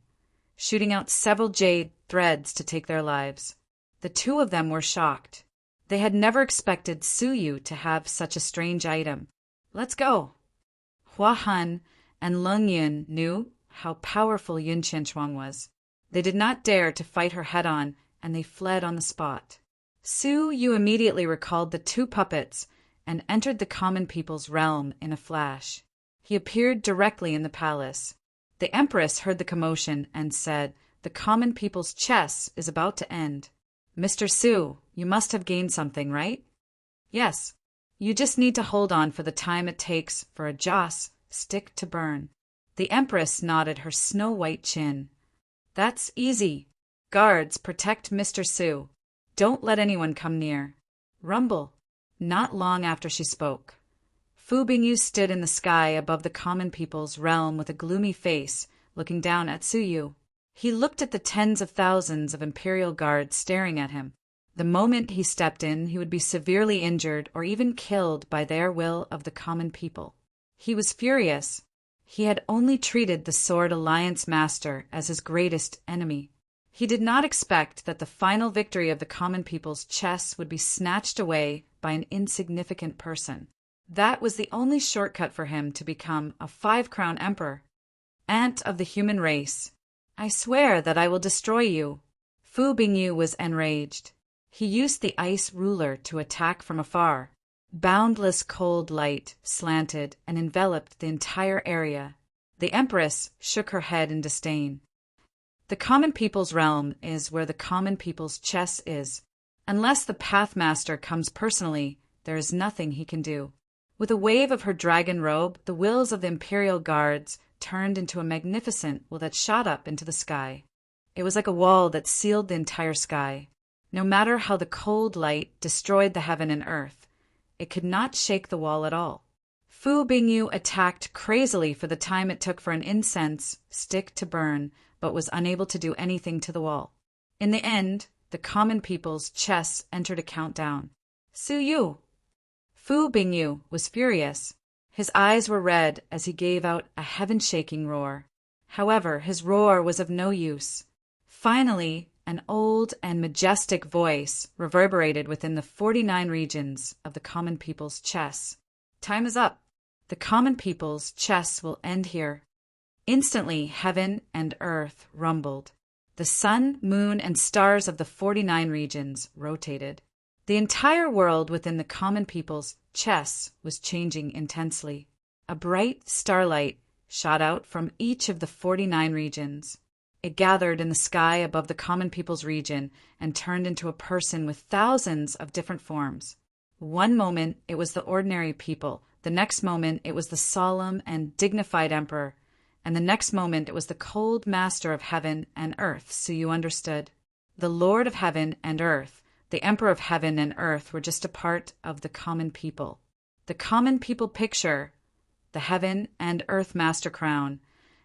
shooting out several jade threads to take their lives. The 2 of them were shocked. They had never expected Su Yu to have such a strange item. Let's go. Hua Han and Lung Yun knew how powerful Yun Qianshuang was. They did not dare to fight her head-on, and they fled on the spot. Su Yu immediately recalled the 2 puppets and entered the common people's realm in a flash. He appeared directly in the palace. The Empress heard the commotion and said, "The common people's chess is about to end. Mr. Su, you must have gained something, right?" "Yes. You just need to hold on for the time it takes for a joss stick to burn." The Empress nodded her snow-white chin. "That's easy. Guards, protect Mr. Su. Don't let anyone come near." Rumble. Not long after she spoke, Fu Bingyu stood in the sky above the common people's realm with a gloomy face, looking down at Suyu. He looked at the tens of thousands of imperial guards staring at him. The moment he stepped in, he would be severely injured or even killed by their will of the common people. He was furious. He had only treated the Sword Alliance Master as his greatest enemy. He did not expect that the final victory of the common people's chess would be snatched away by an insignificant person. That was the only shortcut for him to become a 5-crown emperor. "Ant of the human race, I swear that I will destroy you." Fu Bingyu was enraged. He used the ice ruler to attack from afar. Boundless cold light slanted and enveloped the entire area. The Empress shook her head in disdain. The common people's realm is where the common people's chess is. Unless the Pathmaster comes personally, there is nothing he can do. With a wave of her dragon robe, the wills of the Imperial Guards turned into a magnificent wall that shot up into the sky. It was like a wall that sealed the entire sky. No matter how the cold light destroyed the heaven and earth, it could not shake the wall at all. Fu Bingyu attacked crazily for the time it took for an incense stick to burn, but was unable to do anything to the wall. In the end, the common people's chess entered a countdown. "Suyu!" Fu Bingyu was furious. His eyes were red as he gave out a heaven-shaking roar. However, his roar was of no use. Finally, an old and majestic voice reverberated within the 49 regions of the common people's chess. "Time is up. The common people's chess will end here." Instantly, heaven and earth rumbled. The sun, moon, and stars of the 49 regions rotated. The entire world within the common people's chess was changing intensely. A bright starlight shot out from each of the 49 regions. It gathered in the sky above the common people's region and turned into a person with thousands of different forms. One moment it was the ordinary people, the next moment it was the solemn and dignified emperor, and the next moment it was the cold master of heaven and earth, so you understood. The Lord of heaven and earth, the Emperor of heaven and earth, were just a part of the common people. The common people picture, the heaven and earth master crown,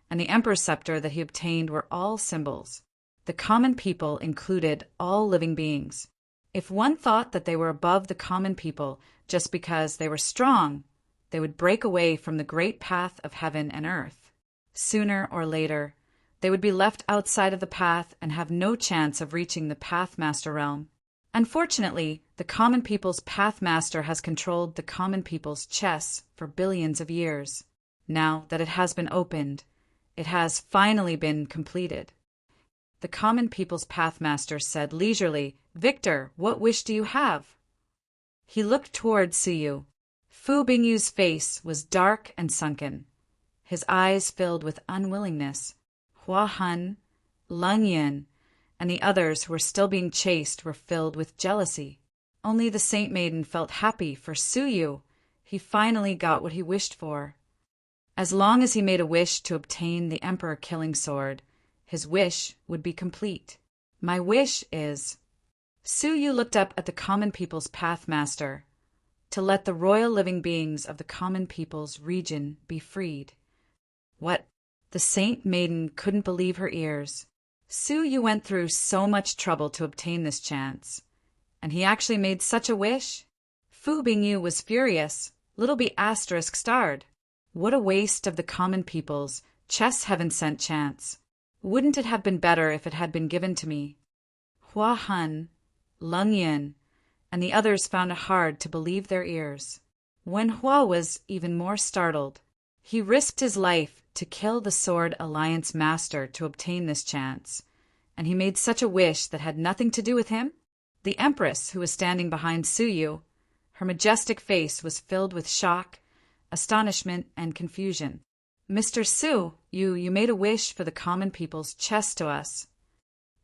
and the emperor's scepter that he obtained were all symbols. The common people included all living beings. If one thought that they were above the common people just because they were strong, they would break away from the great path of heaven and earth. Sooner or later, they would be left outside of the path and have no chance of reaching the Pathmaster realm. Unfortunately, the common people's Pathmaster has controlled the common people's chess for billions of years. Now that it has been opened, it has finally been completed. The common people's Pathmaster said leisurely, "Victor, what wish do you have?" He looked toward Suyu. Fu Bingyu's face was dark and sunken. His eyes filled with unwillingness. Hua Hun, Lung Yin, and the others who were still being chased were filled with jealousy. Only the Saint Maiden felt happy for Suyu. He finally got what he wished for. As long as he made a wish to obtain the Emperor-killing sword, his wish would be complete. "My wish is," Suyu looked up at the common people's Pathmaster, "to let the royal living beings of the common people's region be freed." What? The Saint Maiden couldn't believe her ears. Suyu went through so much trouble to obtain this chance, and he actually made such a wish? Fu Bingyu was furious. Little be asterisk starred. What a waste of the common people's chess heaven-sent chance. Wouldn't it have been better if it had been given to me? Hua Hun, Lung Yin, and the others found it hard to believe their ears. When Hua was even more startled, he risked his life to kill the Sword Alliance Master to obtain this chance, and he made such a wish that had nothing to do with him? The Empress, who was standing behind Suyu, her majestic face was filled with shock, astonishment, and confusion. "Mr. Su, you made a wish for the common people's chest to us."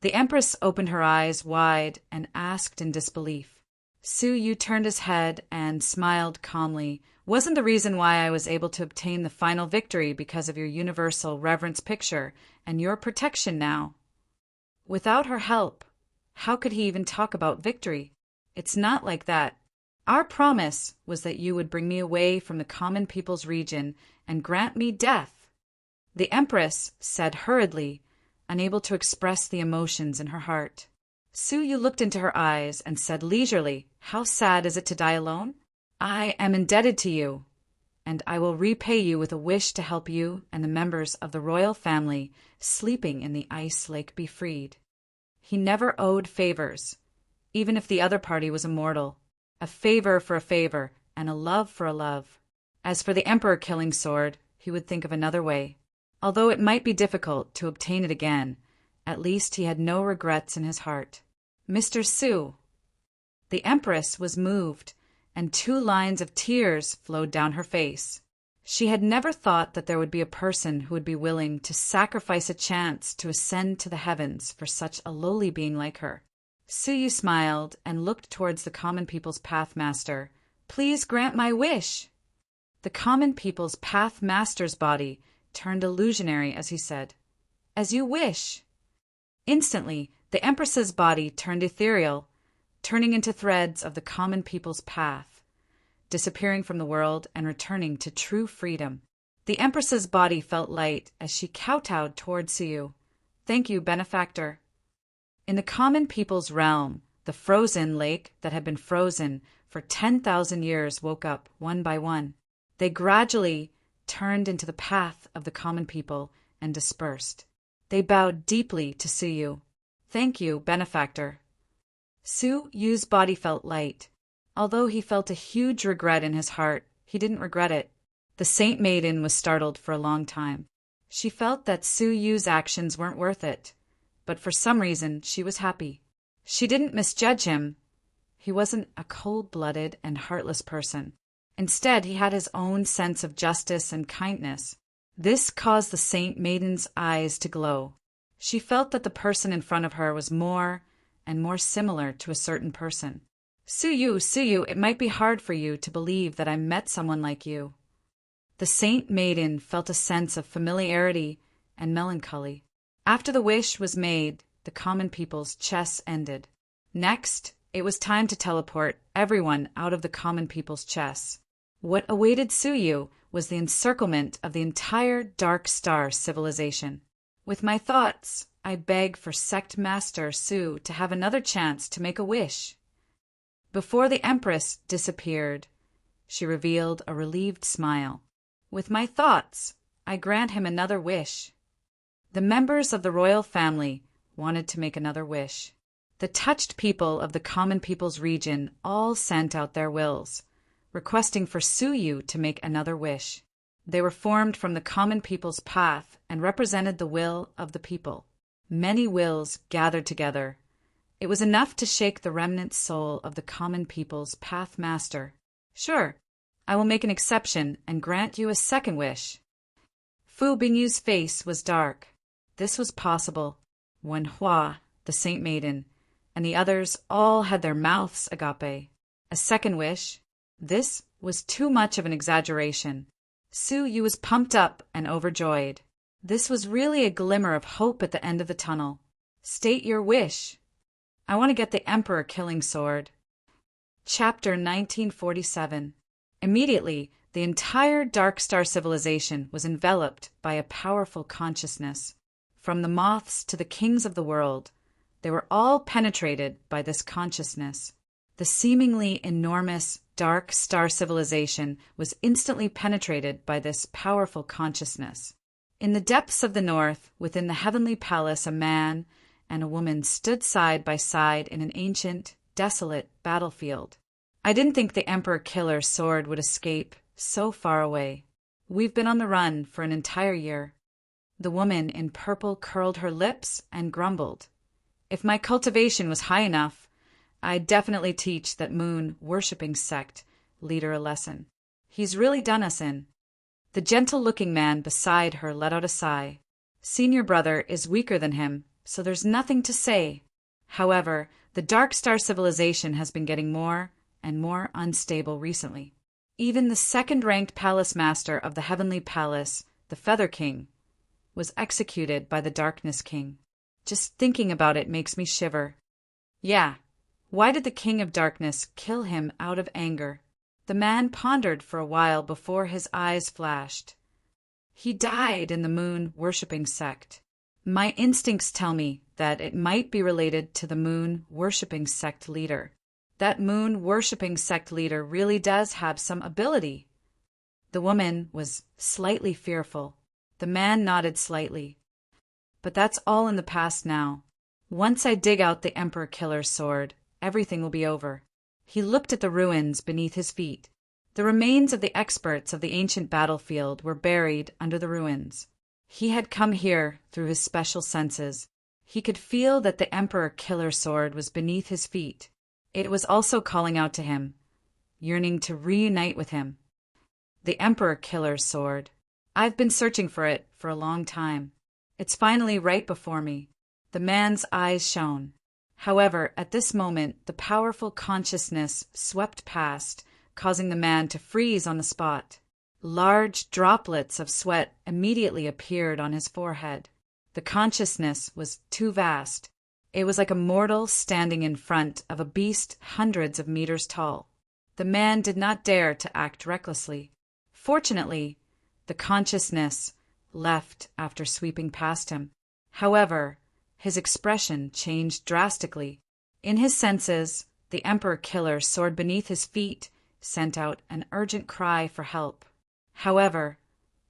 The Empress opened her eyes wide and asked in disbelief. Su Yu turned his head and smiled calmly. "Wasn't the reason why I was able to obtain the final victory because of your universal reverence picture and your protection now?" Without her help, how could he even talk about victory? "It's not like that. Our promise was that you would bring me away from the common people's region and grant me death," the Empress said hurriedly, unable to express the emotions in her heart. Su Yu looked into her eyes and said leisurely, "How sad is it to die alone? I am indebted to you, and I will repay you with a wish to help you and the members of the royal family sleeping in the ice lake be freed." He never owed favors, even if the other party was immortal. A favor for a favor, and a love for a love. As for the emperor-killing sword, he would think of another way. Although it might be difficult to obtain it again, at least he had no regrets in his heart. "Mr. Su." The Empress was moved, and 2 lines of tears flowed down her face. She had never thought that there would be a person who would be willing to sacrifice a chance to ascend to the heavens for such a lowly being like her. Su Yu smiled and looked towards the common people's pathmaster. "Please grant my wish." The common people's pathmaster's body turned illusionary as he said, "As you wish." Instantly, the Empress's body turned ethereal, turning into threads of the common people's path, disappearing from the world and returning to true freedom. The Empress's body felt light as she kowtowed toward Su Yu. "Thank you, benefactor." In the common people's realm, the frozen lake that had been frozen for 10,000 years woke up one by one. They gradually turned into the path of the common people and dispersed. They bowed deeply to Su Yu. "Thank you, benefactor." Su Yu's body felt light. Although he felt a huge regret in his heart, he didn't regret it. The Saint Maiden was startled for a long time. She felt that Su Yu's actions weren't worth it, but for some reason she was happy. She didn't misjudge him. He wasn't a cold-blooded and heartless person. Instead, he had his own sense of justice and kindness. This caused the Saint Maiden's eyes to glow. She felt that the person in front of her was more and more similar to a certain person. Su Yu, it might be hard for you to believe that I met someone like you." The Saint Maiden felt a sense of familiarity and melancholy. After the wish was made, the common people's chess ended. Next, it was time to teleport everyone out of the common people's chess. What awaited Su Yu was the encirclement of the entire Dark Star civilization. With my thoughts, I beg for Sect Master Su to have another chance to make a wish. Before the Empress disappeared, she revealed a relieved smile. With my thoughts, I grant him another wish. The members of the royal family wanted to make another wish. The touched people of the common people's region all sent out their wills, requesting for Su Yu to make another wish. They were formed from the common people's path and represented the will of the people. Many wills gathered together. It was enough to shake the remnant soul of the common people's path master. "Sure, I will make an exception and grant you a second wish." Fu Bingyu's face was dark. This was possible. Wen Hua, the Saint Maiden, and the others all had their mouths agape. A second wish? This was too much of an exaggeration. Su Yu was pumped up and overjoyed. This was really a glimmer of hope at the end of the tunnel. "State your wish." "I want to get the Emperor-killing sword." Chapter 1947. Immediately, the entire Dark Star civilization was enveloped by a powerful consciousness. From the moths to the kings of the world, they were all penetrated by this consciousness. The seemingly enormous Dark Star civilization was instantly penetrated by this powerful consciousness. In the depths of the north, within the heavenly palace, a man and a woman stood side by side in an ancient, desolate battlefield. I didn't think the Emperor-Killer's sword would escape so far away. We've been on the run for an entire year. The woman in purple curled her lips and grumbled. If my cultivation was high enough, I'd definitely teach that moon-worshipping sect leader a lesson. He's really done us in. The gentle-looking man beside her let out a sigh. Senior brother is weaker than him, so there's nothing to say. However, the Dark Star civilization has been getting more and more unstable recently. Even the second-ranked palace master of the Heavenly Palace, the Feather King, was executed by the Darkness King. Just thinking about it makes me shiver. Yeah, why did the King of Darkness kill him out of anger? The man pondered for a while before his eyes flashed. He died in the moon-worshipping sect. My instincts tell me that it might be related to the moon-worshipping sect leader. That moon-worshipping sect leader really does have some ability. The woman was slightly fearful. The man nodded slightly. But that's all in the past now. Once I dig out the Emperor Killer's sword, everything will be over. He looked at the ruins beneath his feet. The remains of the experts of the ancient battlefield were buried under the ruins. He had come here through his special senses. He could feel that the Emperor Killer sword was beneath his feet. It was also calling out to him, yearning to reunite with him. The Emperor Killer's sword. I've been searching for it for a long time. It's finally right before me. The man's eyes shone. However, at this moment, the powerful consciousness swept past, causing the man to freeze on the spot. Large droplets of sweat immediately appeared on his forehead. The consciousness was too vast. It was like a mortal standing in front of a beast hundreds of meters tall. The man did not dare to act recklessly. Fortunately, the consciousness left after sweeping past him. However, his expression changed drastically. In his senses, the Emperor Killer sword beneath his feet sent out an urgent cry for help. However,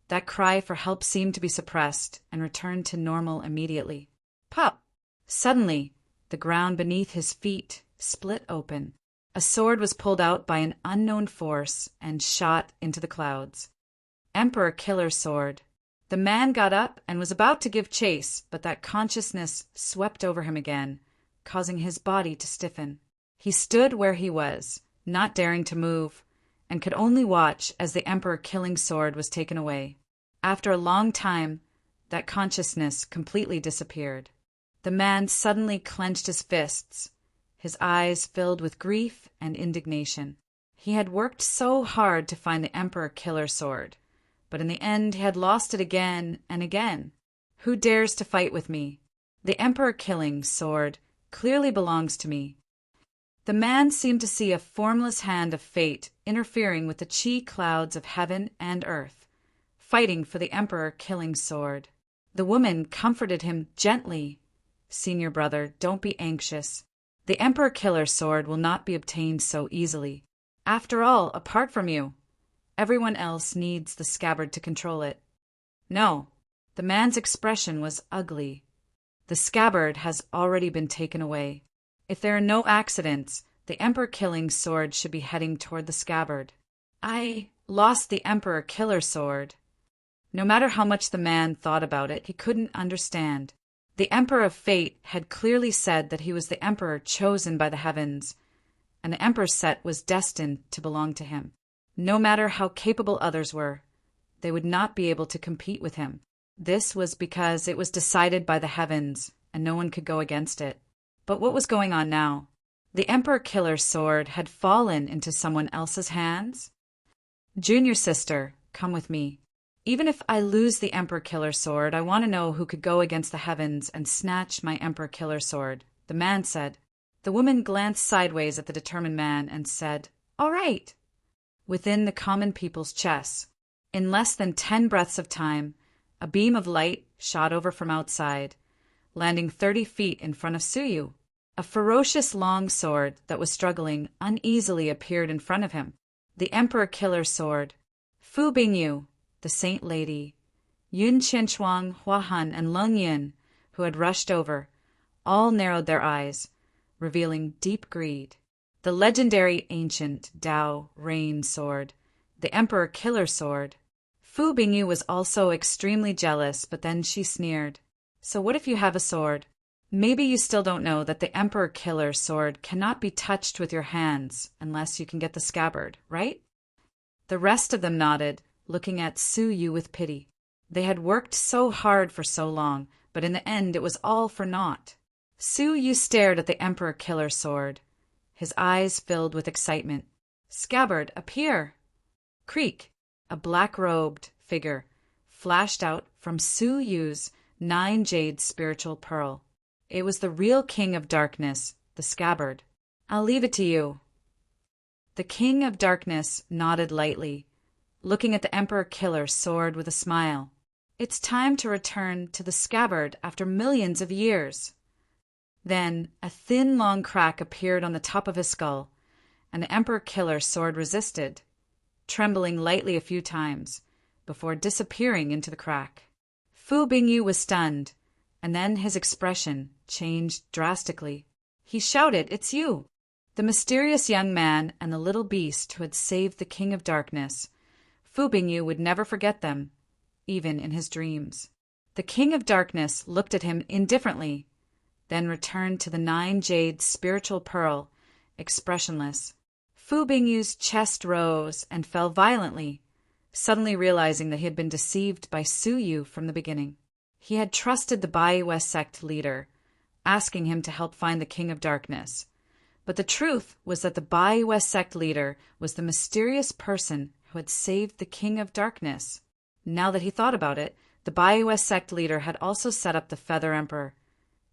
that cry for help seemed to be suppressed and returned to normal immediately. Pop! Suddenly, the ground beneath his feet split open. A sword was pulled out by an unknown force and shot into the clouds. Emperor Killer's sword. The man got up and was about to give chase, but that consciousness swept over him again, causing his body to stiffen. He stood where he was, not daring to move, and could only watch as the Emperor Killing sword was taken away. After a long time, that consciousness completely disappeared. The man suddenly clenched his fists, his eyes filled with grief and indignation. He had worked so hard to find the Emperor Killer sword, but in the end he had lost it again and again. Who dares to fight with me? The Emperor Killing sword clearly belongs to me. The man seemed to see a formless hand of fate interfering with the chi clouds of heaven and earth, fighting for the Emperor Killing sword. The woman comforted him gently. Senior brother, don't be anxious. The Emperor Killer sword will not be obtained so easily. After all, apart from you, everyone else needs the scabbard to control it. No, the man's expression was ugly. The scabbard has already been taken away. If there are no accidents, the Emperor Killing sword should be heading toward the scabbard. I lost the Emperor Killer sword. No matter how much the man thought about it, he couldn't understand. The Emperor of Fate had clearly said that he was the emperor chosen by the heavens, and the Emperor's set was destined to belong to him. No matter how capable others were, they would not be able to compete with him. This was because it was decided by the heavens, and no one could go against it. But what was going on now? The Emperor Killer's sword had fallen into someone else's hands? Junior sister, come with me. Even if I lose the Emperor Killer sword, I want to know who could go against the heavens and snatch my Emperor Killer sword, the man said. The woman glanced sideways at the determined man and said, All right. Within the common people's chess, in less than 10 breaths of time, a beam of light shot over from outside, landing 30 feet in front of Suyu. A ferocious long sword that was struggling uneasily appeared in front of him. The Emperor Killer sword. Fu Bingyu, the Saint Lady, Yun Qianchuang, Hua Han, and Leng Yun, who had rushed over, all narrowed their eyes, revealing deep greed. The legendary ancient Dao Rain sword, the Emperor Killer sword. Fu Bingyu was also extremely jealous, but then she sneered. So what if you have a sword? Maybe you still don't know that the Emperor Killer sword cannot be touched with your hands unless you can get the scabbard, right? The rest of them nodded, looking at Su Yu with pity. They had worked so hard for so long, but in the end it was all for naught. Su Yu stared at the Emperor Killer's sword. His eyes filled with excitement. "Scabbard, appear!" Creak! A black-robed figure flashed out from Su Yu's 9-jade spiritual pearl. It was the real King of Darkness, the Scabbard. "I'll leave it to you." The King of Darkness nodded lightly, looking at the Emperor Killer's sword with a smile. "It's time to return to the Scabbard after millions of years." Then a thin, long crack appeared on the top of his skull, and the Emperor Killer's sword resisted, trembling lightly a few times, before disappearing into the crack. Fu Bingyu was stunned, and then his expression changed drastically. He shouted, "It's you!" The mysterious young man and the little beast who had saved the King of Darkness. Fu Bingyu would never forget them, even in his dreams. The King of Darkness looked at him indifferently, then returned to the 9-jade spiritual pearl, expressionless. Fu Bingyu's chest rose and fell violently, suddenly realizing that he had been deceived by Su Yu from the beginning. He had trusted the Baiwe sect leader, asking him to help find the King of Darkness. But the truth was that the Baiwe sect leader was the mysterious person who had saved the King of Darkness. Now that he thought about it, the Baiwe sect leader had also set up the Feather Emperor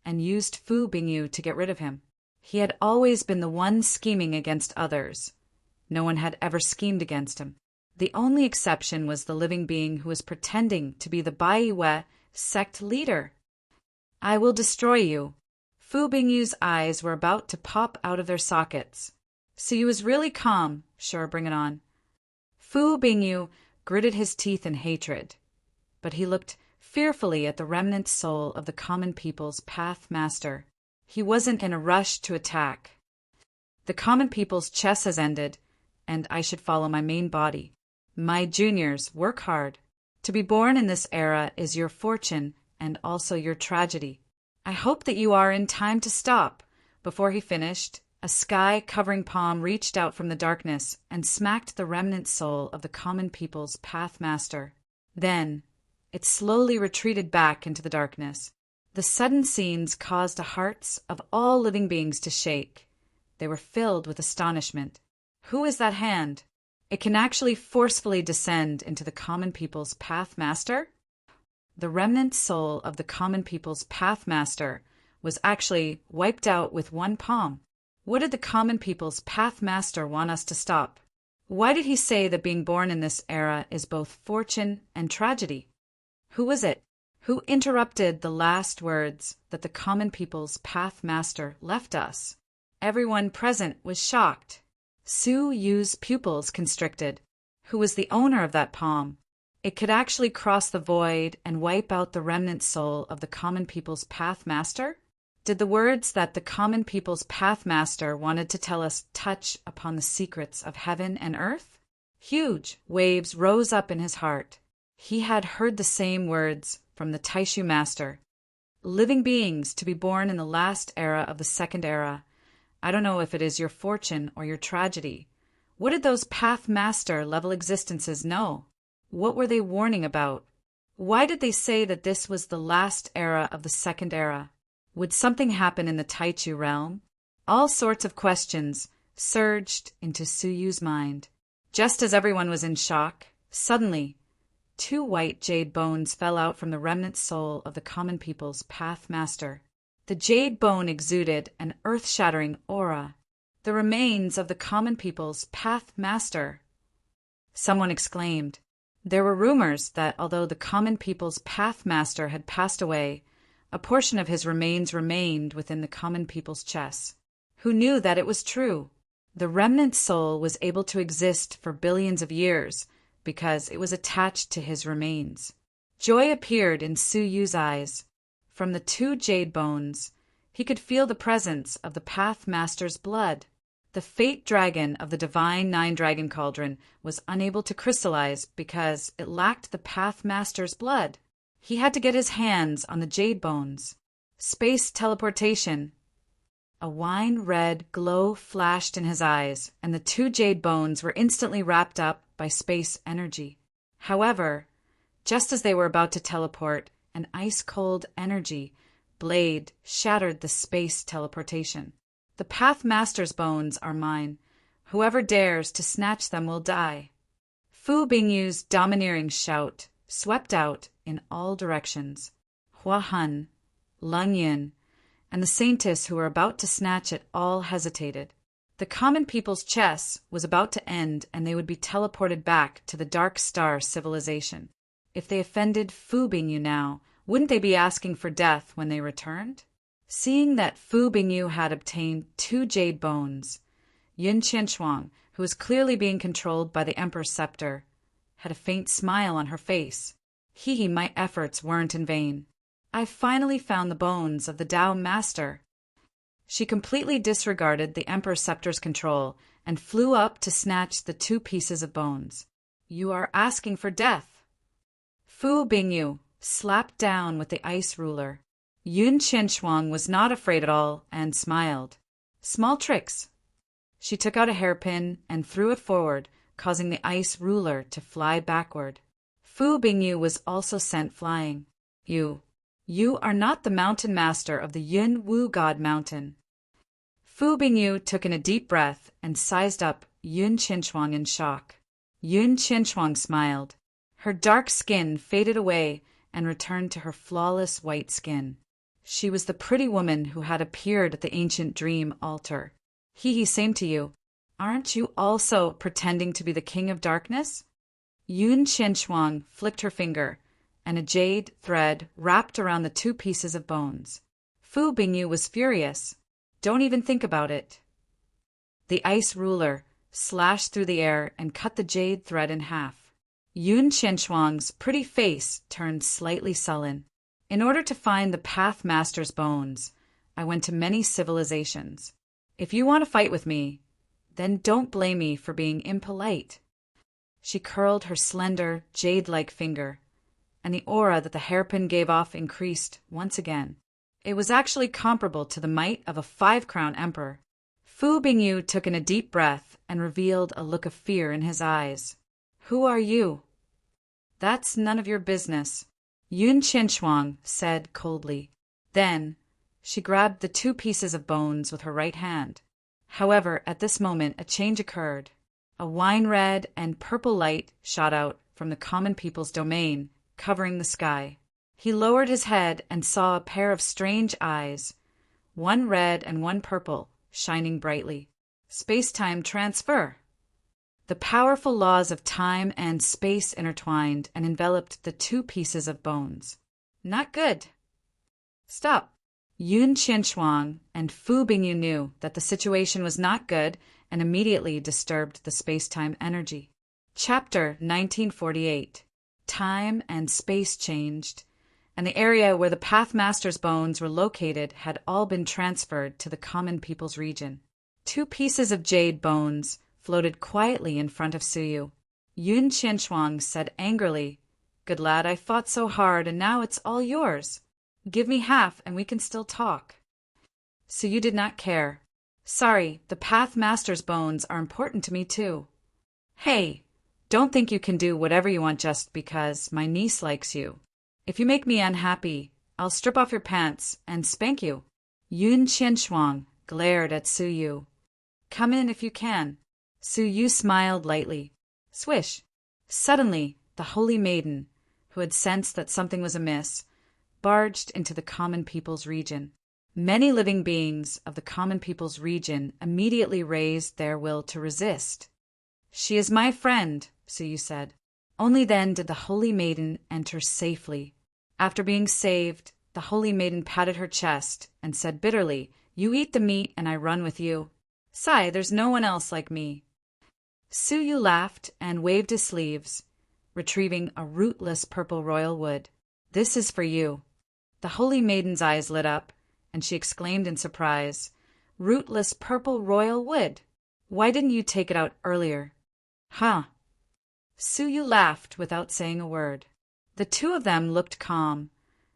and used Fu Bingyu to get rid of him. He had always been the one scheming against others. No one had ever schemed against him. The only exception was the living being who was pretending to be the Baiwe sect leader. "I will destroy you." Fu Bingyu's eyes were about to pop out of their sockets. So he was really calm. Sure, bring it on. Fu Bingyu gritted his teeth in hatred, but he looked fearfully at the remnant soul of the common people's path master. He wasn't in a rush to attack. The common people's chess has ended, and I should follow my main body. My juniors, work hard. To be born in this era is your fortune and also your tragedy. I hope that you are in time to stop. Before he finished, a sky-covering palm reached out from the darkness and smacked the remnant soul of the common people's path master. Then it slowly retreated back into the darkness. The sudden scenes caused the hearts of all living beings to shake. They were filled with astonishment. Who is that hand? It can actually forcefully descend into the common people's path master? The remnant soul of the common people's path master was actually wiped out with one palm. What did the common people's path master want us to stop? Why did he say that being born in this era is both fortune and tragedy? Who was it? Who interrupted the last words that the common people's path master left us? Everyone present was shocked. Su Yu's pupils constricted. Who was the owner of that palm? It could actually cross the void and wipe out the remnant soul of the common people's path master? Did the words that the common people's path master wanted to tell us touch upon the secrets of heaven and earth? Huge waves rose up in his heart. He had heard the same words from the Taishu master. Living beings to be born in the last era of the second era. I don't know if it is your fortune or your tragedy. What did those path master level existences know? What were they warning about? Why did they say that this was the last era of the second era? Would something happen in the Taichu realm? All sorts of questions surged into Su Yu's mind. Just as everyone was in shock, suddenly 2 white jade bones fell out from the remnant soul of the common people's path master. The jade bone exuded an earth-shattering aura. The remains of the common people's path master. Someone exclaimed. There were rumors that although the common people's path master had passed away, a portion of his remains remained within the common people's chess. Who knew that it was true? The remnant soul was able to exist for billions of years because it was attached to his remains. Joy appeared in Su Yu's eyes. From the 2 jade bones, he could feel the presence of the Path Master's blood. The fate dragon of the divine 9-dragon cauldron was unable to crystallize because it lacked the Path Master's blood. He had to get his hands on the jade bones. Space teleportation. A wine-red glow flashed in his eyes, and the two jade bones were instantly wrapped up by space energy. However, just as they were about to teleport, an ice-cold energy blade shattered the space teleportation. The Path Master's bones are mine. Whoever dares to snatch them will die. Fu Bingyu's domineering shout swept out in all directions. Hua Hun, Lung Yin, and the saintess who were about to snatch it all hesitated. The common people's chess was about to end, and they would be teleported back to the Dark Star civilization. If they offended Fu Bingyu now, wouldn't they be asking for death when they returned? Seeing that Fu Bingyu had obtained 2 jade bones, Yun Qinshuang, who was clearly being controlled by the Emperor's scepter, had a faint smile on her face. My efforts weren't in vain. I finally found the bones of the Tao Master. She completely disregarded the Emperor's scepter's control and flew up to snatch the 2 pieces of bones. You are asking for death. Fu Bingyu slapped down with the ice ruler. Yun Qinshuang was not afraid at all and smiled. Small tricks. She took out a hairpin and threw it forward, causing the ice ruler to fly backward. Fu Bingyu was also sent flying. You are not the mountain master of the Yun Wu God Mountain. Fu Bingyu took in a deep breath and sized up Yun Qinshuang in shock. Yun Qinshuang smiled. Her dark skin faded away and returned to her flawless white skin. She was the pretty woman who had appeared at the ancient dream altar. Same to you. Aren't you also pretending to be the king of darkness? Yun Qinshuang flicked her finger, and a jade thread wrapped around the 2 pieces of bones. Fu Bingyu was furious. Don't even think about it. The ice ruler slashed through the air and cut the jade thread in half. Yun Qinshuang's pretty face turned slightly sullen. In order to find the Path Master's bones, I went to many civilizations. If you want to fight with me, then don't blame me for being impolite. She curled her slender, jade-like finger, and the aura that the hairpin gave off increased once again. It was actually comparable to the might of a 5-crown emperor. Fu Bingyu took in a deep breath and revealed a look of fear in his eyes. Who are you? That's none of your business, Yun Qinshuang said coldly. Then, she grabbed the 2 pieces of bones with her right hand. However, at this moment, a change occurred. A wine-red and purple light shot out from the common people's domain, covering the sky. He lowered his head and saw a pair of strange eyes, one red and one purple, shining brightly. Space-time transfer. The powerful laws of time and space intertwined and enveloped the 2 pieces of bones. Not good. Stop. Yun Qinshuang and Fu Bingyu knew that the situation was not good and immediately disturbed the space-time energy. Chapter 1948. Time and space changed, and the area where the Path Master's bones were located had all been transferred to the common people's region. 2 pieces of jade bones floated quietly in front of Suyu. Yun Qinshuang said angrily, Good lad, I fought so hard and now it's all yours. Give me half and we can still talk. Suyu did not care. Sorry, the Path Master's bones are important to me too. Hey, don't think you can do whatever you want just because my niece likes you. If you make me unhappy, I'll strip off your pants and spank you. Yun Qinshuang glared at Suyu. Come in if you can. Suyu smiled lightly. Swish. Suddenly, the holy maiden, who had sensed that something was amiss, barged into the common people's region. Many living beings of the common people's region immediately raised their will to resist. She is my friend, Suyu said. Only then did the holy maiden enter safely. After being saved, the holy maiden patted her chest and said bitterly, You eat the meat and I run with you. Sigh, there's no one else like me. Suyu laughed and waved his sleeves, retrieving a rootless purple royal wood. This is for you. The holy maiden's eyes lit up, and she exclaimed in surprise, Rootless purple royal wood. Why didn't you take it out earlier? Huh. Suyu laughed without saying a word. The 2 of them looked calm,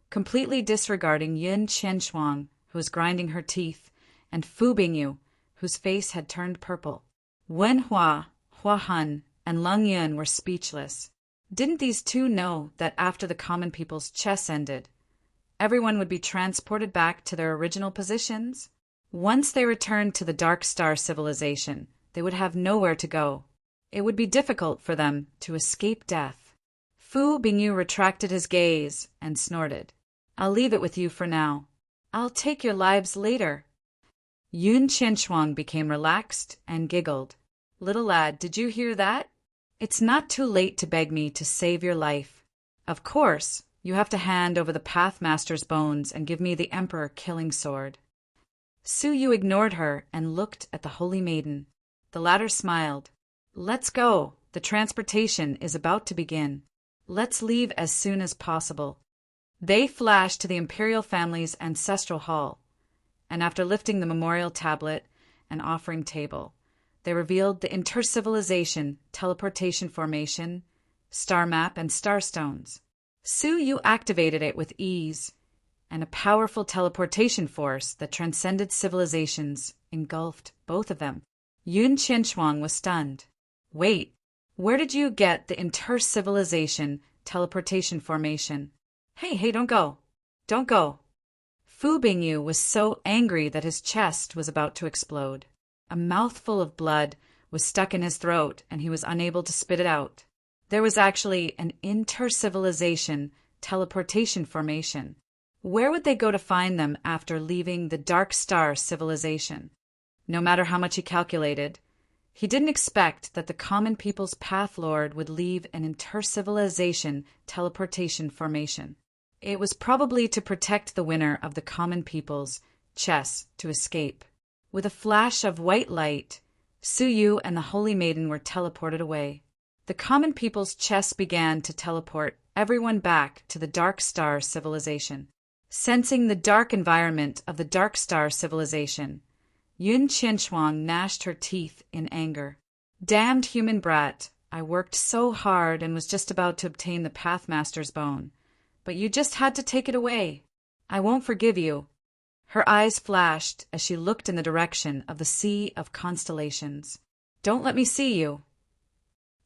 completely disregarding Yun Qinshuang, who was grinding her teeth and Fu Bingyu, whose face had turned purple. Wen Hua, Hua Hun, and Leng Yun were speechless. Didn't these two know that after the common people's chess ended, everyone would be transported back to their original positions? Once they returned to the Dark Star civilization, they would have nowhere to go. It would be difficult for them to escape death. Fu Bingyu retracted his gaze and snorted. I'll leave it with you for now. I'll take your lives later. Yun Qianshuang became relaxed and giggled. Little lad, did you hear that? It's not too late to beg me to save your life. Of course, you have to hand over the Pathmaster's bones and give me the Emperor Killing Sword. Su Yu ignored her and looked at the Holy Maiden. The latter smiled. Let's go. The transportation is about to begin. Let's leave as soon as possible. They flashed to the imperial family's ancestral hall, and after lifting the memorial tablet and offering table, they revealed the intercivilization, teleportation formation, star map, and star stones. Su Yu activated it with ease, and a powerful teleportation force that transcended civilizations engulfed both of them. Yun Qianshuang was stunned. Wait, where did you get the intercivilization teleportation formation? Hey, don't go. Don't go. Fu Bingyu was so angry that his chest was about to explode. A mouthful of blood was stuck in his throat, and he was unable to spit it out. There was actually an intercivilization teleportation formation. Where would they go to find them after leaving the Dark Star civilization? No matter how much he calculated, he didn't expect that the common people's path lord would leave an intercivilization teleportation formation. It was probably to protect the winner of the common people's chess to escape. With a flash of white light, Su Yu and the Holy Maiden were teleported away. The common people's chess began to teleport everyone back to the Dark Star civilization. Sensing the dark environment of the Dark Star civilization, Yun Qianshuang gnashed her teeth in anger. Damned human brat, I worked so hard and was just about to obtain the Pathmaster's bone, but you just had to take it away. I won't forgive you. Her eyes flashed as she looked in the direction of the sea of constellations. Don't let me see you.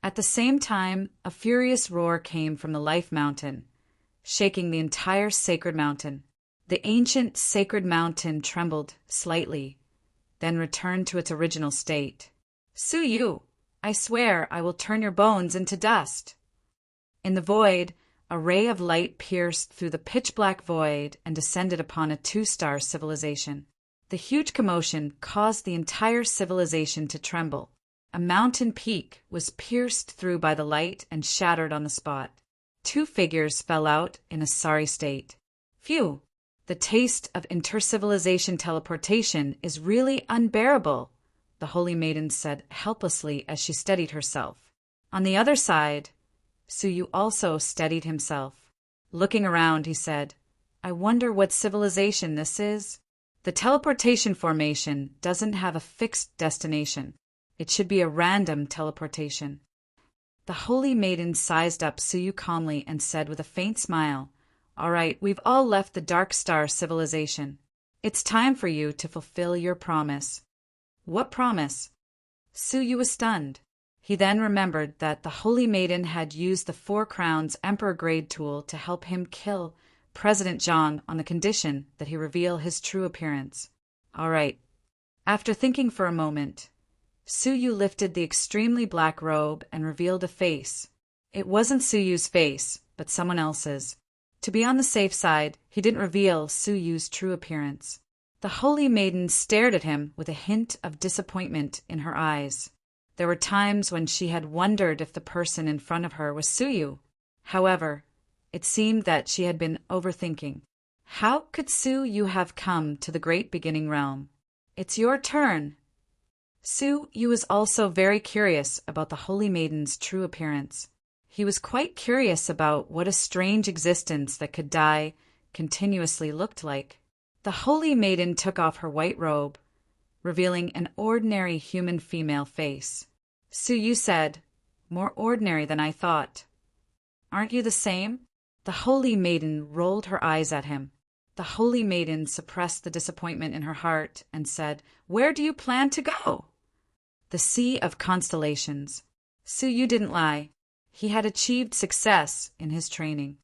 At the same time, a furious roar came from the Life Mountain, shaking the entire sacred mountain. The ancient sacred mountain trembled slightly, then returned to its original state. Su Yu, I swear I will turn your bones into dust. In the void, a ray of light pierced through the pitch-black void and descended upon a 2-star civilization. The huge commotion caused the entire civilization to tremble. A mountain peak was pierced through by the light and shattered on the spot. 2 figures fell out in a sorry state. Phew! The taste of intercivilization teleportation is really unbearable, the Holy Maiden said helplessly as she steadied herself. On the other side, Su Yu also steadied himself. Looking around, he said, I wonder what civilization this is. The teleportation formation doesn't have a fixed destination. It should be a random teleportation. The Holy Maiden sized up Su Yu calmly and said with a faint smile, All right, we've all left the Dark Star civilization. It's time for you to fulfill your promise. What promise? Su Yu was stunned. He then remembered that the Holy Maiden had used the 4 Crowns Emperor Grade tool to help him kill President Zhang on the condition that he reveal his true appearance. All right. After thinking for a moment, Su Yu lifted the extremely black robe and revealed a face. It wasn't Su Yu's face, but someone else's. To be on the safe side, he didn't reveal Su Yu's true appearance. The Holy Maiden stared at him with a hint of disappointment in her eyes. There were times when she had wondered if the person in front of her was Su Yu. However, it seemed that she had been overthinking. How could Su Yu have come to the Great Beginning Realm? It's your turn. Su Yu was also very curious about the Holy Maiden's true appearance. He was quite curious about what a strange existence that could die continuously looked like. The Holy Maiden took off her white robe, revealing an ordinary human female face. Su Yu said, More ordinary than I thought. Aren't you the same? The Holy Maiden rolled her eyes at him. The holy maiden suppressed the disappointment in her heart and said, "Where do you plan to go?" "The Sea of Constellations." Su Yu didn't lie. He had achieved success in his training.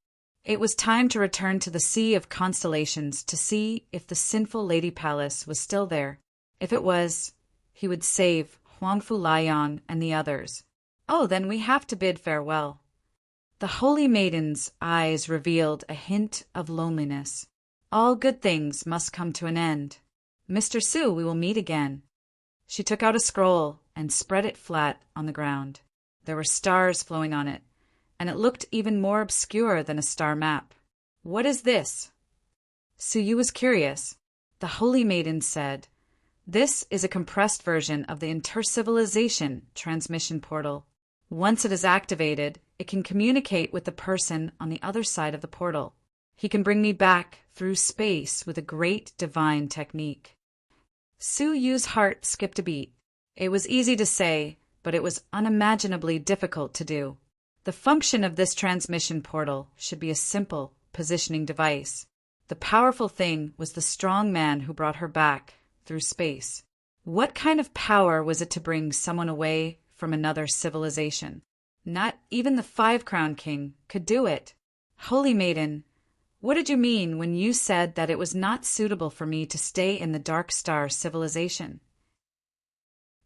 It was time to return to the Sea of Constellations to see if the sinful Lady Palace was still there. If it was, he would save Huangfu Laiyang and the others. Oh, then we have to bid farewell. The holy maiden's eyes revealed a hint of loneliness. All good things must come to an end. Mr. Su, we will meet again. She took out a scroll and spread it flat on the ground. There were stars flowing on it, and it looked even more obscure than a star map. "What is this?" Su Yu was curious. The holy maiden said, "This is a compressed version of the Intercivilization transmission portal. Once it is activated, it can communicate with the person on the other side of the portal. He can bring me back through space with a great divine technique." Su Yu's heart skipped a beat. It was easy to say, but it was unimaginably difficult to do. The function of this transmission portal should be a simple positioning device. The powerful thing was the strong man who brought her back through space. What kind of power was it to bring someone away from another civilization? Not even the Five-Crown King could do it. "Holy Maiden, what did you mean when you said that it was not suitable for me to stay in the Dark Star civilization?"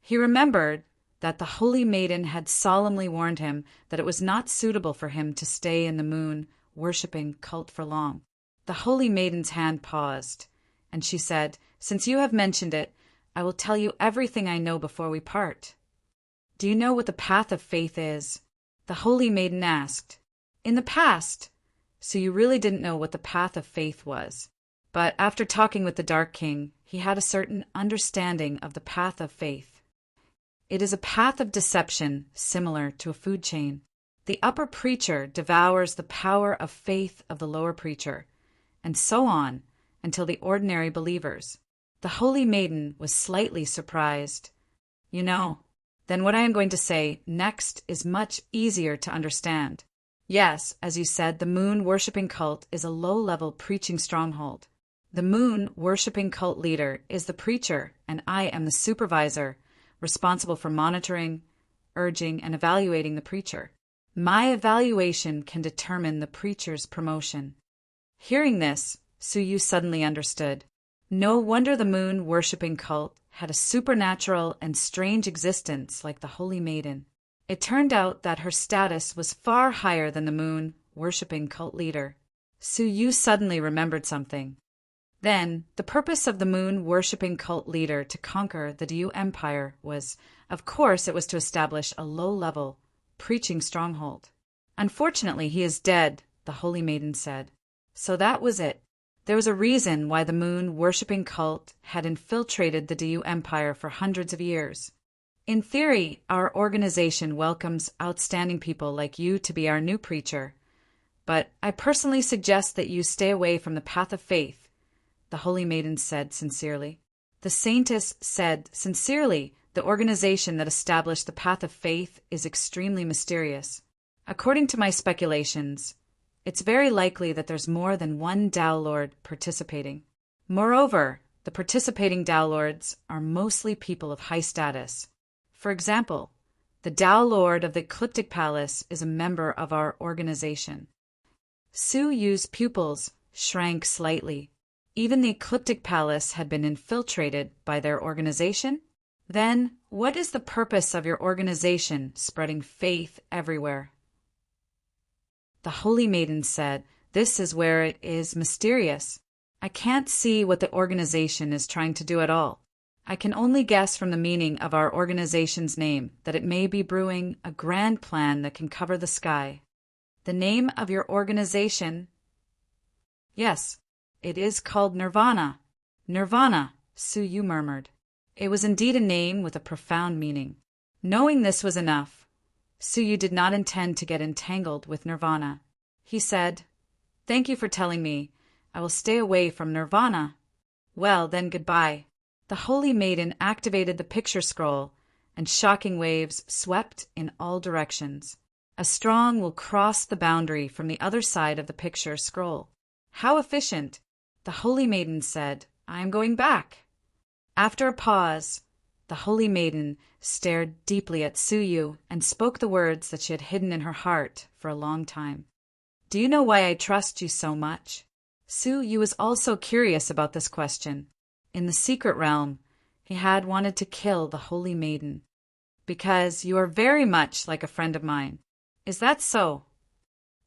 He remembered that the holy maiden had solemnly warned him that it was not suitable for him to stay in the moon-worshipping cult for long. The holy maiden's hand paused, and she said, "Since you have mentioned it, I will tell you everything I know before we part." "Do you know what the path of faith is?" the holy maiden asked. In the past, so you really didn't know what the path of faith was. But after talking with the Dark King, he had a certain understanding of the path of faith. It is a path of deception similar to a food chain. The upper preacher devours the power of faith of the lower preacher, and so on until the ordinary believers. The holy maiden was slightly surprised. "You know, then what I am going to say next is much easier to understand. Yes, as you said, the moon-worshipping cult is a low-level preaching stronghold. The moon-worshipping cult leader is the preacher, and I am the supervisor, responsible for monitoring, urging, and evaluating the preacher. My evaluation can determine the preacher's promotion." Hearing this, Su Yu suddenly understood. No wonder the moon-worshipping cult had a supernatural and strange existence like the Holy Maiden. It turned out that her status was far higher than the moon-worshipping cult leader. Su Yu suddenly remembered something. Then, the purpose of the moon-worshipping cult leader to conquer the Diu Empire was, of course, it was to establish a low-level, preaching stronghold. "Unfortunately, he is dead," the Holy Maiden said. So that was it. There was a reason why the moon-worshipping cult had infiltrated the Diu Empire for hundreds of years. In theory, our organization welcomes outstanding people like you to be our new preacher. But I personally suggest that you stay away from the path of faith, the Holy Maiden said sincerely. The saintess said sincerely, the organization that established the path of faith is extremely mysterious. According to my speculations, it's very likely that there's more than one Tao Lord participating. Moreover, the participating Tao Lords are mostly people of high status. For example, the Tao Lord of the Ecliptic Palace is a member of our organization. Su Yu's pupils shrank slightly. Even the Ecliptic Palace had been infiltrated by their organization? Then, what is the purpose of your organization spreading faith everywhere? The Holy Maiden said, "This is where it is mysterious. I can't see what the organization is trying to do at all. I can only guess from the meaning of our organization's name that it may be brewing a grand plan that can cover the sky." "The name of your organization?" "Yes, it is called Nirvana." "Nirvana," Su Yu murmured. It was indeed a name with a profound meaning. Knowing this was enough, Su Yu did not intend to get entangled with Nirvana. He said, "Thank you for telling me. I will stay away from Nirvana." "Well, then goodbye." The Holy Maiden activated the picture scroll, and shocking waves swept in all directions. A strong will cross the boundary from the other side of the picture scroll. How efficient! The holy maiden said, "I am going back." After a pause, the holy maiden stared deeply at Suyu and spoke the words that she had hidden in her heart for a long time. "Do you know why I trust you so much?" Suyu was also curious about this question. In the secret realm, he had wanted to kill the holy maiden. "Because you are very much like a friend of mine." "Is that so?"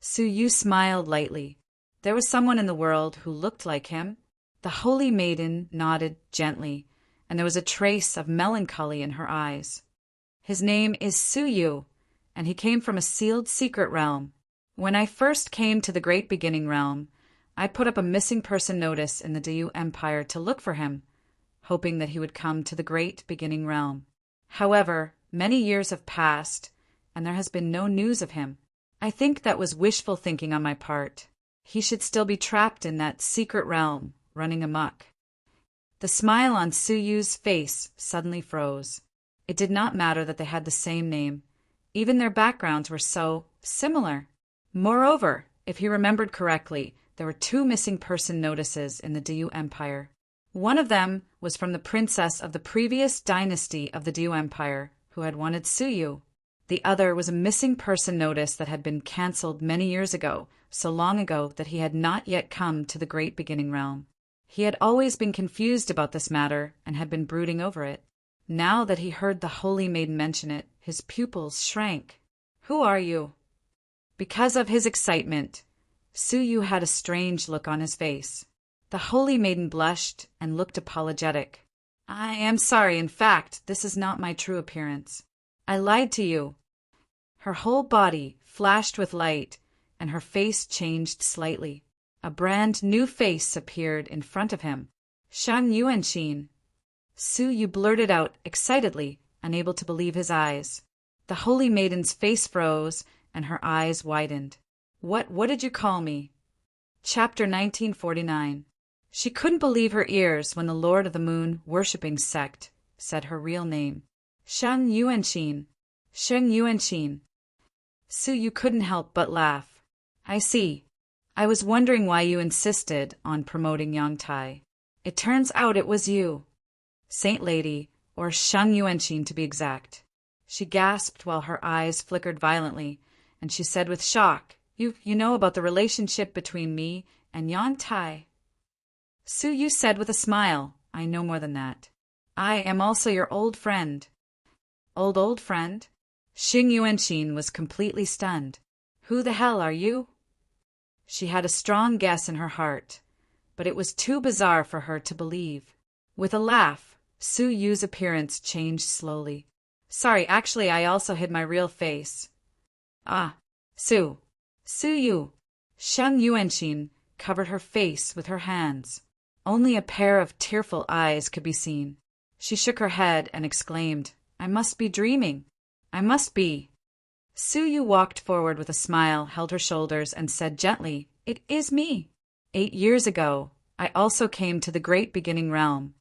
Suyu smiled lightly. There was someone in the world who looked like him. The holy maiden nodded gently, and there was a trace of melancholy in her eyes. "His name is Suyu, and he came from a sealed secret realm. When I first came to the Great Beginning Realm, I put up a missing person notice in the Diyu Empire to look for him, hoping that he would come to the Great Beginning Realm. However, many years have passed, and there has been no news of him. I think that was wishful thinking on my part. He should still be trapped in that secret realm, running amok." The smile on Suyu's face suddenly froze. It did not matter that they had the same name. Even their backgrounds were so similar. Moreover, if he remembered correctly, there were 2 missing person notices in the Diyu Empire. One of them was from the princess of the previous dynasty of the Diyu Empire, who had wanted Suyu. The other was a missing person notice that had been cancelled many years ago, so long ago that he had not yet come to the Great Beginning Realm. He had always been confused about this matter and had been brooding over it. Now that he heard the holy maiden mention it, his pupils shrank. "Who are you?" Because of his excitement, Suyu had a strange look on his face. The holy maiden blushed and looked apologetic. "I am sorry. In fact, this is not my true appearance. I lied to you." Her whole body flashed with light, and her face changed slightly. A brand new face appeared in front of him. "Shang Yuanxin." Suyu blurted out excitedly, unable to believe his eyes. The holy maiden's face froze, and her eyes widened. What did you call me?" Chapter 1949. She couldn't believe her ears when the Lord of the Moon worshipping sect said her real name. "Shang Yuanxin. Sheng Yuanxin." Suyu couldn't help but laugh. "I see. I was wondering why you insisted on promoting Yang Tai. It turns out it was you. Saint Lady, or Shang Yuanxin to be exact." She gasped while her eyes flickered violently, and she said with shock, You know about the relationship between me and Yang Tai." Suyu said with a smile, "I know more than that. I am also your old friend." Old friend?" Xing Yuanxin was completely stunned. "Who the hell are you?" She had a strong guess in her heart, but it was too bizarre for her to believe. With a laugh, Suyu's appearance changed slowly. "Sorry, actually I also hid my real face." "Ah, Suyu." Shang Yuanxin covered her face with her hands. Only a pair of tearful eyes could be seen. She shook her head and exclaimed, "I must be dreaming. I must be." Suyu walked forward with a smile, held her shoulders, and said gently, "It is me. 8 years ago, I also came to the Great Beginning Realm.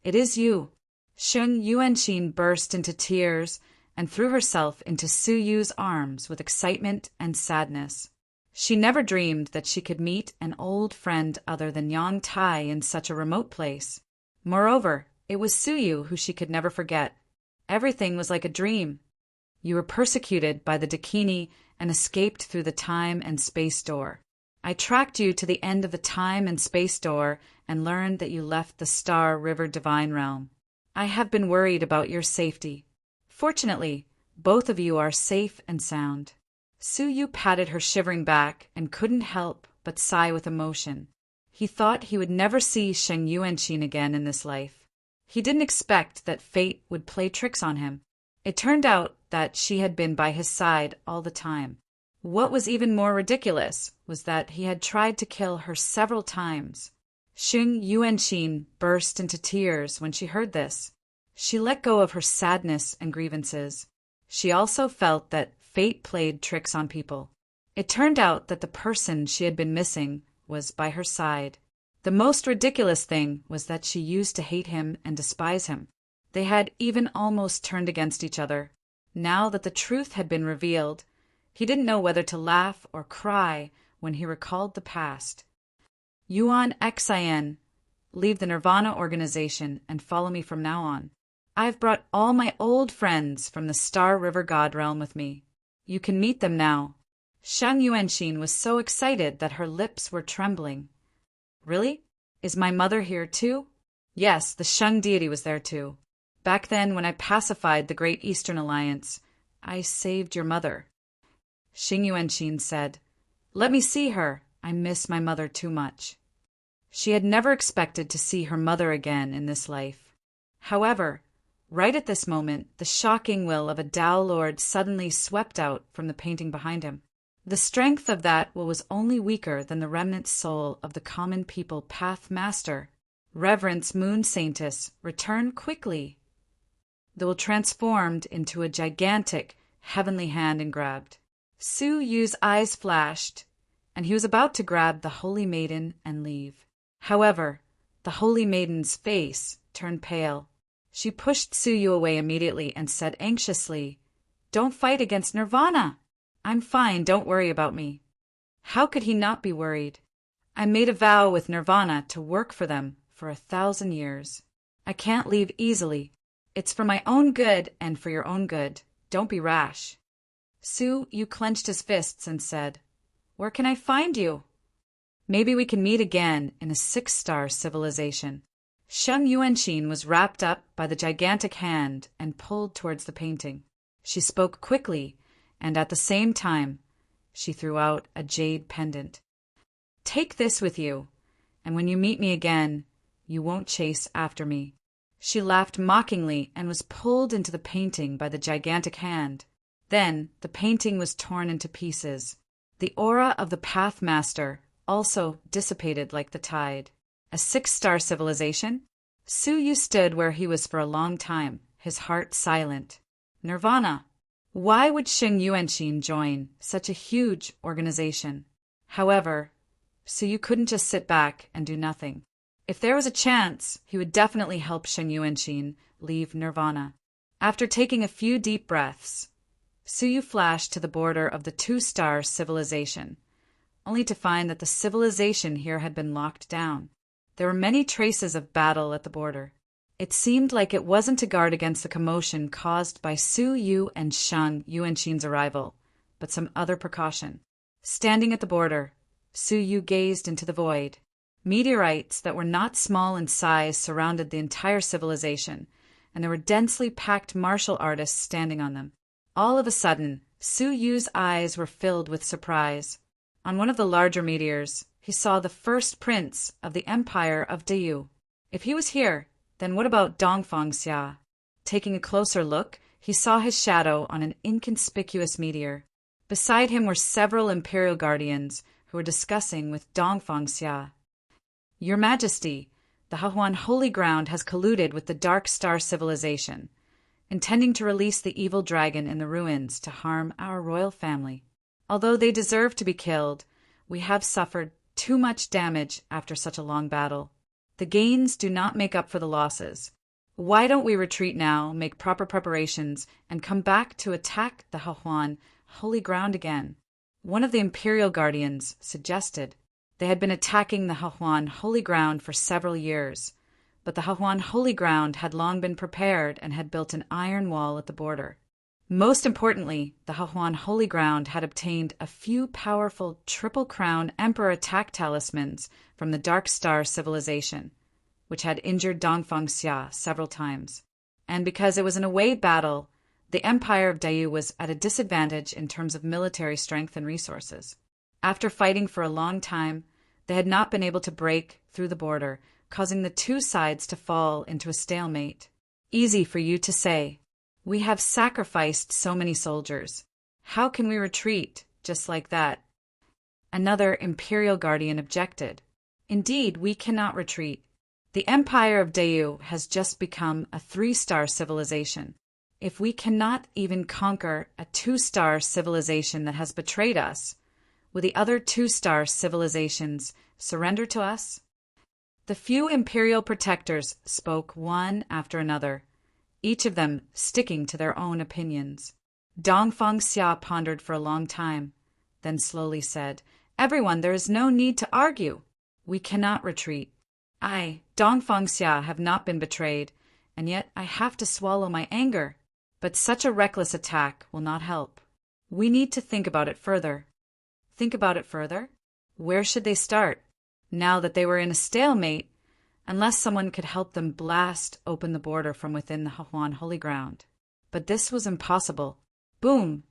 It is you." Sheng Yuanxin burst into tears and threw herself into Suyu's arms with excitement and sadness. She never dreamed that she could meet an old friend other than Yang Tai in such a remote place. Moreover, it was Suyu who she could never forget. Everything was like a dream. "You were persecuted by the Dakini and escaped through the time and space door. I tracked you to the end of the time and space door and learned that you left the Star River Divine Realm. I have been worried about your safety. Fortunately, both of you are safe and sound." Suyu patted her shivering back and couldn't help but sigh with emotion. He thought he would never see Sheng Yuanxin again in this life. He didn't expect that fate would play tricks on him. It turned out that she had been by his side all the time. What was even more ridiculous was that he had tried to kill her several times. Sheng Yuanxin burst into tears when she heard this. She let go of her sadness and grievances. She also felt that fate played tricks on people. It turned out that the person she had been missing was by her side. The most ridiculous thing was that she used to hate him and despise him. They had even almost turned against each other. Now that the truth had been revealed, he didn't know whether to laugh or cry when he recalled the past. Yuan Xin, leave the Nirvana organization and follow me from now on. I've brought all my old friends from the Star River God realm with me. You can meet them now. Shang Yuanxin was so excited that her lips were trembling. Really? Is my mother here too? Yes, the Shang deity was there too. Back then, when I pacified the Great Eastern Alliance, I saved your mother. Xing Yuanxin said, Let me see her. I miss my mother too much. She had never expected to see her mother again in this life. However, right at this moment, the shocking will of a Tao Lord suddenly swept out from the painting behind him. The strength of that will was only weaker than the remnant soul of the common people Path Master. Reverence Moon Saintess, return quickly. The will transformed into a gigantic, heavenly hand and grabbed. Su Yu's eyes flashed, and he was about to grab the Holy Maiden and leave. However, the Holy Maiden's face turned pale. She pushed Su Yu away immediately and said anxiously, Don't fight against Nirvana. I'm fine, don't worry about me. How could he not be worried? I made a vow with Nirvana to work for them for 1,000 years. I can't leave easily. It's for my own good and for your own good. Don't be rash. Su Yu clenched his fists and said, Where can I find you? Maybe we can meet again in a 6-star civilization. Shang Yuanxin was wrapped up by the gigantic hand and pulled towards the painting. She spoke quickly, and at the same time, she threw out a jade pendant. Take this with you, and when you meet me again, you won't chase after me. She laughed mockingly and was pulled into the painting by the gigantic hand. Then the painting was torn into pieces. The aura of the Path Master also dissipated like the tide. A 6-star civilization? Su Yu stood where he was for a long time, his heart silent. Nirvana. Why would Xing Yuanxin join such a huge organization? However, Su Yu couldn't just sit back and do nothing. If there was a chance, he would definitely help Xing Yuanxin leave Nirvana. After taking a few deep breaths, Su Yu flashed to the border of the 2-star civilization, only to find that the civilization here had been locked down. There were many traces of battle at the border. It seemed like it wasn't to guard against the commotion caused by Su Yu and Shang Yuanxin's arrival, but some other precaution. Standing at the border, Su Yu gazed into the void. Meteorites that were not small in size surrounded the entire civilization, and there were densely packed martial artists standing on them. All of a sudden, Su Yu's eyes were filled with surprise. On one of the larger meteors, he saw the first prince of the Empire of Dayu. If he was here, then what about Dongfang Xia? Taking a closer look, he saw his shadow on an inconspicuous meteor. Beside him were several Imperial Guardians who were discussing with Dongfang Xia. Your Majesty, the Hahuan Holy Ground has colluded with the Dark Star Civilization, intending to release the evil dragon in the ruins to harm our royal family. Although they deserve to be killed, we have suffered too much damage after such a long battle. The gains do not make up for the losses. Why don't we retreat now, make proper preparations, and come back to attack the Hahuan Holy Ground again? One of the Imperial Guardians suggested. They had been attacking the Hahuan Holy Ground for several years, but the Hahuan Holy Ground had long been prepared and had built an iron wall at the border. Most importantly, the Hahuan Holy Ground had obtained a few powerful Triple Crown Emperor attack talismans from the Dark Star Civilization, which had injured Dongfang Xia several times. And because it was an away battle, the Empire of Dayu was at a disadvantage in terms of military strength and resources. After fighting for a long time, they had not been able to break through the border, causing the two sides to fall into a stalemate. Easy for you to say. We have sacrificed so many soldiers. How can we retreat just like that? Another Imperial Guardian objected. Indeed, we cannot retreat. The Empire of Dayu has just become a 3-star civilization. If we cannot even conquer a 2-star civilization that has betrayed us, will the other 2-star civilizations surrender to us? The few Imperial protectors spoke one after another, each of them sticking to their own opinions. Dongfang Xia pondered for a long time, then slowly said, Everyone, there is no need to argue. We cannot retreat. I, Dongfang Xia, have not been betrayed, and yet I have to swallow my anger. But such a reckless attack will not help. We need to think about it further. Think about it further? Where should they start, now that they were in a stalemate, unless someone could help them blast open the border from within the Hahuan Holy Ground? But this was impossible. Boom!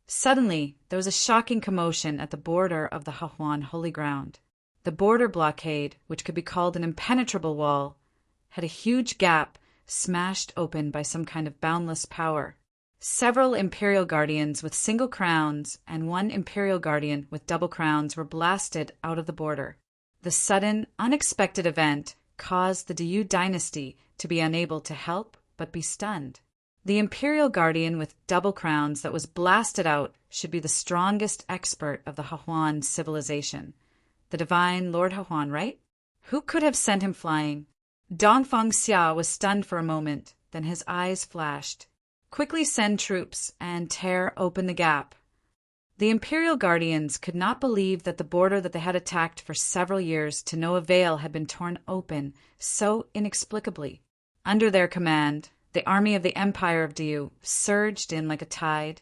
Suddenly, there was a shocking commotion at the border of the Hahuan Holy Ground. The border blockade, which could be called an impenetrable wall, had a huge gap smashed open by some kind of boundless power. Several imperial guardians with single crowns and one imperial guardian with double crowns were blasted out of the border. The sudden, unexpected event caused the Diyu dynasty to be unable to help but be stunned. The imperial guardian with double crowns that was blasted out should be the strongest expert of the Hahuan civilization. The divine Lord Hahuan, right? Who could have sent him flying? Dongfang Xia was stunned for a moment, then his eyes flashed. Quickly send troops and tear open the gap. The imperial guardians could not believe that the border that they had attacked for several years to no avail had been torn open so inexplicably. Under their command, the army of the Empire of Diyu surged in like a tide,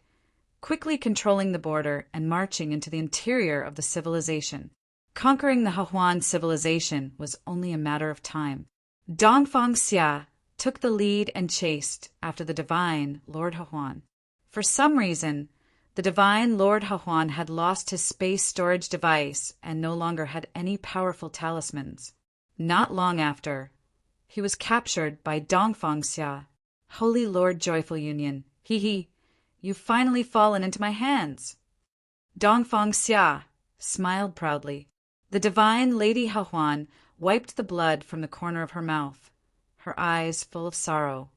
quickly controlling the border and marching into the interior of the civilization. Conquering the Hahuan civilization was only a matter of time. Dongfang Xia took the lead and chased after the divine Lord Hahuan. For some reason, the divine Lord Hahuan had lost his space storage device and no longer had any powerful talismans. Not long after, he was captured by Dongfang Xia. Holy Lord Joyful Union, you've finally fallen into my hands. Dongfang Xia smiled proudly. The divine Lady Hahuan wiped the blood from the corner of her mouth, her eyes full of sorrow.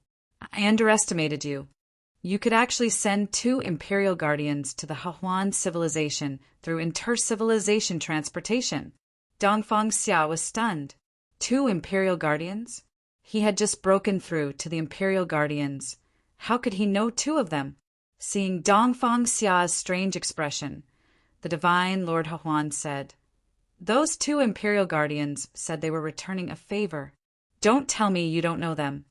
I underestimated you. You could actually send 2 imperial guardians to the Hahuan civilization through inter-civilization transportation. Dongfang Xia was stunned. 2 imperial guardians? He had just broken through to the imperial guardians. How could he know 2 of them? Seeing Dongfang Xia's strange expression, the divine Lord Hahuan said, "Those 2 imperial guardians said they were returning a favor. Don't tell me you don't know them."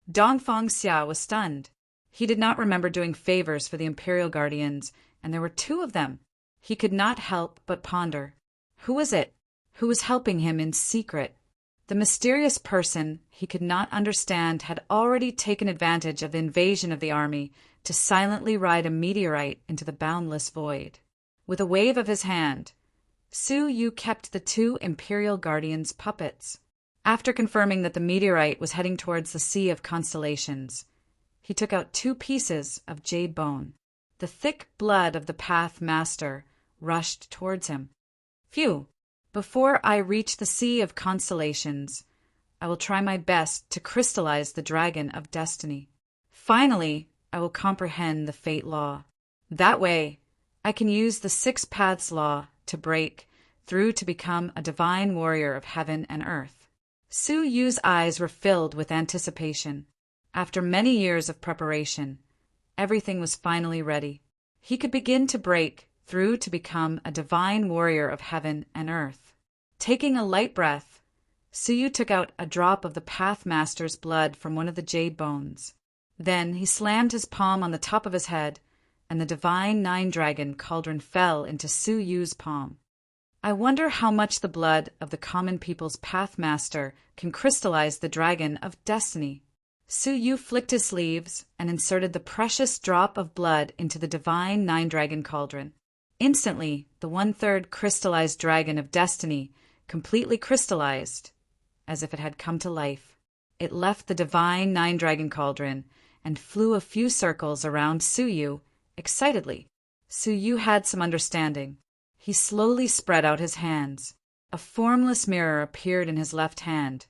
Dongfang Xia was stunned. He did not remember doing favors for the imperial guardians, and there were 2 of them. He could not help but ponder. Who was it? Who was helping him in secret? The mysterious person he could not understand had already taken advantage of the invasion of the army to silently ride a meteorite into the boundless void. With a wave of his hand, Su Yu kept the 2 imperial guardians puppets. After confirming that the meteorite was heading towards the Sea of Constellations, he took out 2 pieces of jade bone. The thick blood of the Path Master rushed towards him. Phew! Before I reach the Sea of Constellations, I will try my best to crystallize the Dragon of Destiny. Finally, I will comprehend the Fate Law. That way, I can use the 6 Paths Law to break through to become a divine warrior of heaven and earth. Su Yu's eyes were filled with anticipation. After many years of preparation, everything was finally ready. He could begin to break through to become a divine warrior of heaven and earth. Taking a light breath, Su Yu took out a drop of the Path Master's blood from one of the jade bones. Then he slammed his palm on the top of his head, and the divine 9-dragon Cauldron fell into Su Yu's palm. I wonder how much the blood of the common people's Path Master can crystallize the Dragon of Destiny. Su Yu flicked his sleeves and inserted the precious drop of blood into the divine 9-dragon Cauldron. Instantly, the 1/3 crystallized Dragon of Destiny completely crystallized, as if it had come to life. It left the divine 9-dragon Cauldron and flew a few circles around Su Yu excitedly. Su Yu had some understanding. He slowly spread out his hands. A formless mirror appeared in his left hand,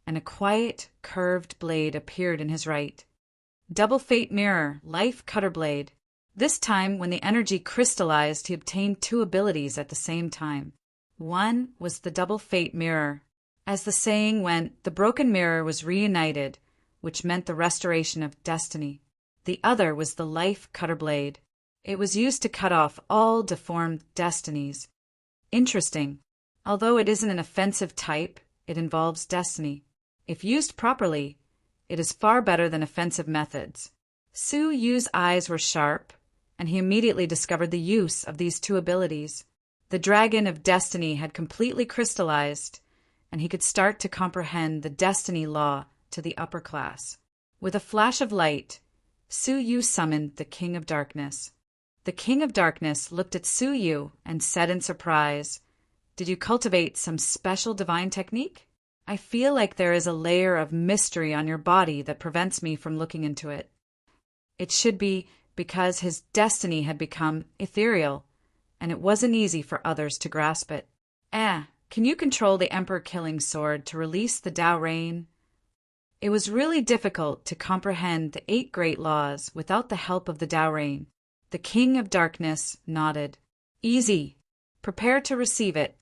and a quiet, curved blade appeared in his right. Double Fate Mirror, Life Cutter Blade. This time, when the energy crystallized, he obtained 2 abilities at the same time. One was the Double Fate Mirror. As the saying went, the broken mirror was reunited, which meant the restoration of destiny. The other was the Life Cutter Blade. It was used to cut off all deformed destinies. Interesting. Although it isn't an offensive type, it involves destiny. If used properly, it is far better than offensive methods. Su Yu's eyes were sharp, and he immediately discovered the use of these two abilities. The dragon of destiny had completely crystallized, and he could start to comprehend the destiny law to the upper class. With a flash of light, Su Yu summoned the King of Darkness. The King of Darkness looked at Su Yu and said in surprise, "Did you cultivate some special divine technique? I feel like there is a layer of mystery on your body that prevents me from looking into it." It should be because his destiny had become ethereal, and it wasn't easy for others to grasp it. Can you control the emperor-killing sword to release the Tao Rain? It was really difficult to comprehend the 8 great laws without the help of the Tao Rain. The King of Darkness nodded. "Easy. Prepare to receive it."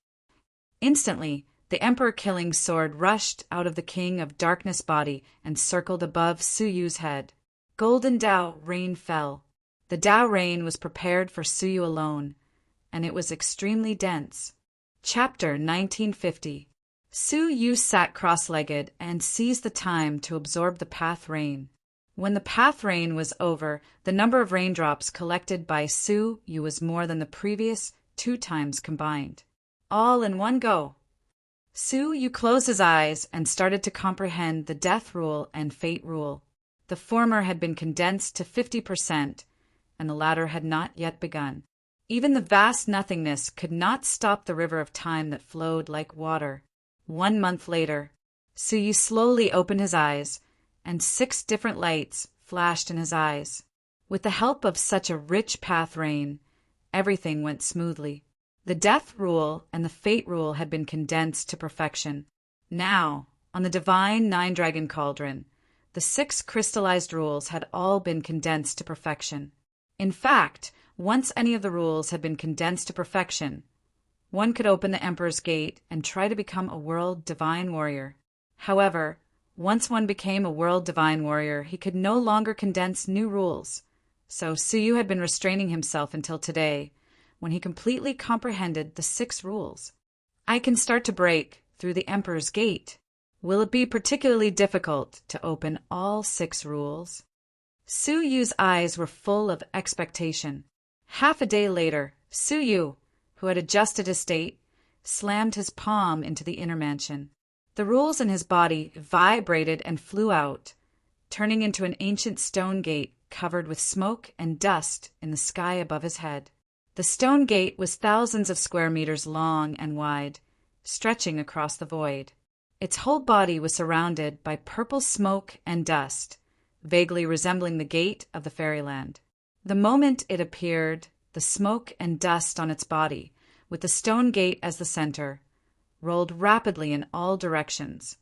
Instantly, the emperor-killing sword rushed out of the King of Darkness' body and circled above Su Yu's head. Golden Tao Rain fell. The Tao Rain was prepared for Su Yu alone, and it was extremely dense. Chapter 1950. Su Yu sat cross-legged and seized the time to absorb the path rain. When the path rain was over, the number of raindrops collected by Su Yu was more than the previous 2 times combined. All in one go. Su Yu closed his eyes and started to comprehend the death rule and fate rule. The former had been condensed to 50%, and the latter had not yet begun. Even the vast nothingness could not stop the river of time that flowed like water. 1 month later, Su Yu slowly opened his eyes, and 6 different lights flashed in his eyes. With the help of such a rich path rain, everything went smoothly. The death rule and the fate rule had been condensed to perfection. Now, on the divine 9-dragon cauldron, the 6 crystallized rules had all been condensed to perfection. In fact, once any of the rules had been condensed to perfection, one could open the Emperor's Gate and try to become a world divine warrior. However, once one became a world divine warrior, he could no longer condense new rules. So Su Yu had been restraining himself until today, when he completely comprehended the 6 rules. I can start to break through the Emperor's Gate. Will it be particularly difficult to open all 6 rules? Su Yu's eyes were full of expectation. Half a day later, Su Yu, who had adjusted his state, slammed his palm into the inner mansion. The rules in his body vibrated and flew out, turning into an ancient stone gate covered with smoke and dust in the sky above his head. The stone gate was thousands of square meters long and wide, stretching across the void. Its whole body was surrounded by purple smoke and dust, vaguely resembling the gate of the fairyland. The moment it appeared, the smoke and dust on its body, with the stone gate as the center, rolled rapidly in all directions,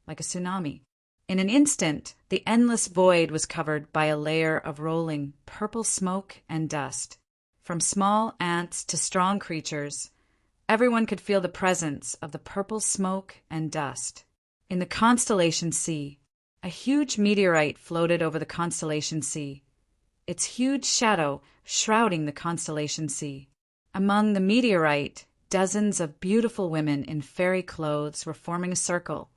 like a tsunami. In an instant, the endless void was covered by a layer of rolling purple smoke and dust. From small ants to strong creatures, everyone could feel the presence of the purple smoke and dust. In the constellation sea, a huge meteorite floated over the constellation sea, its huge shadow shrouding the constellation sea. Among the meteorite, dozens of beautiful women in fairy clothes were forming a circle,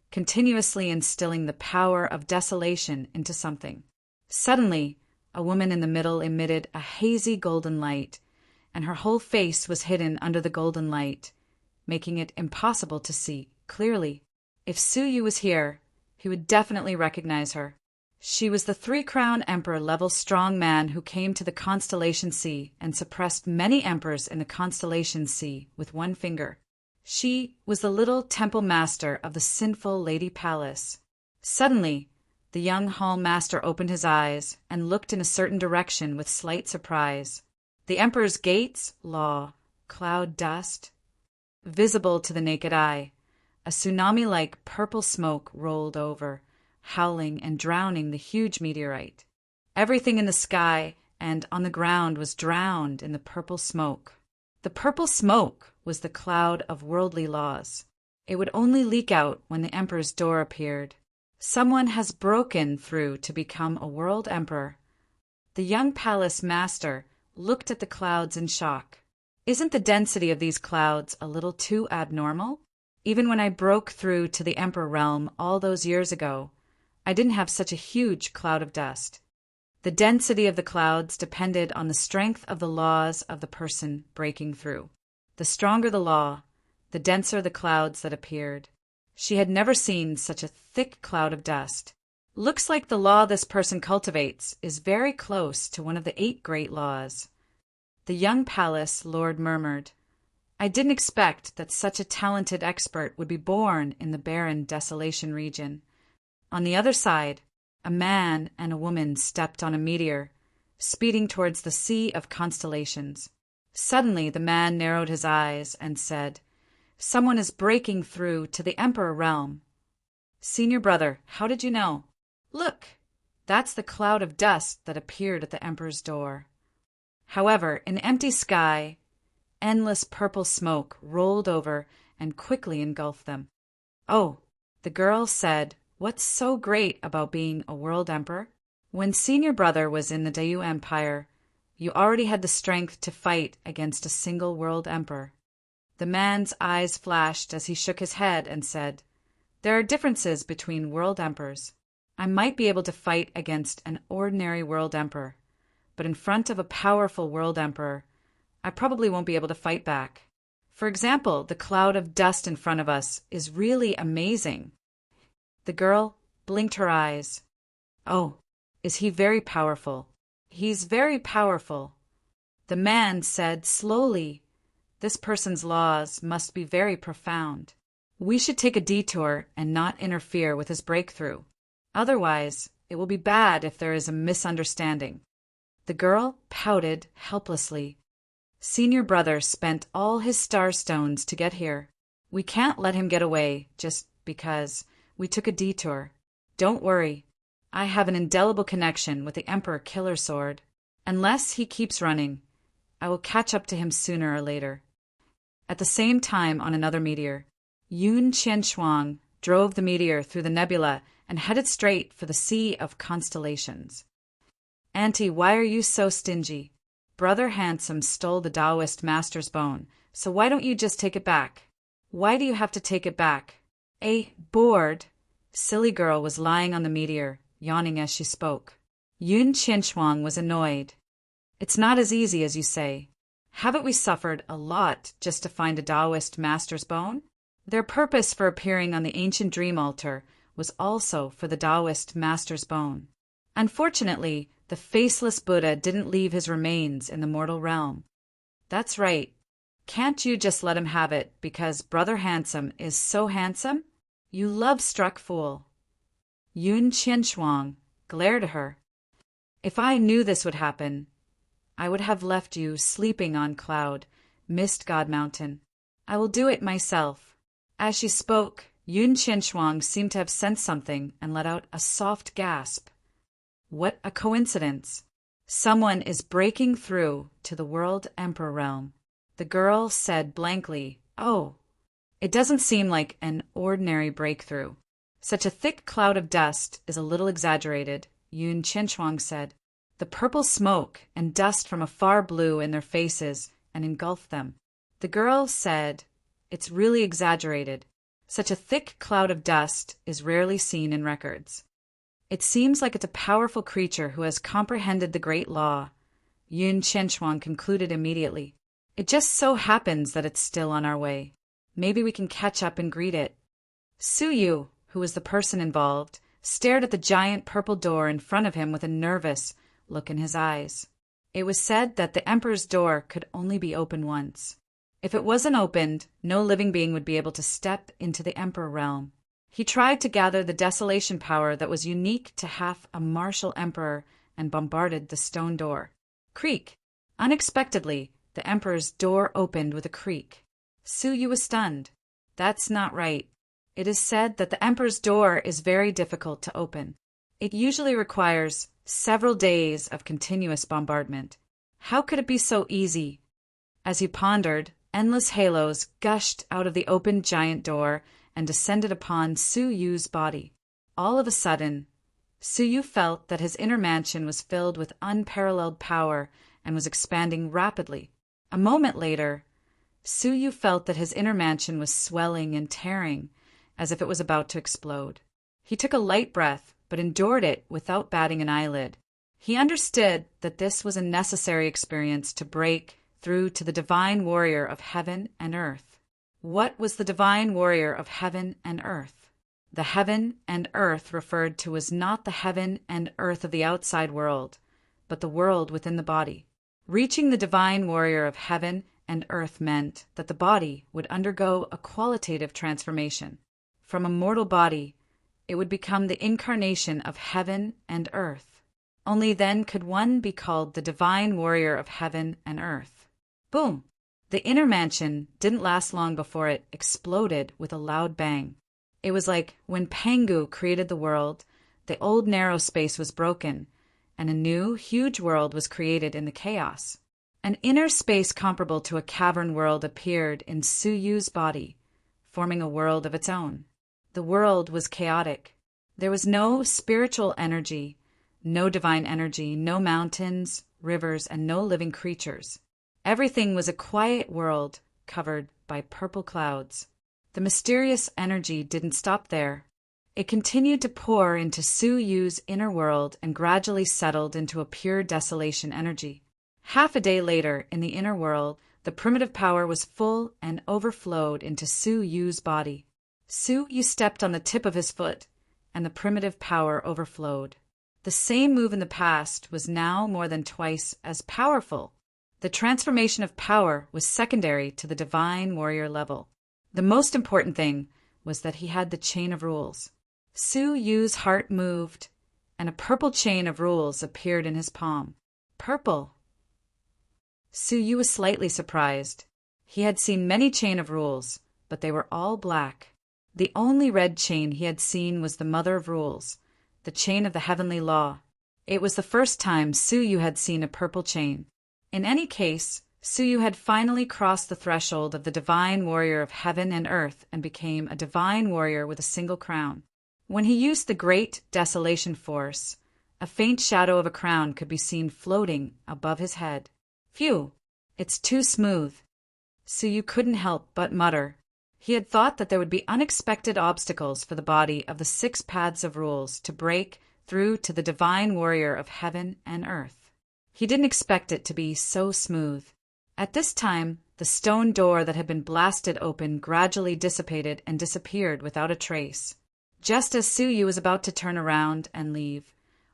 continuously instilling the power of desolation into something. Suddenly, a woman in the middle emitted a hazy golden light, and her whole face was hidden under the golden light, making it impossible to see clearly. If Su Yu was here, he would definitely recognize her. She was the 3-crown emperor level strong man who came to the constellation sea and suppressed many emperors in the constellation sea with 1 finger. She was the little temple master of the sinful Lady Palace. Suddenly, the young hall master opened his eyes and looked in a certain direction with slight surprise. The Emperor's Gate's law, cloud dust, visible to the naked eye. A tsunami-like purple smoke rolled over, howling and drowning the huge meteorite. Everything in the sky and on the ground was drowned in the purple smoke. The purple smoke was the cloud of worldly laws. It would only leak out when the Emperor's door appeared. Someone has broken through to become a world emperor. The young palace master looked at the clouds in shock. Isn't the density of these clouds a little too abnormal? Even when I broke through to the Emperor realm all those years ago, I didn't have such a huge cloud of dust. The density of the clouds depended on the strength of the laws of the person breaking through. The stronger the law, the denser the clouds that appeared. She had never seen such a thick cloud of dust. Looks like the law this person cultivates is very close to one of the 8 great laws. The young palace lord murmured, I didn't expect that such a talented expert would be born in the barren desolation region. On the other side, a man and a woman stepped on a meteor, speeding towards the sea of constellations. Suddenly the man narrowed his eyes and said, Someone is breaking through to the Emperor realm. Senior brother, how did you know? Look, that's the cloud of dust that appeared at the Emperor's door. However, in the empty sky, endless purple smoke rolled over and quickly engulfed them. Oh, the girl said, what's so great about being a world emperor? When senior brother was in the Dayu Empire, you already had the strength to fight against a single world emperor. The man's eyes flashed as he shook his head and said, There are differences between world emperors. I might be able to fight against an ordinary world emperor, but in front of a powerful world emperor, I probably won't be able to fight back. For example, the cloud of dust in front of us is really amazing. The girl blinked her eyes. Oh, is he very powerful? He's very powerful. The man said slowly, This person's laws must be very profound. We should take a detour and not interfere with his breakthrough. Otherwise, it will be bad if there is a misunderstanding. The girl pouted helplessly. Senior brother spent all his star stones to get here. We can't let him get away just because we took a detour. Don't worry. I have an indelible connection with the Emperor Killer Sword. Unless he keeps running, I will catch up to him sooner or later. At the same time on another meteor, Yun Qianshuang drove the meteor through the nebula and headed straight for the Sea of Constellations. Auntie, why are you so stingy? Brother Handsome stole the Taoist master's bone, so why don't you just take it back? Why do you have to take it back? Bored. Silly girl was lying on the meteor, yawning as she spoke. Yun Qianshuang was annoyed. It's not as easy as you say. Haven't we suffered a lot just to find a Taoist master's bone? Their purpose for appearing on the ancient dream altar was also for the Taoist master's bone. Unfortunately, the faceless Buddha didn't leave his remains in the mortal realm. That's right. Can't you just let him have it because Brother Handsome is so handsome? You love-struck fool. Yun Qianshuang glared at her. If I knew this would happen, I would have left you sleeping on Cloud, Mist God Mountain. I will do it myself. As she spoke, Yun Qianshuang seemed to have sensed something and let out a soft gasp. What a coincidence. Someone is breaking through to the World Emperor realm. The girl said blankly, Oh, it doesn't seem like an ordinary breakthrough. Such a thick cloud of dust is a little exaggerated, Yun Qianshuang said. The purple smoke and dust from afar blew in their faces and engulfed them. The girl said, It's really exaggerated. Such a thick cloud of dust is rarely seen in records. It seems like it's a powerful creature who has comprehended the great law, Yun Qianshuang concluded immediately. It just so happens that it's still on our way. Maybe we can catch up and greet it. Suyu, who was the person involved, stared at the giant purple door in front of him with a nervous look in his eyes. It was said that the Emperor's door could only be opened once. If it wasn't opened, no living being would be able to step into the Emperor realm. He tried to gather the desolation power that was unique to half a martial emperor and bombarded the stone door. Creak! Unexpectedly, the Emperor's door opened with a creak. Suyu was stunned. That's not right. It is said that the Emperor's door is very difficult to open. It usually requires several days of continuous bombardment. How could it be so easy? As he pondered, endless halos gushed out of the opened giant door and descended upon Suyu's body. All of a sudden, Suyu felt that his inner mansion was filled with unparalleled power and was expanding rapidly. A moment later, Suyu felt that his inner mansion was swelling and tearing, as if it was about to explode. He took a light breath, but endured it without batting an eyelid. He understood that this was a necessary experience to break through to the divine warrior of heaven and earth. What was the divine warrior of heaven and earth? The heaven and earth referred to was not the heaven and earth of the outside world, but the world within the body. Reaching the divine warrior of heaven and earth meant that the body would undergo a qualitative transformation. From a mortal body, it would become the incarnation of heaven and earth. Only then could one be called the divine warrior of heaven and earth. Boom! The inner mansion didn't last long before it exploded with a loud bang. It was like when Pangu created the world, the old narrow space was broken, and a new, huge world was created in the chaos. An inner space comparable to a cavern world appeared in Suyu's body, forming a world of its own. The world was chaotic. There was no spiritual energy, no divine energy, no mountains, rivers, and no living creatures. Everything was a quiet world covered by purple clouds. The mysterious energy didn't stop there. It continued to pour into Suyu's inner world and gradually settled into a pure desolation energy. Half a day later, in the inner world, the primitive power was full and overflowed into Suyu's body. Suyu stepped on the tip of his foot, and the primitive power overflowed. The same move in the past was now more than twice as powerful. The transformation of power was secondary to the divine warrior level. The most important thing was that he had the chain of rules. Suyu's heart moved, and a purple chain of rules appeared in his palm. Purple. Suyu was slightly surprised. He had seen many chain of rules, but they were all black. The only red chain he had seen was the mother of rules, the chain of the heavenly law. It was the first time Suyu had seen a purple chain. In any case, Suyu had finally crossed the threshold of the divine warrior of heaven and earth and became a divine warrior with a single crown. When he used the great desolation force, a faint shadow of a crown could be seen floating above his head. Phew, it's too smooth. Suyu couldn't help but mutter. He had thought that there would be unexpected obstacles for the body of the 6 paths of rules to break through to the divine warrior of heaven and earth. He didn't expect it to be so smooth. At this time, the stone door that had been blasted open gradually dissipated and disappeared without a trace. Just as Suyu was about to turn around and leave,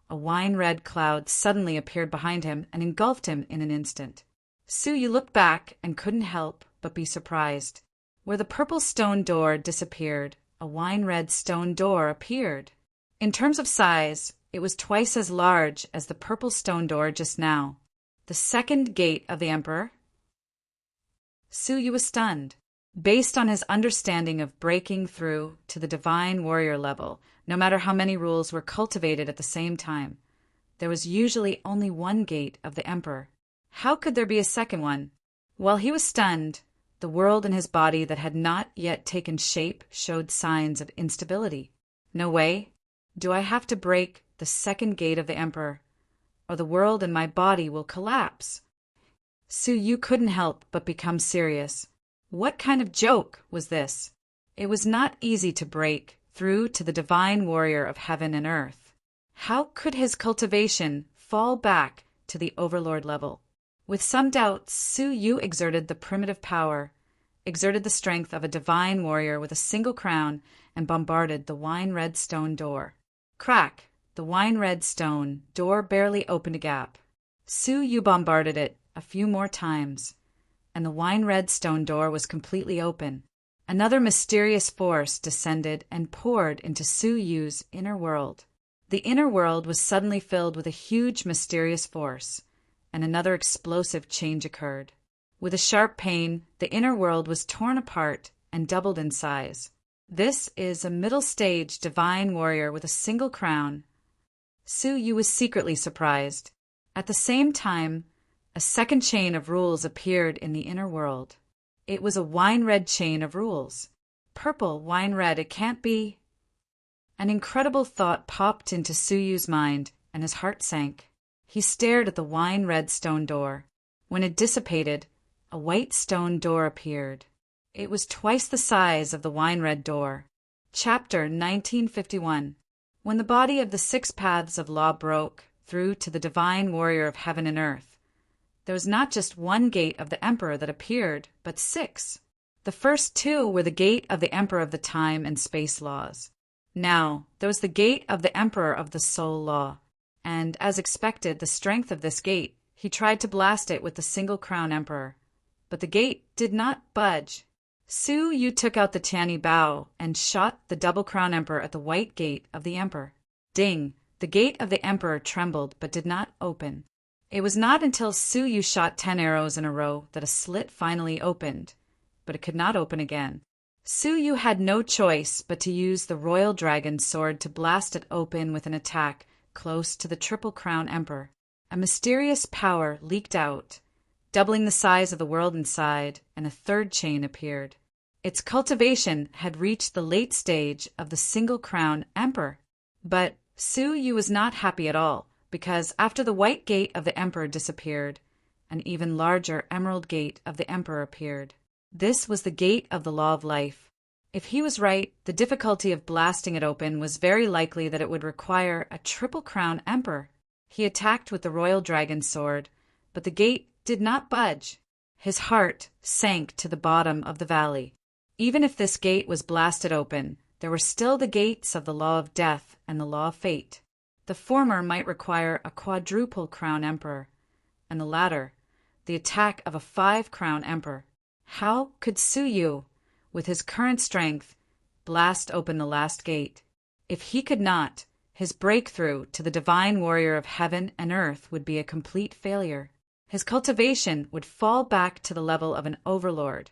a wine-red cloud suddenly appeared behind him and engulfed him in an instant. Suyu looked back and couldn't help but be surprised. Where the purple stone door disappeared, a wine-red stone door appeared. In terms of size, it was twice as large as the purple stone door just now. The second gate of the Emperor? Suyu was stunned. Based on his understanding of breaking through to the divine warrior level, no matter how many rules were cultivated at the same time, there was usually only one gate of the Emperor. How could there be a second one? While he was stunned, the world in his body that had not yet taken shape showed signs of instability. No way. Do I have to break the second gate of the Emperor, or the world in my body will collapse? Suyu couldn't help but become serious. What kind of joke was this? It was not easy to break through to the divine warrior of heaven and earth. How could his cultivation fall back to the overlord level? With some doubt, Suyu exerted the primitive power, exerted the strength of a divine warrior with a single crown, and bombarded the wine-red stone door. Crack! The wine-red stone door barely opened a gap. Suyu bombarded it a few more times, and the wine-red stone door was completely open. Another mysterious force descended and poured into Suyu's inner world. The inner world was suddenly filled with a huge mysterious force, and another explosive change occurred. With a sharp pain, the inner world was torn apart and doubled in size. This is a middle-stage divine warrior with a single crown. Suyu was secretly surprised. At the same time, a second chain of rules appeared in the inner world. It was a wine-red chain of rules. Purple, wine-red, it can't be. An incredible thought popped into Suyu's mind, and his heart sank. He stared at the wine-red stone door. When it dissipated, a white stone door appeared. It was twice the size of the wine-red door. Chapter 1951. When the body of the 6 paths of law broke through to the divine warrior of heaven and earth, there was not just one gate of the emperor that appeared, but 6. The first 2 were the gate of the emperor of the time and space laws. Now, there was the gate of the emperor of the soul law, and, as expected, the strength of this gate, he tried to blast it with the single crown emperor. But the gate did not budge. Su Yu took out the Tianyi bow and shot the double crown emperor at the white gate of the emperor. Ding! The gate of the emperor trembled but did not open. It was not until Su Yu shot 10 arrows in a row that a slit finally opened, but it could not open again. Su Yu had no choice but to use the royal dragon sword to blast it open with an attack close to the triple crown emperor. A mysterious power leaked out, doubling the size of the world inside, and a third chain appeared. Its cultivation had reached the late stage of the single crown emperor. But Su Yu was not happy at all, because after the white gate of the emperor disappeared, an even larger emerald gate of the emperor appeared. This was the gate of the law of life. If he was right, the difficulty of blasting it open was very likely that it would require a triple crown emperor. He attacked with the royal dragon sword, but the gate did not budge. His heart sank to the bottom of the valley. Even if this gate was blasted open, there were still the gates of the law of death and the law of fate. The former might require a quadruple crown emperor, and the latter, the attack of a 5-crown emperor. How could Su Yu, with his current strength, blast open the last gate? If he could not, his breakthrough to the divine warrior of heaven and earth would be a complete failure. His cultivation would fall back to the level of an overlord,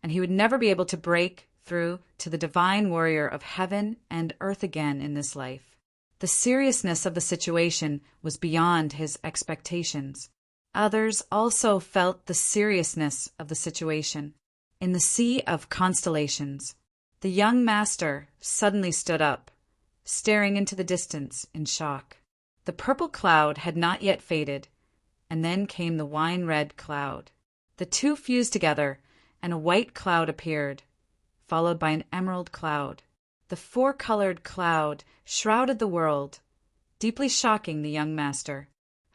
and he would never be able to break through to the divine warrior of heaven and earth again in this life. The seriousness of the situation was beyond his expectations. Others also felt the seriousness of the situation. In the sea of constellations, the young master suddenly stood up, staring into the distance in shock. The purple cloud had not yet faded, and then came the wine-red cloud. The two fused together, and a white cloud appeared, followed by an emerald cloud. The 4-colored cloud shrouded the world, deeply shocking the young master.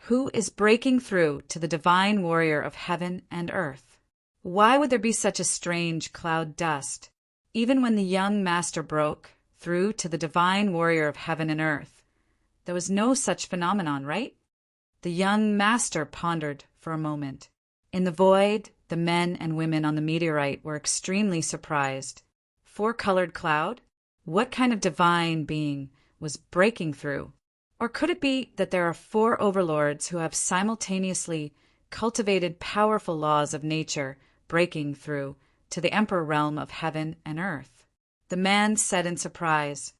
Who is breaking through to the divine warrior of heaven and earth? Why would there be such a strange cloud dust? Even when the young master broke through to the divine warrior of heaven and earth, there was no such phenomenon, right? The young master pondered for a moment. In the void, the men and women on the meteorite were extremely surprised. 4-colored cloud? What kind of divine being was breaking through? Or could it be that there are 4 overlords who have simultaneously cultivated powerful laws of nature breaking through to the emperor realm of heaven and earth? The man said in surprise.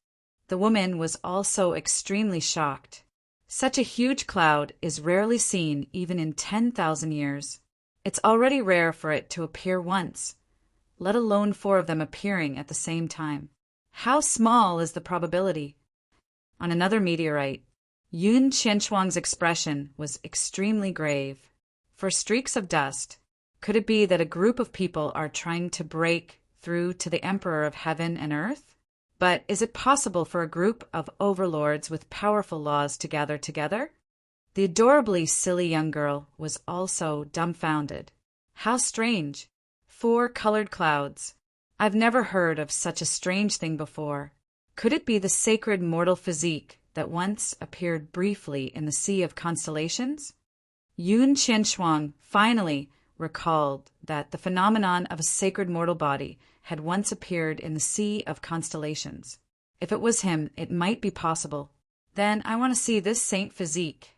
The woman was also extremely shocked. Such a huge cloud is rarely seen even in 10,000 years. It's already rare for it to appear once, let alone 4 of them appearing at the same time. How small is the probability? On another meteorite, Yun Qianshuang's expression was extremely grave. For streaks of dust, could it be that a group of people are trying to break through to the emperor of heaven and earth? But is it possible for a group of overlords with powerful laws to gather together? The adorably silly young girl was also dumbfounded. How strange. 4-colored clouds. I've never heard of such a strange thing before. Could it be the sacred mortal physique that once appeared briefly in the sea of constellations? Yun Qianshuang finally recalled that the phenomenon of a sacred mortal body had once appeared in the sea of constellations. If it was him, it might be possible. Then I want to see this saint physique.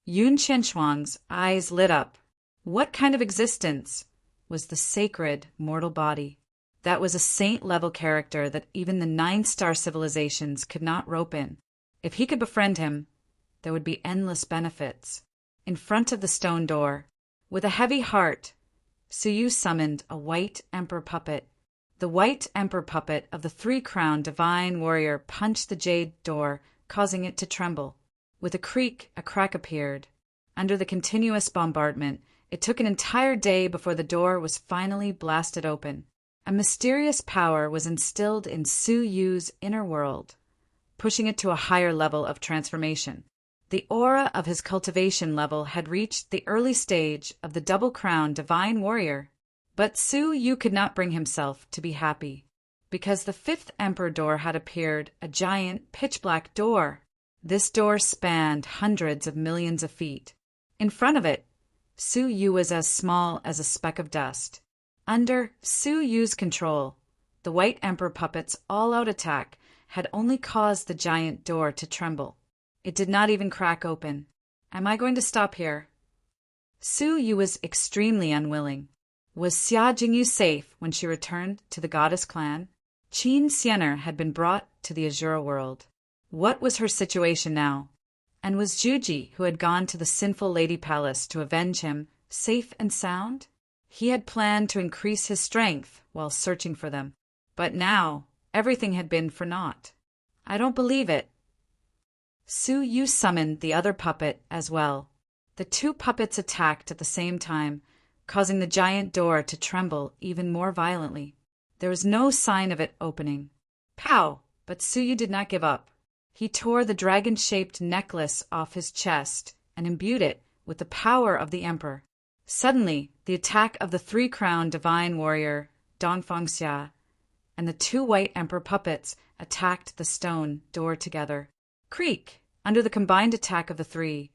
Yun Qianshuang's eyes lit up. What kind of existence was the sacred mortal body? That was a saint-level character that even the 9-star civilizations could not rope in. If he could befriend him, there would be endless benefits. In front of the stone door, with a heavy heart, Su Yu summoned a white emperor puppet. The white emperor puppet of the 3-crown divine warrior punched the jade door, causing it to tremble. With a creak, a crack appeared. Under the continuous bombardment, It took an entire day before the door was finally blasted open. A mysterious power was instilled in Su Yu's inner world, pushing it to a higher level of transformation. The aura of his cultivation level had reached the early stage of the double-crowned divine warrior. But Su Yu could not bring himself to be happy, because the fifth emperor door had appeared, a giant, pitch-black door. This door spanned hundreds of millions of feet. In front of it, Su Yu was as small as a speck of dust. Under Su Yu's control, the White Emperor puppet's all-out attack had only caused the giant door to tremble. It did not even crack open. Am I going to stop here? Su Yu was extremely unwilling. Was Xia Jingyu safe when she returned to the goddess clan? Qin Xianer had been brought to the Azura world. What was her situation now? And was Juji, who had gone to the sinful lady palace to avenge him, safe and sound? He had planned to increase his strength while searching for them. But now, everything had been for naught. I don't believe it. Su Yu summoned the other puppet as well. The two puppets attacked at the same time, causing the giant door to tremble even more violently. There was no sign of it opening. Pow! But Su Yu did not give up. He tore the dragon-shaped necklace off his chest and imbued it with the power of the emperor. Suddenly, the attack of the three-crowned divine warrior, Dongfang Xia, and the two white emperor puppets attacked the stone door together. Creak! Under the combined attack of the three,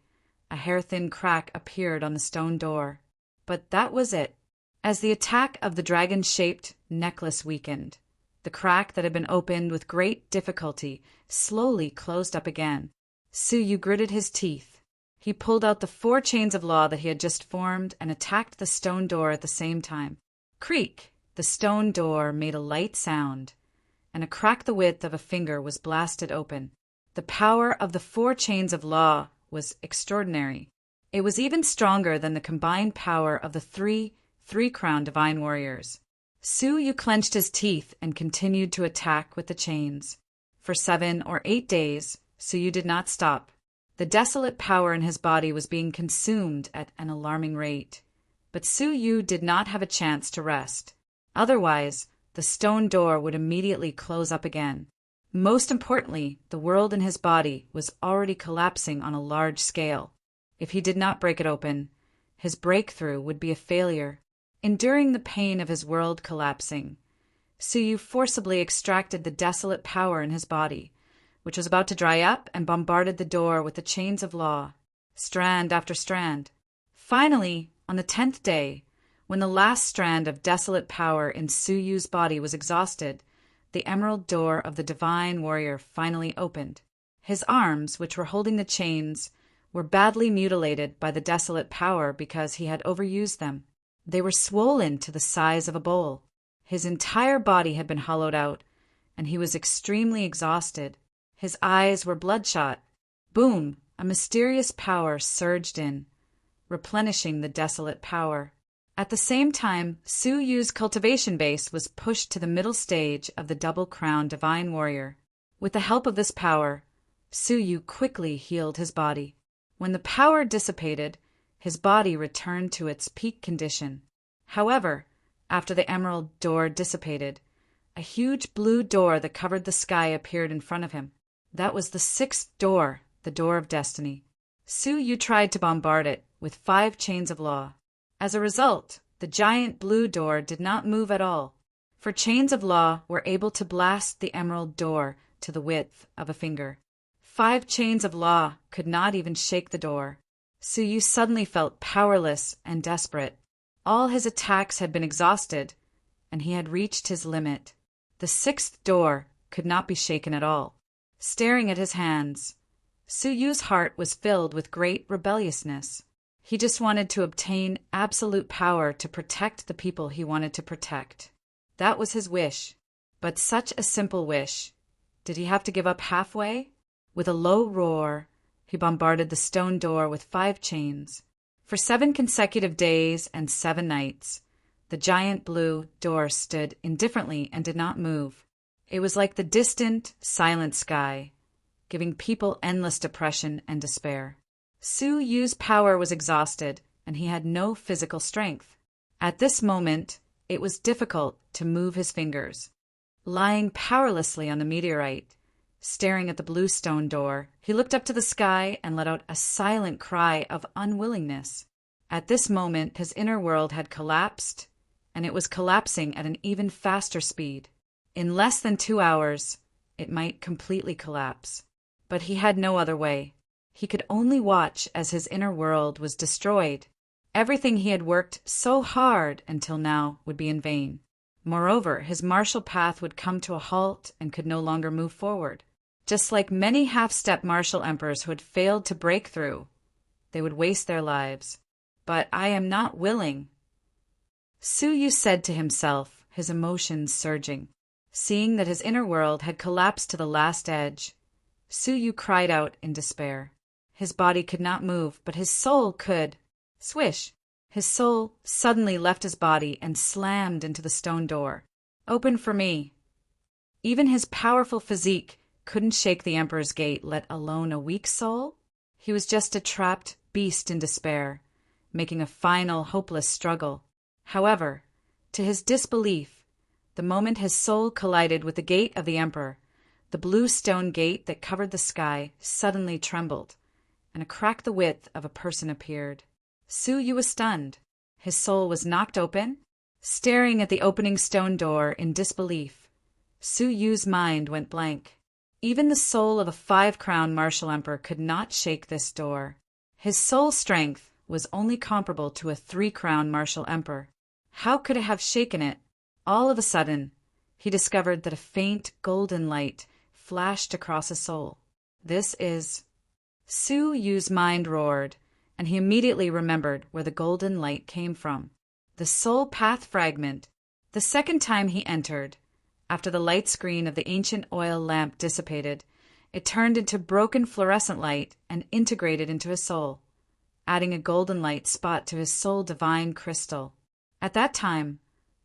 a hair-thin crack appeared on the stone door. But that was it. As the attack of the dragon-shaped necklace weakened, the crack that had been opened with great difficulty slowly closed up again. Su Yu gritted his teeth. He pulled out the 4 chains of law that he had just formed and attacked the stone door at the same time. Creak! The stone door made a light sound, and a crack the width of a finger was blasted open. The power of the 4 chains of law was extraordinary. It was even stronger than the combined power of the three-crowned divine warriors. Su Yu clenched his teeth and continued to attack with the chains. For 7 or 8 days, Su Yu did not stop. The desolate power in his body was being consumed at an alarming rate. But Su Yu did not have a chance to rest. Otherwise, the stone door would immediately close up again. Most importantly, the world in his body was already collapsing on a large scale. If he did not break it open, his breakthrough would be a failure. Enduring the pain of his world collapsing, Su Yu forcibly extracted the desolate power in his body, which was about to dry up, and bombarded the door with the chains of law, strand after strand. Finally, on the 10th day, when the last strand of desolate power in Su Yu's body was exhausted, the emerald door of the divine warrior finally opened. His arms, which were holding the chains, were badly mutilated by the desolate power because he had overused them. They were swollen to the size of a bowl. His entire body had been hollowed out, and he was extremely exhausted. His eyes were bloodshot. Boom! A mysterious power surged in, replenishing the desolate power. At the same time, Su Yu's cultivation base was pushed to the middle stage of the double-crowned divine warrior. With the help of this power, Su Yu quickly healed his body. When the power dissipated, his body returned to its peak condition. However, after the emerald door dissipated, a huge blue door that covered the sky appeared in front of him. That was the 6th door, the door of destiny. Su Yu tried to bombard it with 5 chains of law. As a result, the giant blue door did not move at all, for chains of law were able to blast the emerald door to the width of a finger. 5 chains of law could not even shake the door. Su Yu suddenly felt powerless and desperate. All his attacks had been exhausted, and he had reached his limit. The 6th door could not be shaken at all. Staring at his hands, Su Yu's heart was filled with great rebelliousness. He just wanted to obtain absolute power to protect the people he wanted to protect. That was his wish. But such a simple wish. Did he have to give up halfway? With a low roar, he bombarded the stone door with 5 chains. For 7 consecutive days and 7 nights, the giant blue door stood indifferently and did not move. It was like the distant, silent sky, giving people endless depression and despair. Su Yu's power was exhausted, and he had no physical strength. At this moment, it was difficult to move his fingers. Lying powerlessly on the meteorite, staring at the blue stone door, he looked up to the sky and let out a silent cry of unwillingness. At this moment, his inner world had collapsed, and it was collapsing at an even faster speed. In less than 2 hours, it might completely collapse. But he had no other way. He could only watch as his inner world was destroyed. Everything he had worked so hard until now would be in vain. Moreover, his martial path would come to a halt and could no longer move forward. Just like many half-step martial emperors who had failed to break through, they would waste their lives. But I am not willing, Su Yu said to himself, his emotions surging. Seeing that his inner world had collapsed to the last edge, Su Yu cried out in despair. His body could not move, but his soul could. Swish! His soul suddenly left his body and slammed into the stone door. Open for me. Even his powerful physique couldn't shake the Emperor's gate, let alone a weak soul. He was just a trapped beast in despair, making a final, hopeless struggle. However, to his disbelief, the moment his soul collided with the gate of the Emperor, the blue stone gate that covered the sky suddenly trembled, and a crack the width of a person appeared. Su Yu was stunned. His soul was knocked open. Staring at the opening stone door in disbelief, Su Yu's mind went blank. Even the soul of a 5-crown martial emperor could not shake this door. His soul strength was only comparable to a 3-crown martial emperor. How could it have shaken it? All of a sudden, he discovered that a faint golden light flashed across his soul. This is... Su Yu's mind roared, and he immediately remembered where the golden light came from. The soul path fragment. The second time he entered, after the light screen of the ancient oil lamp dissipated, it turned into broken fluorescent light and integrated into his soul, adding a golden light spot to his soul divine crystal. At that time,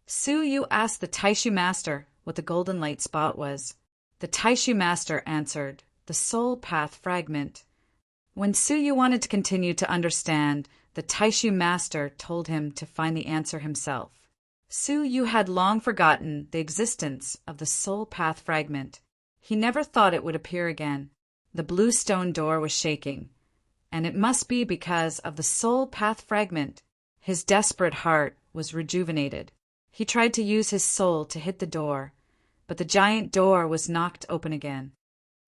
Su Yu asked the Taishu master what the golden light spot was. The Taishu master answered, the soul path fragment. When Su Yu wanted to continue to understand, the Taishu master told him to find the answer himself. Su Yu had long forgotten the existence of the soul path fragment. He never thought it would appear again. The blue stone door was shaking, and it must be because of the soul path fragment. His desperate heart was rejuvenated. He tried to use his soul to hit the door, but the giant door was knocked open again.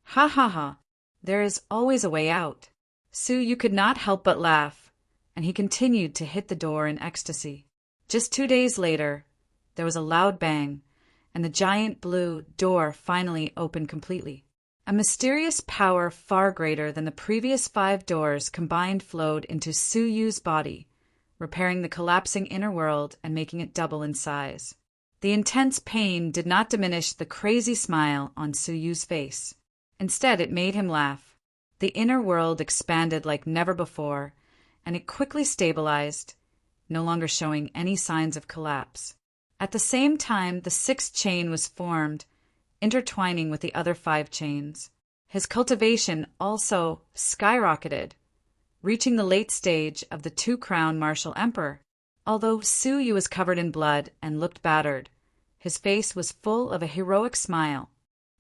Ha ha ha! There is always a way out. Su Yu could not help but laugh, and he continued to hit the door in ecstasy. Just 2 days later, there was a loud bang, and the giant blue door finally opened completely. A mysterious power far greater than the previous 5 doors combined flowed into Su Yu's body, repairing the collapsing inner world and making it double in size. The intense pain did not diminish the crazy smile on Su Yu's face. Instead, it made him laugh. The inner world expanded like never before, and it quickly stabilized, no longer showing any signs of collapse. At the same time, the 6th chain was formed, intertwining with the other 5 chains. His cultivation also skyrocketed, reaching the late stage of the 2-crown martial emperor. Although Su Yu was covered in blood and looked battered, his face was full of a heroic smile.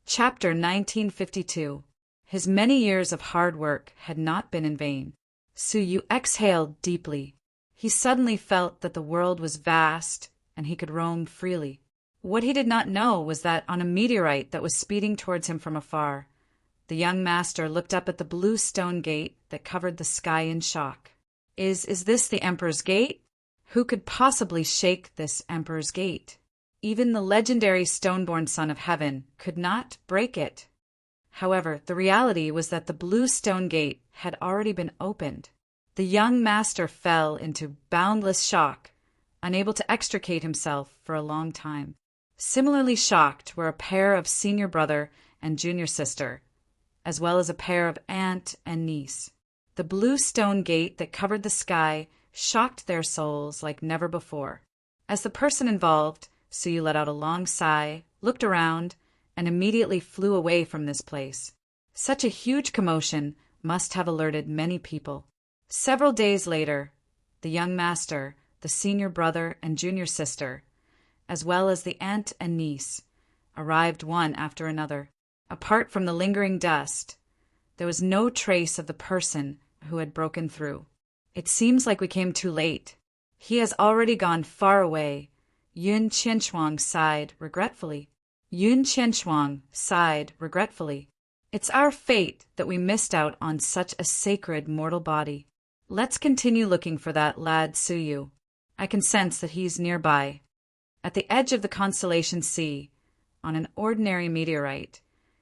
Chapter 1952. His many years of hard work had not been in vain. Su Yu exhaled deeply. He suddenly felt that the world was vast and he could roam freely. What he did not know was that on a meteorite that was speeding towards him from afar, the young master looked up at the blue stone gate that covered the sky in shock. Is this the Emperor's gate? Who could possibly shake this Emperor's gate? Even the legendary stone-born son of heaven could not break it. However, the reality was that the blue stone gate had already been opened. The young master fell into boundless shock, unable to extricate himself for a long time. Similarly shocked were a pair of senior brother and junior sister, as well as a pair of aunt and niece. The blue stone gate that covered the sky shocked their souls like never before. As the person involved, Su Yu let out a long sigh, looked around, and immediately flew away from this place. Such a huge commotion must have alerted many people. Several days later, the young master, the senior brother and junior sister, as well as the aunt and niece, arrived one after another. Apart from the lingering dust, there was no trace of the person who had broken through. It seems like we came too late. He has already gone far away. Yun Qianshuang sighed regretfully. It's our fate that we missed out on such a sacred mortal body. Let's continue looking for that lad Suyu. I can sense that he's nearby. At the edge of the constellation C, on an ordinary meteorite,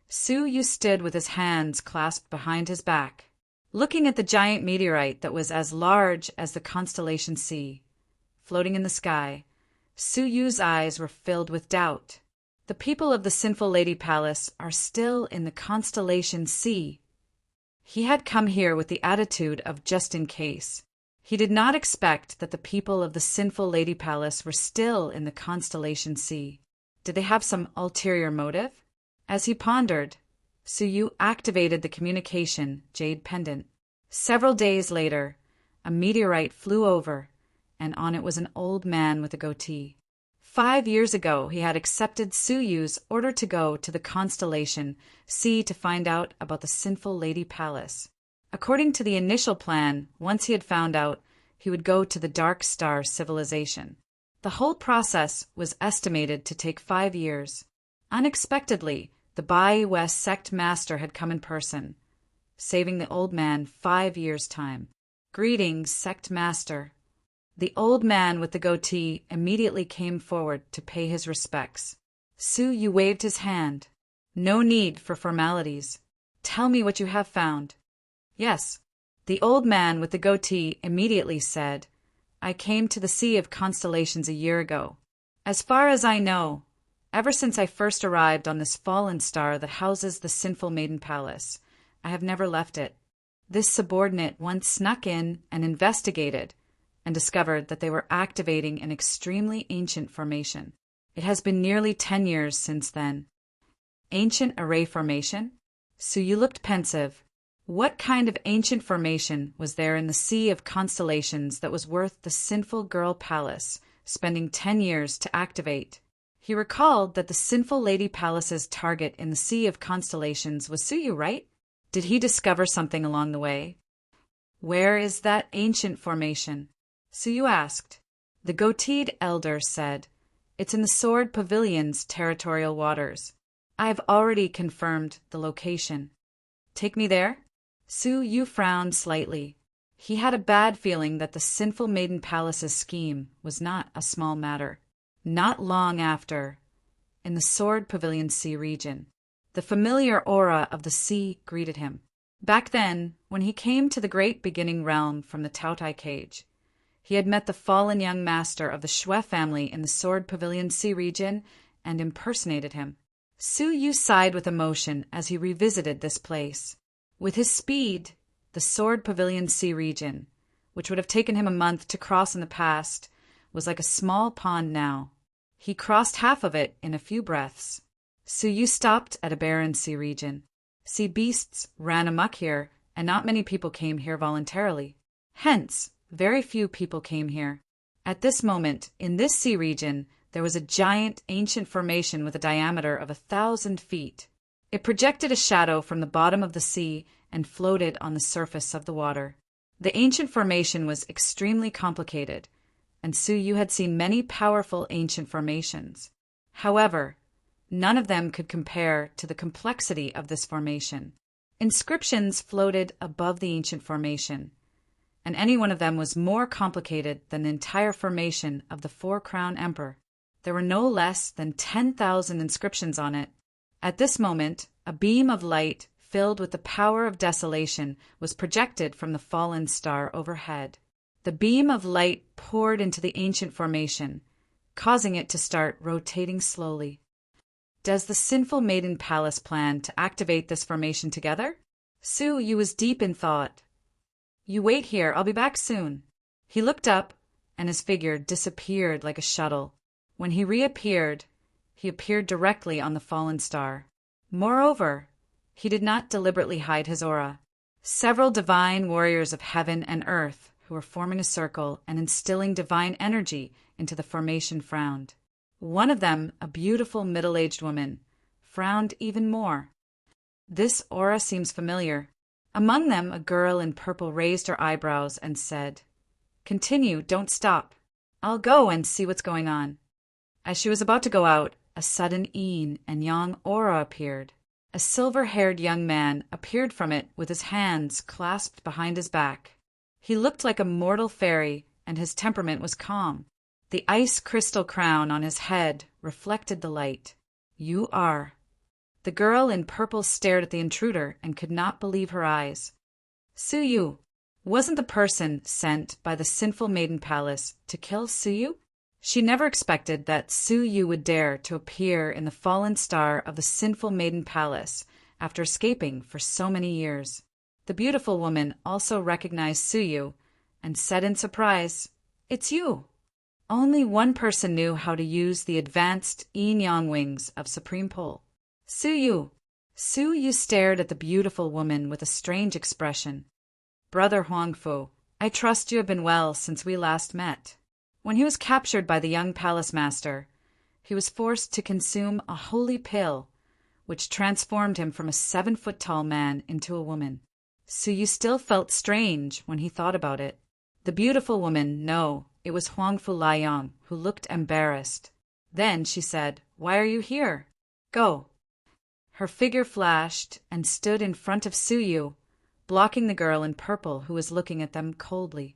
Suyu stood with his hands clasped behind his back, looking at the giant meteorite that was as large as the constellation C. Floating in the sky, Suyu's eyes were filled with doubt. The people of the Sinful Lady Palace are still in the constellation C. He had come here with the attitude of just in case. He did not expect that the people of the Sinful Lady Palace were still in the constellation C. Did they have some ulterior motive? As he pondered, Suyu activated the communication jade pendant. Several days later, a meteorite flew over, and on it was an old man with a goatee. 5 years ago, he had accepted Suyu's order to go to the constellation C to find out about the Sinful Lady Palace. According to the initial plan, once he had found out, he would go to the Dark Star civilization. The whole process was estimated to take 5 years. Unexpectedly, the Bai West sect master had come in person, saving the old man 5 years' time. Greetings, sect master. The old man with the goatee immediately came forward to pay his respects. Suyu waved his hand. No need for formalities. Tell me what you have found. Yes. The old man with the goatee immediately said, I came to the Sea of Constellations a year ago. As far as I know, ever since I first arrived on this fallen star that houses the Sinful Maiden Palace, I have never left it. This subordinate once snuck in and investigated, and discovered that they were activating an extremely ancient formation. It has been nearly 10 years since then. Ancient array formation? Suyu looked pensive. What kind of ancient formation was there in the Sea of Constellations that was worth the Sinful Girl Palace spending 10 years to activate? He recalled that the Sinful Lady Palace's target in the Sea of Constellations was Suyu, right? Did he discover something along the way? Where is that ancient formation? Suyu asked. The goateed elder said, It's in the Sword Pavilion's territorial waters. I have already confirmed the location. Take me there? Suyu frowned slightly. He had a bad feeling that the Sinful Maiden Palace's scheme was not a small matter. Not long after, in the Sword Pavilion Sea region, the familiar aura of the sea greeted him. Back then, when he came to the great beginning realm from the Taotai cage, he had met the fallen young master of the Shui family in the Sword Pavilion Sea region and impersonated him. Suyu sighed with emotion as he revisited this place. With his speed, the Sword Pavilion Sea region, which would have taken him a month to cross in the past, was like a small pond now. He crossed half of it in a few breaths. Suyu stopped at a barren sea region. Sea beasts ran amok here, and not many people came here voluntarily. Hence, very few people came here. At this moment, in this sea region, there was a giant ancient formation with a diameter of 1,000 feet. It projected a shadow from the bottom of the sea and floated on the surface of the water. The ancient formation was extremely complicated, and Suyu had seen many powerful ancient formations. However, none of them could compare to the complexity of this formation. Inscriptions floated above the ancient formation, and any one of them was more complicated than the entire formation of the Four-Crown Emperor. There were no less than 10,000 inscriptions on it. At this moment, a beam of light filled with the power of desolation was projected from the fallen star overhead. The beam of light poured into the ancient formation, causing it to start rotating slowly. Does the Sinful Maiden Palace plan to activate this formation together? Suyu was deep in thought. You wait here, I'll be back soon. He looked up, and his figure disappeared like a shuttle. When he reappeared, he appeared directly on the fallen star. Moreover, he did not deliberately hide his aura. Several divine warriors of heaven and earth, who were forming a circle and instilling divine energy into the formation, frowned. One of them, a beautiful middle-aged woman, frowned even more. This aura seems familiar. Among them, a girl in purple raised her eyebrows and said, "Continue, don't stop. I'll go and see what's going on." As she was about to go out, a sudden yin and yang aura appeared. A silver-haired young man appeared from it with his hands clasped behind his back. He looked like a mortal fairy, and his temperament was calm. The ice crystal crown on his head reflected the light. "You are." The girl in purple stared at the intruder and could not believe her eyes. Suyu wasn't the person sent by the sinful maiden palace to kill Suyu? She never expected that Suyu would dare to appear in the fallen star of the sinful maiden palace after escaping for so many years. The beautiful woman also recognized Suyu and said in surprise, "It's you." Only one person knew how to use the advanced yin-yang wings of Supreme Pole. Suyu. Suyu stared at the beautiful woman with a strange expression. "Brother Huangfu, I trust you have been well since we last met." When he was captured by the young palace master, he was forced to consume a holy pill, which transformed him from a 7-foot-tall man into a woman. Suyu still felt strange when he thought about it. The beautiful woman, no, it was Huangfu Laiyang, who looked embarrassed. Then she said, "Why are you here? Go." Her figure flashed and stood in front of Suyu, blocking the girl in purple who was looking at them coldly.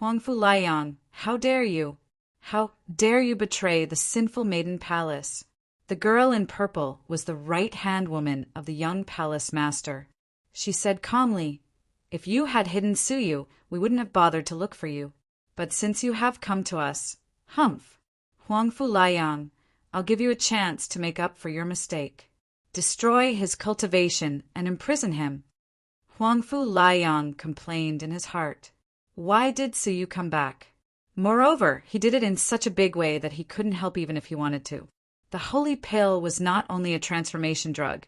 "Huangfu Laiyang, how dare you? How dare you betray the sinful maiden palace?" The girl in purple was the right-hand woman of the young palace master. She said calmly, "If you had hidden Suyu, we wouldn't have bothered to look for you. But since you have come to us, humph! Huangfu Laiyang, I'll give you a chance to make up for your mistake. Destroy his cultivation and imprison him." Huangfu Laiyang complained in his heart. Why did Suyu come back? Moreover, he did it in such a big way that he couldn't help even if he wanted to. The holy pill was not only a transformation drug,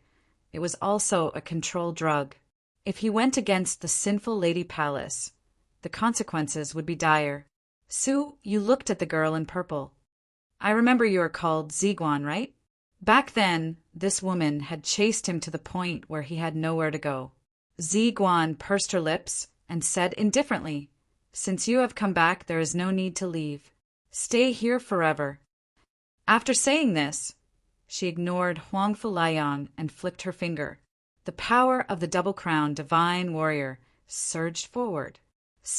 it was also a control drug. If he went against the sinful lady palace, the consequences would be dire. You looked at the girl in purple. "I remember you are called Ziguan, right?" Back then, this woman had chased him to the point where he had nowhere to go. Ziguan pursed her lips and said indifferently, "Since you have come back, there is no need to leave. Stay here forever." After saying this, she ignored Huangfu Laiyang and flicked her finger. The power of the double-crowned divine warrior surged forward.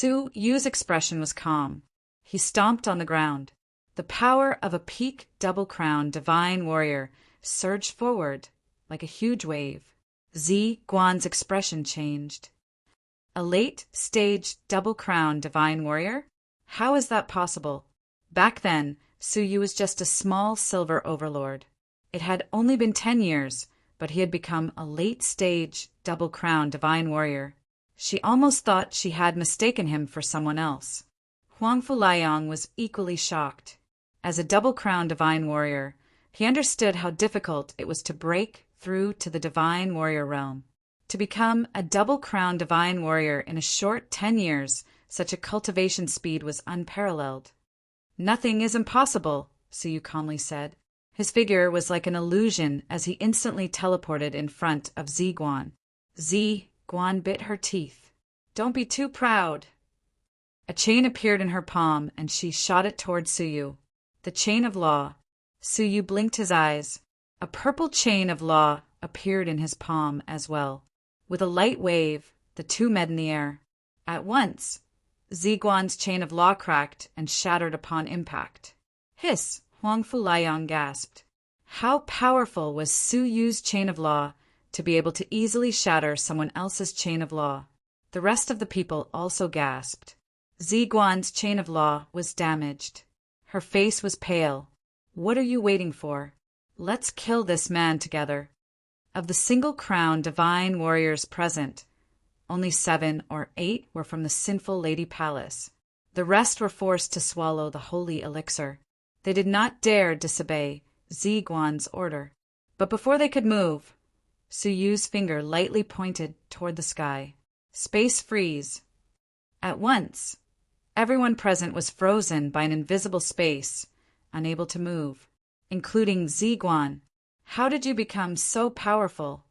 Yu's expression was calm. He stomped on the ground. The power of a peak double-crowned divine warrior surged forward like a huge wave. Guan's expression changed. A late-stage double-crowned divine warrior? How is that possible? Back then, Yu was just a small silver overlord. It had only been 10 years, but he had become a late-stage double-crowned divine warrior. She almost thought she had mistaken him for someone else. Huangfu Laiyang was equally shocked. As a double-crowned divine warrior, he understood how difficult it was to break through to the divine warrior realm. To become a double-crowned divine warrior in a short 10 years, such a cultivation speed was unparalleled. "Nothing is impossible," Suyu calmly said. His figure was like an illusion as he instantly teleported in front of Guan. Guan bit her teeth. "Don't be too proud." A chain appeared in her palm and she shot it toward Suyu. The chain of law. Suyu blinked his eyes. A purple chain of law appeared in his palm as well. With a light wave, the two met in the air. At once, Guan's chain of law cracked and shattered upon impact. "Hiss!" Huangfu Laiyang gasped. How powerful was Yu's chain of law to be able to easily shatter someone else's chain of law? The rest of the people also gasped. Guan's chain of law was damaged. Her face was pale. "What are you waiting for? Let's kill this man together." Of the single-crowned divine warriors present, only 7 or 8 were from the sinful lady palace. The rest were forced to swallow the holy elixir. They did not dare disobey Guan's order. But before they could move, Yu's finger lightly pointed toward the sky. "Space freeze." At once, Everyone present was frozen by an invisible space, unable to move, including Ziguan. How did you become so powerful?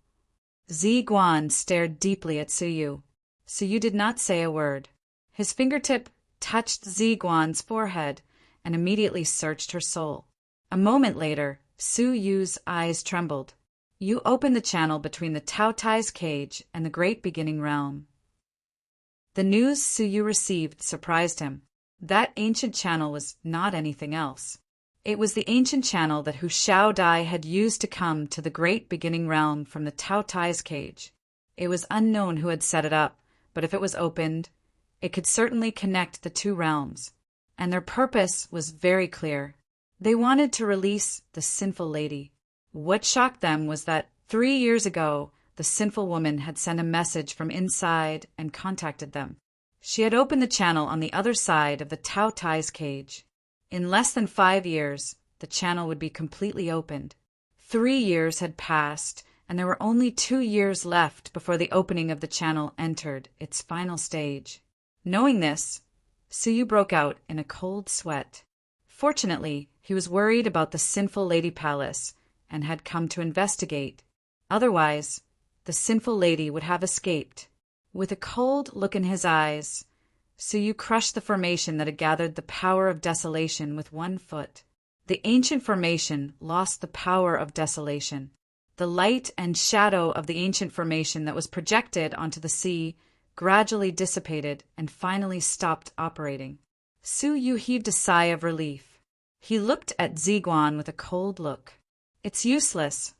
Ziguan stared deeply at Suyu. Suyu did not say a word. His fingertip touched Ziguan's forehead and immediately searched her soul. A moment later, Suyu's eyes trembled. You opened the channel between the Taotai's cage and the great beginning realm. The news Suyu received surprised him. That ancient channel was not anything else. It was the ancient channel that Hu Xiaodai had used to come to the great beginning realm from the Taotai's cage. It was unknown who had set it up, but if it was opened, it could certainly connect the two realms. And their purpose was very clear. They wanted to release the sinful lady. What shocked them was that 3 years ago, the sinful woman had sent a message from inside and contacted them. She had opened the channel on the other side of the Taotai's cage. In less than 5 years, the channel would be completely opened. 3 years had passed, and there were only 2 years left before the opening of the channel entered its final stage. Knowing this, Suyu broke out in a cold sweat. Fortunately, he was worried about the sinful lady palace and had come to investigate. Otherwise, the sinful lady would have escaped. With a cold look in his eyes, Suyu crushed the formation that had gathered the power of desolation with 1 foot. The ancient formation lost the power of desolation. The light and shadow of the ancient formation that was projected onto the sea gradually dissipated and finally stopped operating. Suyu heaved a sigh of relief. He looked at Ziguan with a cold look. It's useless.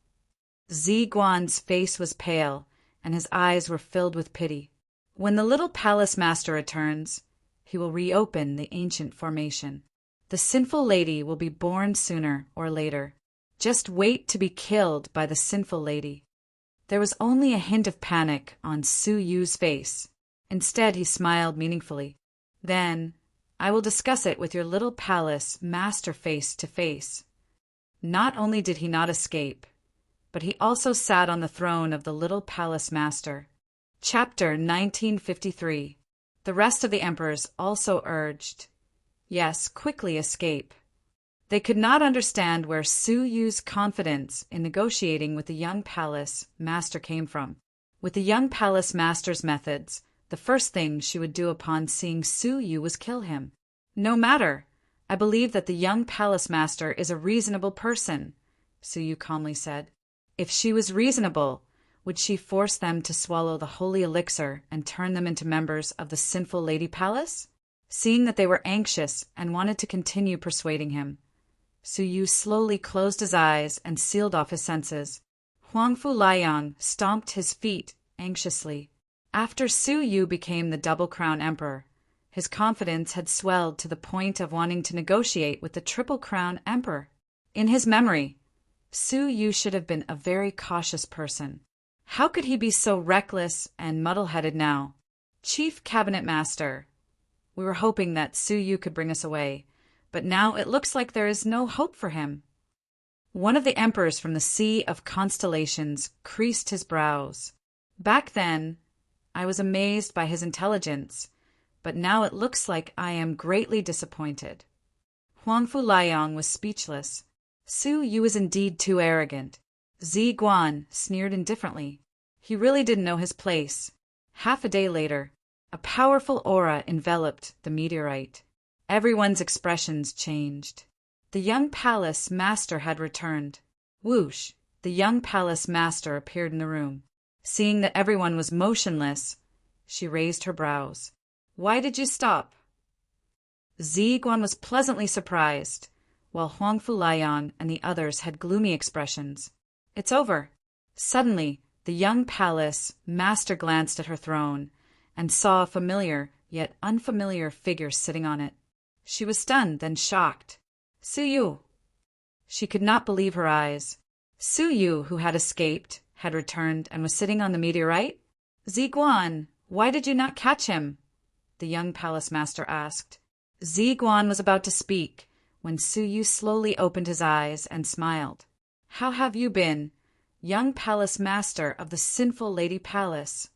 Ziguan's face was pale, and his eyes were filled with pity. When the little palace master returns, he will reopen the ancient formation. The sinful lady will be born sooner or later. Just wait to be killed by the sinful lady. There was only a hint of panic on Suyu's face. Instead, he smiled meaningfully. Then, I will discuss it with your little palace master face to face. Not only did he not escape, but he also sat on the throne of the little palace master. Chapter 1953. The rest of the emperors also urged, yes, quickly escape. They could not understand where Suyu's confidence in negotiating with the young palace master came from. With the young palace master's methods, the first thing she would do upon seeing Suyu was kill him. No matter. I believe that the young palace master is a reasonable person, Suyu calmly said. If she was reasonable, would she force them to swallow the holy elixir and turn them into members of the sinful lady palace? Seeing that they were anxious and wanted to continue persuading him, Suyu slowly closed his eyes and sealed off his senses. Huangfu Liang stomped his feet anxiously. After Suyu became the Double Crown Emperor, his confidence had swelled to the point of wanting to negotiate with the Triple Crown Emperor. In his memory, Suyu should have been a very cautious person. How could he be so reckless and muddle-headed now? Chief Cabinet Master, we were hoping that Suyu could bring us away, but now it looks like there is no hope for him. One of the emperors from the Sea of Constellations creased his brows. Back then, I was amazed by his intelligence, but now it looks like I am greatly disappointed. Huangfu Liang was speechless. Suyu is indeed too arrogant. Ziguan sneered indifferently. He really didn't know his place. Half a day later, a powerful aura enveloped the meteorite. Everyone's expressions changed. The young palace master had returned. Whoosh! The young palace master appeared in the room. Seeing that everyone was motionless, she raised her brows. Why did you stop? Ziguan was pleasantly surprised, while Huangfu Liang and the others had gloomy expressions. It's over. Suddenly, the young palace master glanced at her throne and saw a familiar yet unfamiliar figure sitting on it. She was stunned, then shocked. Suyu! She could not believe her eyes. Suyu, who had escaped, had returned and was sitting on the meteorite? Ziguan, why did you not catch him? The young palace master asked. Ziguan was about to speak when Suyu slowly opened his eyes and smiled. How have you been, young palace master of the sinful lady palace?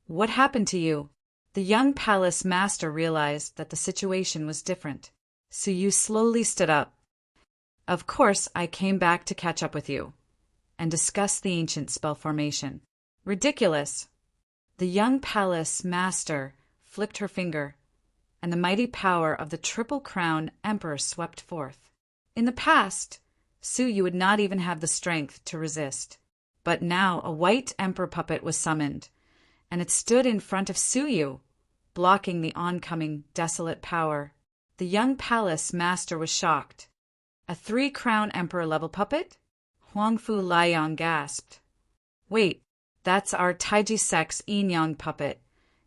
What happened to you? The young palace master realized that the situation was different. Suyu slowly stood up. Of course, I came back to catch up with you and discuss the ancient spell formation. Ridiculous! The young palace master flicked her finger, and the mighty power of the Triple Crown Emperor swept forth. In the past, Suyu would not even have the strength to resist. But now a white emperor puppet was summoned, and it stood in front of Suyu, blocking the oncoming desolate power. The young palace master was shocked. A 3-crown emperor-level puppet? Huangfu Liang gasped. Wait, that's our Taiji Sex Yin-Yang puppet,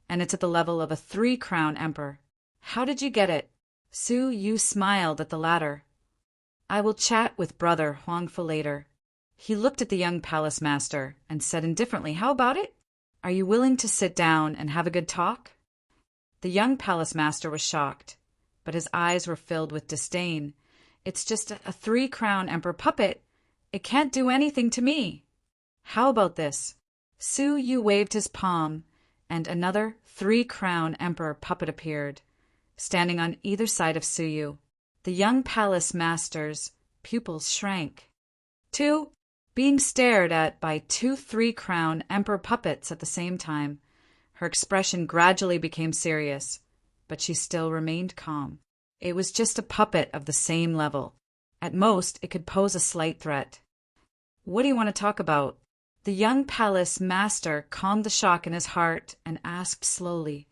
and it's at the level of a 3-crown emperor. How did you get it? Suyu smiled at the latter. I will chat with brother Huangfu later. He looked at the young palace master and said indifferently, How about it? Are you willing to sit down and have a good talk? The young palace master was shocked, but his eyes were filled with disdain. It's just a 3-crown emperor puppet. It can't do anything to me. How about this? Suyu waved his palm, and another 3-crown emperor puppet appeared, standing on either side of Suyu. The young palace master's pupils shrank. Being stared at by 2 3-crown emperor puppets at the same time, her expression gradually became serious, but she still remained calm. It was just a puppet of the same level. At most, it could pose a slight threat. What do you want to talk about? The young palace master calmed the shock in his heart and asked slowly.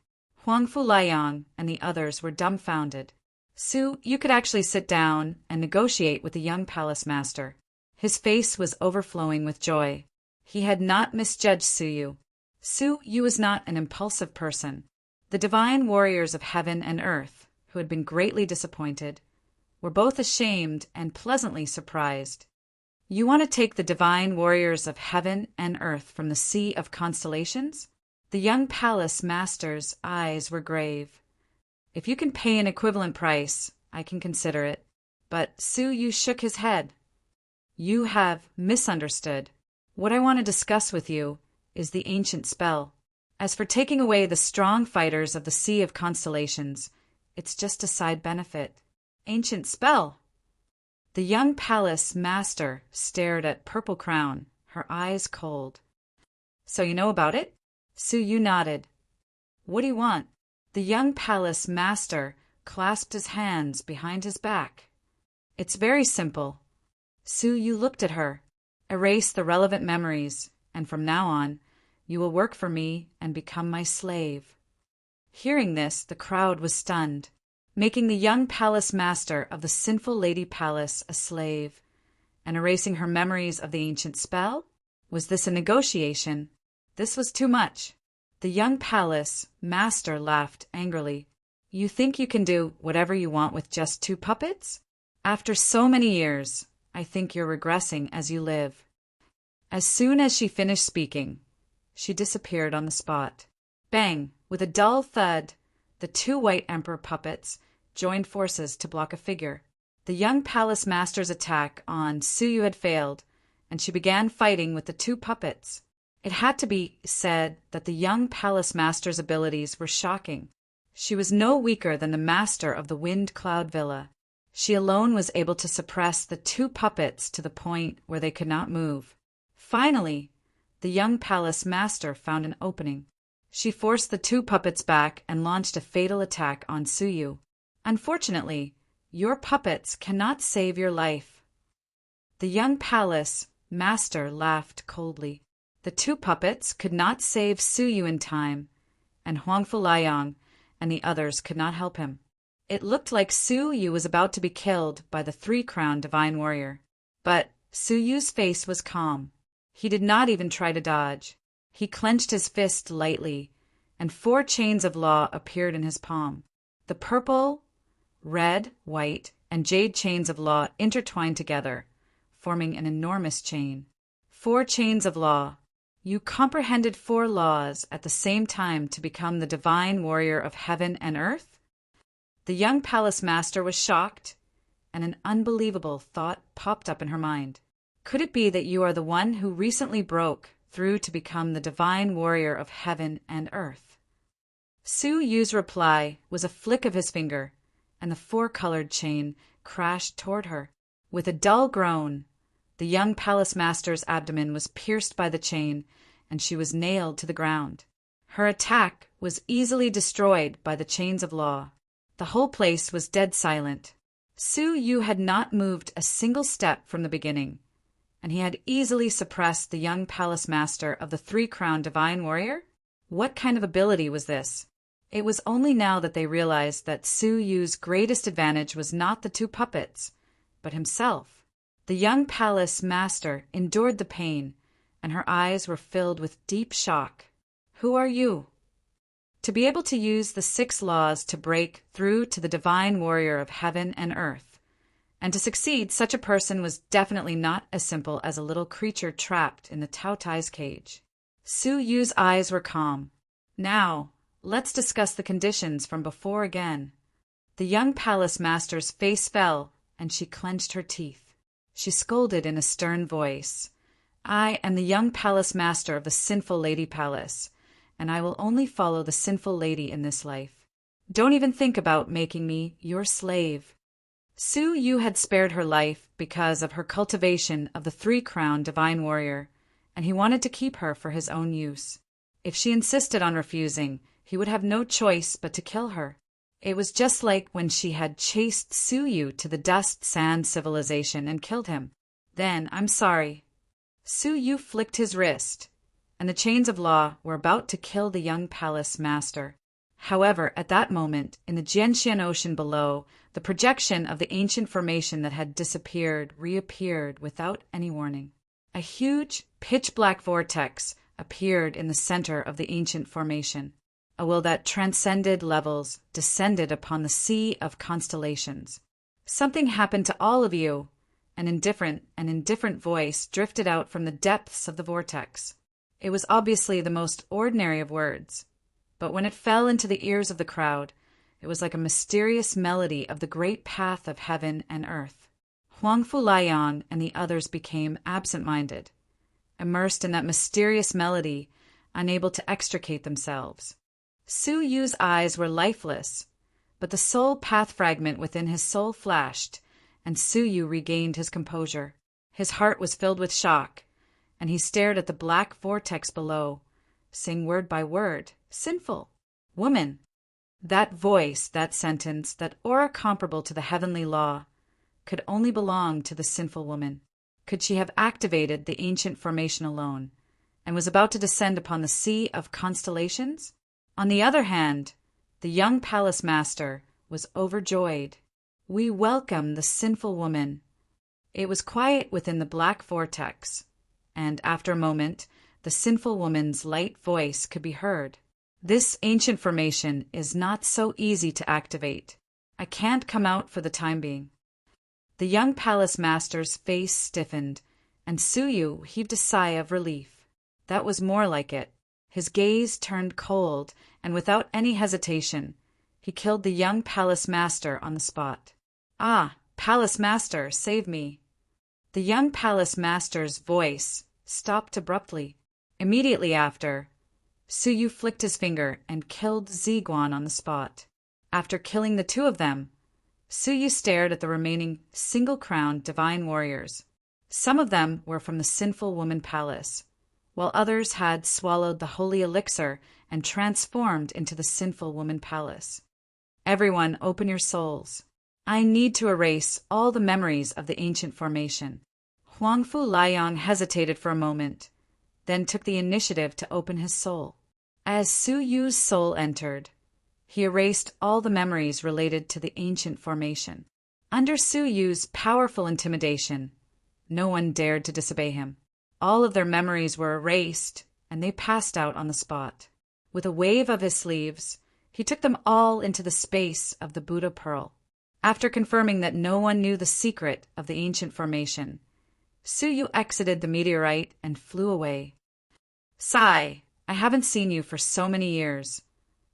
Huangfu Liang and the others were dumbfounded. Su, you could actually sit down and negotiate with the young palace master. His face was overflowing with joy. He had not misjudged Suyu. Suyu was not an impulsive person. The divine warriors of heaven and earth, who had been greatly disappointed, were both ashamed and pleasantly surprised. You want to take the divine warriors of heaven and earth from the sea of constellations? The young palace master's eyes were grave. If you can pay an equivalent price, I can consider it. But Suyu shook his head. You have misunderstood. What I want to discuss with you is the ancient spell. As for taking away the strong fighters of the Sea of Constellations, it's just a side benefit. Ancient spell? The young palace master stared at Purple Crown, her eyes cold. So you know about it? Suyu nodded. What do you want? The young palace master clasped his hands behind his back. It's very simple. Suyu looked at her. Erase the relevant memories, and from now on, you will work for me and become my slave. Hearing this, the crowd was stunned, making the young palace master of the sinful lady palace a slave, and erasing her memories of the ancient spell? Was this a negotiation? This was too much. The young palace master laughed angrily. You think you can do whatever you want with just 2 puppets? After so many years, I think you're regressing as you live. As soon as she finished speaking, she disappeared on the spot. Bang! With a dull thud, the 2 white emperor puppets joined forces to block a figure. The young palace master's attack on Suyu had failed, and she began fighting with the 2 puppets. It had to be said that the young palace master's abilities were shocking. She was no weaker than the master of the Wind Cloud Villa. She alone was able to suppress the 2 puppets to the point where they could not move. Finally, the young palace master found an opening. She forced the 2 puppets back and launched a fatal attack on Suyu. Unfortunately, your puppets cannot save your life. The young palace master laughed coldly. The 2 puppets could not save Suyu in time, and Huangfu Liang and the others could not help him. It looked like Suyu was about to be killed by the 3-crown divine warrior. But Suyu's face was calm. He did not even try to dodge. He clenched his fist lightly, and 4 chains of law appeared in his palm. The purple, red, white, and jade chains of law intertwined together, forming an enormous chain. 4 chains of law. You comprehended 4 laws at the same time to become the divine warrior of heaven and earth? The young palace master was shocked, and an unbelievable thought popped up in her mind. Could it be that you are the one who recently broke through to become the divine warrior of heaven and earth? Su Yu's reply was a flick of his finger, and the four-colored chain crashed toward her. With a dull groan, the young palace master's abdomen was pierced by the chain, and she was nailed to the ground. Her attack was easily destroyed by the chains of law. The whole place was dead silent. Su Yu had not moved a single step from the beginning, and he had easily suppressed the young palace master of the three-crowned divine warrior. What kind of ability was this? It was only now that they realized that Su Yu's greatest advantage was not the two puppets, but himself. The young palace master endured the pain, and her eyes were filled with deep shock. Who are you? To be able to use the 6 laws to break through to the divine warrior of heaven and earth. And to succeed, such a person was definitely not as simple as a little creature trapped in the Taotai's cage. Su Yu's eyes were calm. Now, let's discuss the conditions from before again. The young palace master's face fell, and she clenched her teeth. She scolded in a stern voice. I am the young palace master of the sinful lady palace, and I will only follow the sinful lady in this life. Don't even think about making me your slave. Su Yu had spared her life because of her cultivation of the three-crowned divine warrior, and he wanted to keep her for his own use. If she insisted on refusing, he would have no choice but to kill her. It was just like when she had chased Su Yu to the dust sand civilization and killed him. Then, I'm sorry. Su Yu flicked his wrist, and the chains of law were about to kill the young palace master. However, at that moment, in the Jianxian Ocean below, the projection of the ancient formation that had disappeared reappeared without any warning. A huge, pitch-black vortex appeared in the center of the ancient formation. A will that transcended levels descended upon the sea of constellations. Something happened to all of you. An indifferent voice drifted out from the depths of the vortex. It was obviously the most ordinary of words, but when it fell into the ears of the crowd, it was like a mysterious melody of the great path of heaven and earth. Huangfu Laiyan and the others became absent-minded, immersed in that mysterious melody, unable to extricate themselves. Su Yu's eyes were lifeless, but the soul path fragment within his soul flashed, and Su Yu regained his composure. His heart was filled with shock, and he stared at the black vortex below, saying word by word, "Sinful. Woman." That voice, that sentence, that aura comparable to the heavenly law, could only belong to the sinful woman. Could she have activated the ancient formation alone, and was about to descend upon the sea of constellations? On the other hand, the young palace master was overjoyed. We welcome the sinful woman. It was quiet within the black vortex, and after a moment, the sinful woman's light voice could be heard. This ancient formation is not so easy to activate. I can't come out for the time being. The young palace master's face stiffened, and Su Yu heaved a sigh of relief. That was more like it. His gaze turned cold, and without any hesitation, he killed the young palace master on the spot. Ah, palace master, save me. The young palace master's voice stopped abruptly. Immediately after, Su Yu flicked his finger and killed Ziguan on the spot. After killing the 2 of them, Su Yu stared at the remaining single-crowned divine warriors. Some of them were from the sinful woman palace, while others had swallowed the holy elixir and transformed into the sinful woman palace. Everyone, open your souls. I need to erase all the memories of the ancient formation. Huangfu Laiyan hesitated for a moment, then took the initiative to open his soul. As Su Yu's soul entered, he erased all the memories related to the ancient formation. Under Su Yu's powerful intimidation, no one dared to disobey him. All of their memories were erased, and they passed out on the spot. With a wave of his sleeves, he took them all into the space of the Buddha pearl. After confirming that no one knew the secret of the ancient formation, Su Yu exited the meteorite and flew away. Sigh, I haven't seen you for so many years,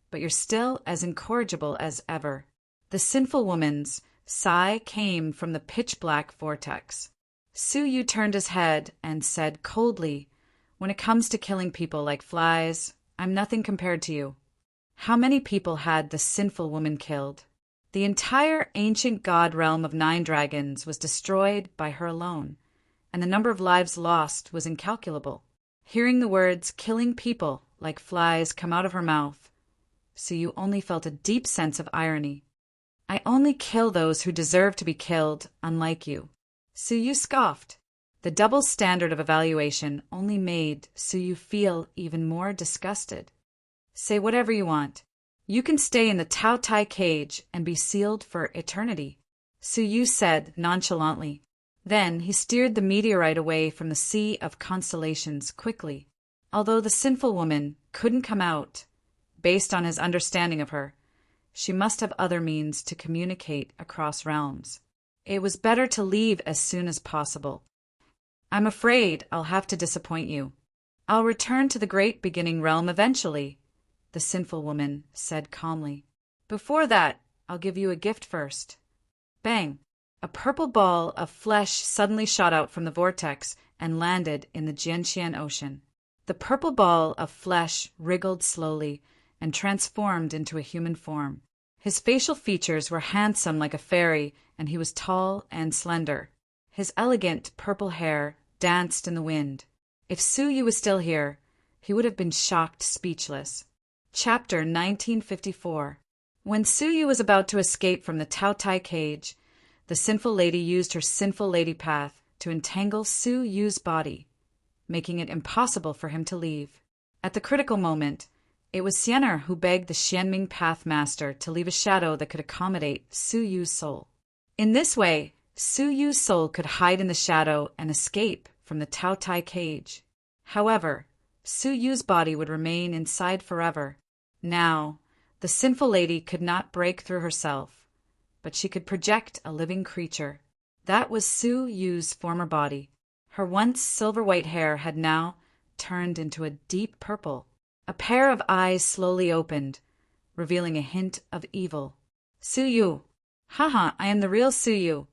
but you're still as incorrigible as ever. The sinful woman's sigh came from the pitch-black vortex. Su Yu turned his head and said coldly, "When it comes to killing people like flies, I'm nothing compared to you." How many people had the sinful woman killed? The entire ancient god realm of 9 dragons was destroyed by her alone, and the number of lives lost was incalculable. Hearing the words killing people like flies come out of her mouth, Suyu only felt a deep sense of irony. I only kill those who deserve to be killed, unlike you. Suyu scoffed. The double standard of evaluation only made Suyu feel even more disgusted. Say whatever you want. You can stay in the Tao Tai cage and be sealed for eternity, Suyu said nonchalantly. Then he steered the meteorite away from the sea of constellations quickly. Although the sinful woman couldn't come out, based on his understanding of her, she must have other means to communicate across realms. It was better to leave as soon as possible. I'm afraid I'll have to disappoint you. I'll return to the great beginning realm eventually, the sinful woman said calmly. Before that, I'll give you a gift first. Bang! A purple ball of flesh suddenly shot out from the vortex and landed in the Jianxian Ocean. The purple ball of flesh wriggled slowly and transformed into a human form. His facial features were handsome like a fairy, and he was tall and slender. His elegant purple hair danced in the wind. If Suyu was still here, he would have been shocked speechless. Chapter 1954. When Suyu was about to escape from the Tao Tai cage, the sinful lady used her sinful lady path to entangle Suyu's body, making it impossible for him to leave. At the critical moment, it was Xiener who begged the Xianming Path Master to leave a shadow that could accommodate Suyu's soul. In this way, Suyu's soul could hide in the shadow and escape from the Tao Tai cage. However, Suyu's body would remain inside forever. Now, the sinful lady could not break through herself, but she could project a living creature. That was Suyu's former body. Her once silver-white hair had now turned into a deep purple. A pair of eyes slowly opened, revealing a hint of evil. Suyu! Haha, I am the real Suyu.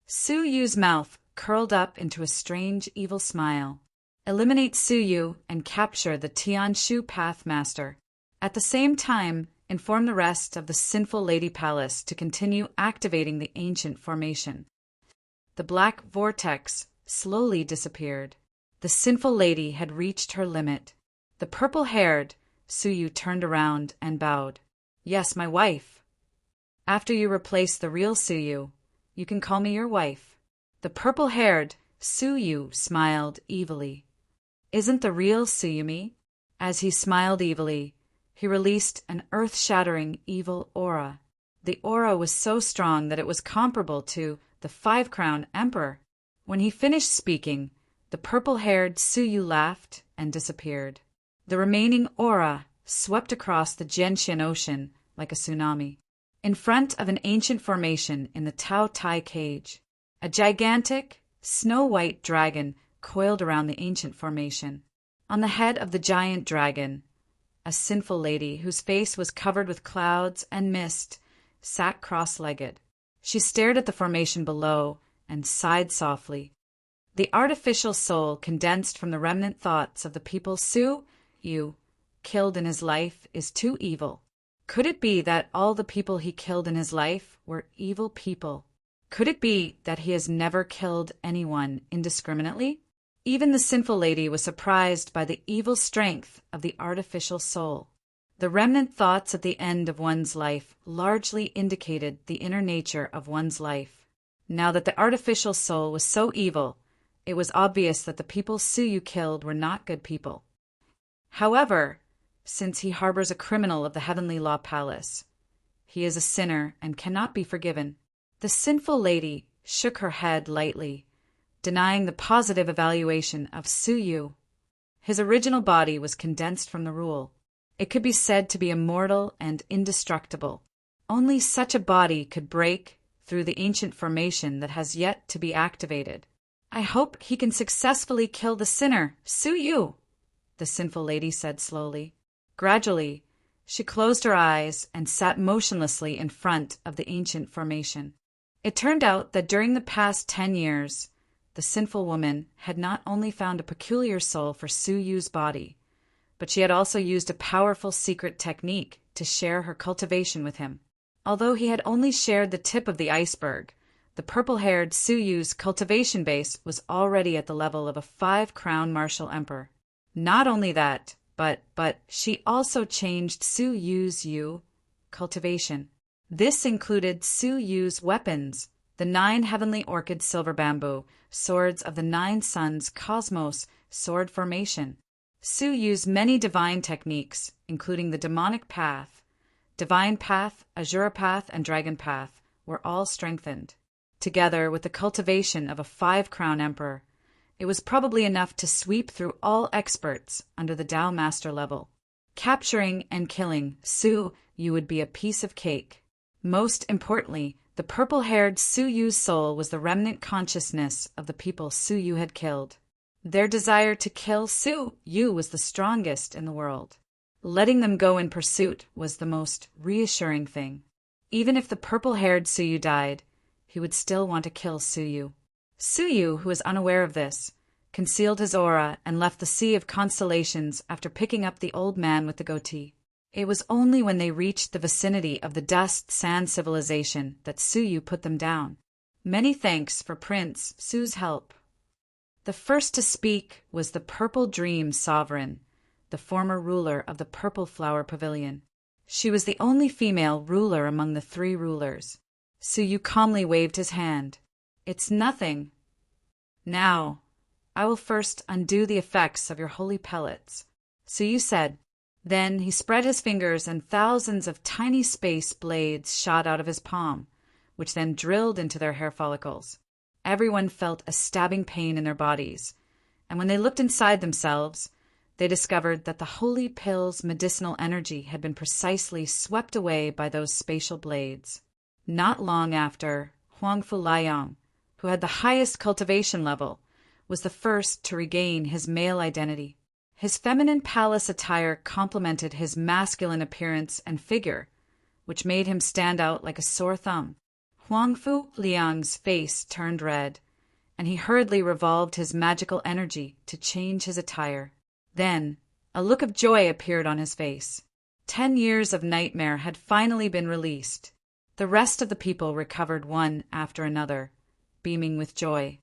Suyu's mouth curled up into a strange evil smile. Eliminate Suyu and capture the Tianshu Path Master. At the same time, inform the rest of the Sinful Lady Palace to continue activating the ancient formation. The black vortex slowly disappeared. The Sinful Lady had reached her limit. The purple-haired Suyu turned around and bowed. Yes, my wife. After you replace the real Suyu, you can call me your wife. The purple-haired Suyu smiled evilly. Isn't the real Suyu me? As he smiled evilly, he released an earth-shattering evil aura. The aura was so strong that it was comparable to the Five-Crown Emperor. When he finished speaking, the purple-haired Suyu laughed and disappeared. The remaining aura swept across the Jianxian Ocean like a tsunami. In front of an ancient formation in the Tao Tai cage, a gigantic, snow-white dragon coiled around the ancient formation. On the head of the giant dragon, a sinful lady whose face was covered with clouds and mist sat cross-legged. She stared at the formation below and sighed softly. The artificial soul condensed from the remnant thoughts of the people Suyu killed in his life is too evil. Could it be that all the people he killed in his life were evil people? Could it be that he has never killed anyone indiscriminately? Even the sinful lady was surprised by the evil strength of the artificial soul. The remnant thoughts at the end of one's life largely indicated the inner nature of one's life. Now that the artificial soul was so evil, it was obvious that the people Suyu killed were not good people. However, since he harbors a criminal of the Heavenly Law Palace, he is a sinner and cannot be forgiven. The sinful lady shook her head lightly, denying the positive evaluation of Suyu. His original body was condensed from the rule. It could be said to be immortal and indestructible. Only such a body could break through the ancient formation that has yet to be activated. I hope he can successfully kill the sinner, Suyu, the sinful lady said slowly. Gradually, she closed her eyes and sat motionlessly in front of the ancient formation. It turned out that during the past 10 years, the sinful woman had not only found a peculiar soul for Suyu's body, but she had also used a powerful secret technique to share her cultivation with him. Although he had only shared the tip of the iceberg, the purple-haired Su Yu's cultivation base was already at the level of a 5-crown martial emperor. Not only that, but she also changed Su Yu's cultivation. This included Su Yu's weapons, the 9 heavenly orchid silver bamboo, swords of the 9 suns cosmos, sword formation. Su Yu's many divine techniques, including the demonic path, divine path, Azura path, and dragon path, were all strengthened. Together with the cultivation of a 5-crown emperor, it was probably enough to sweep through all experts under the Tao Master level. Capturing and killing Su Yu would be a piece of cake. Most importantly, the purple-haired Su Yu's soul was the remnant consciousness of the people Su Yu had killed. Their desire to kill Su Yu was the strongest in the world. Letting them go in pursuit was the most reassuring thing. Even if the purple-haired Su Yu died, he would still want to kill Su Yu. Su Yu, who was unaware of this, concealed his aura and left the sea of constellations after picking up the old man with the goatee. It was only when they reached the vicinity of the dust sand civilization that Su Yu put them down. Many thanks for Prince Su's help. The first to speak was the Purple Dream Sovereign, the former ruler of the Purple Flower Pavilion. She was the only female ruler among the 3 rulers. Su Yu calmly waved his hand. "It's nothing. Now, I will first undo the effects of your holy pellets," Su Yu said. Then he spread his fingers and thousands of tiny space blades shot out of his palm, which then drilled into their hair follicles. Everyone felt a stabbing pain in their bodies, and when they looked inside themselves, they discovered that the holy pill's medicinal energy had been precisely swept away by those spatial blades. Not long after, Huangfu Liang, who had the highest cultivation level, was the first to regain his male identity. His feminine palace attire complemented his masculine appearance and figure, which made him stand out like a sore thumb. Huangfu Liang's face turned red, and he hurriedly revolved his magical energy to change his attire. Then, a look of joy appeared on his face. 10 years of nightmare had finally been released. The rest of the people recovered one after another, beaming with joy.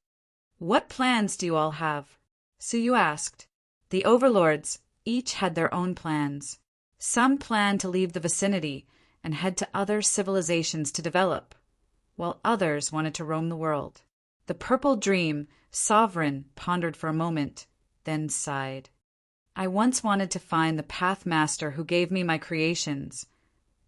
"What plans do you all have?" Su Yu asked. The overlords each had their own plans. Some planned to leave the vicinity and head to other civilizations to develop, while others wanted to roam the world. The Purple Dream Sovereign pondered for a moment, then sighed. "I once wanted to find the Path Master who gave me my creations,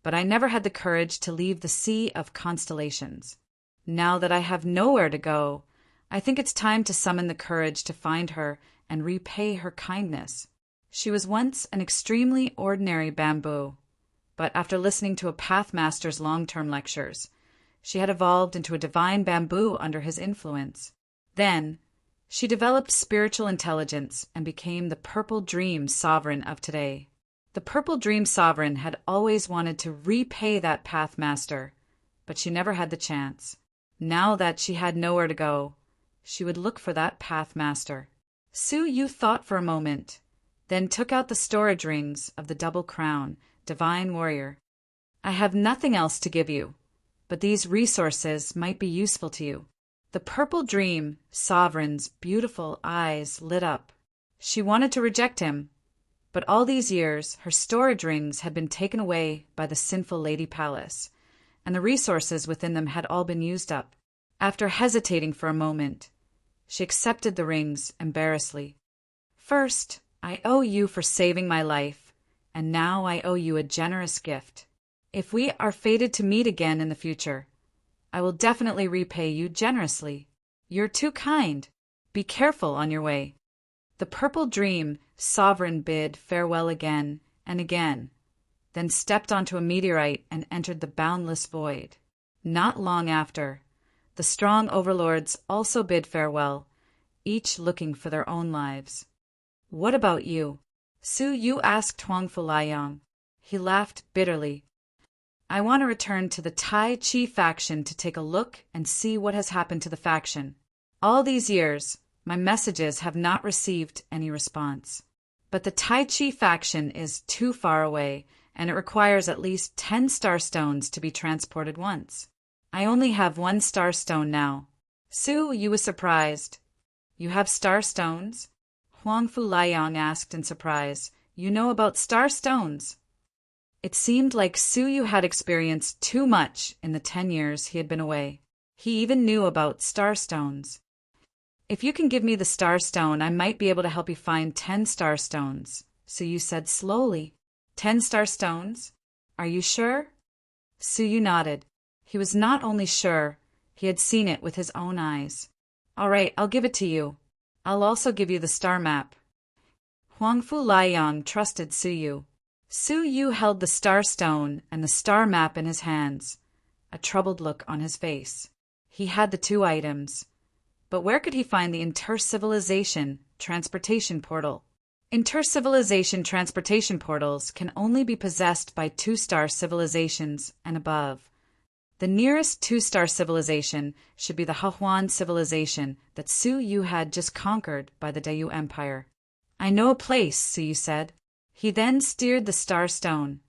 but I never had the courage to leave the sea of constellations. Now that I have nowhere to go, I think it's time to summon the courage to find her and repay her kindness. She was once an extremely ordinary bamboo, but after listening to a Path Master's long-term lectures, she had evolved into a divine bamboo under his influence. Then, she developed spiritual intelligence and became the Purple Dream Sovereign of today. The Purple Dream Sovereign had always wanted to repay that Path Master, but she never had the chance. Now that she had nowhere to go, she would look for that Path Master." Su Yu thought for a moment, then took out the storage rings of the Double Crown, Divine Warrior. "I have nothing else to give you, but these resources might be useful to you." The Purple Dream Sovereign's beautiful eyes lit up. She wanted to reject him, but all these years her storage rings had been taken away by the sinful Lady Palace, and the resources within them had all been used up. After hesitating for a moment, she accepted the rings embarrassedly. "First, I owe you for saving my life, and now I owe you a generous gift. If we are fated to meet again in the future, I will definitely repay you generously. You're too kind. Be careful on your way." The Purple Dream Sovereign bid farewell again and again, then stepped onto a meteorite and entered the boundless void. Not long after, the strong overlords also bid farewell, each looking for their own lives. "What about you?" Su Yu asked Huangfu Liang. He laughed bitterly. "I want to return to the Tai Chi faction to take a look and see what has happened to the faction. All these years, my messages have not received any response. But the Tai Chi faction is too far away, and it requires at least 10 star stones to be transported once. I only have 1 star stone now. Su Yu was surprised. You have star stones? Huang Fu Liang asked in surprise. You know about star stones? It seemed like Su Yu had experienced too much in the 10 years he had been away. He even knew about star stones. If you can give me the star stone, I might be able to help you find 10 star stones, Su Yu said slowly. 10 star stones? Are you sure? Su Yu nodded. He was not only sure, he had seen it with his own eyes. All right, I'll give it to you. I'll also give you the star map. Huang Fu Liang trusted Su Yu. Su Yu held the star stone and the star map in his hands, a troubled look on his face. He had the 2 items. But where could he find the inter-civilization transportation portal? Inter-civilization transportation portals can only be possessed by 2-star civilizations and above. The nearest 2-star civilization should be the Hahuan civilization that Su Yu had just conquered by the Dayu Empire. I know a place, Su Yu said. He then steered the star stone,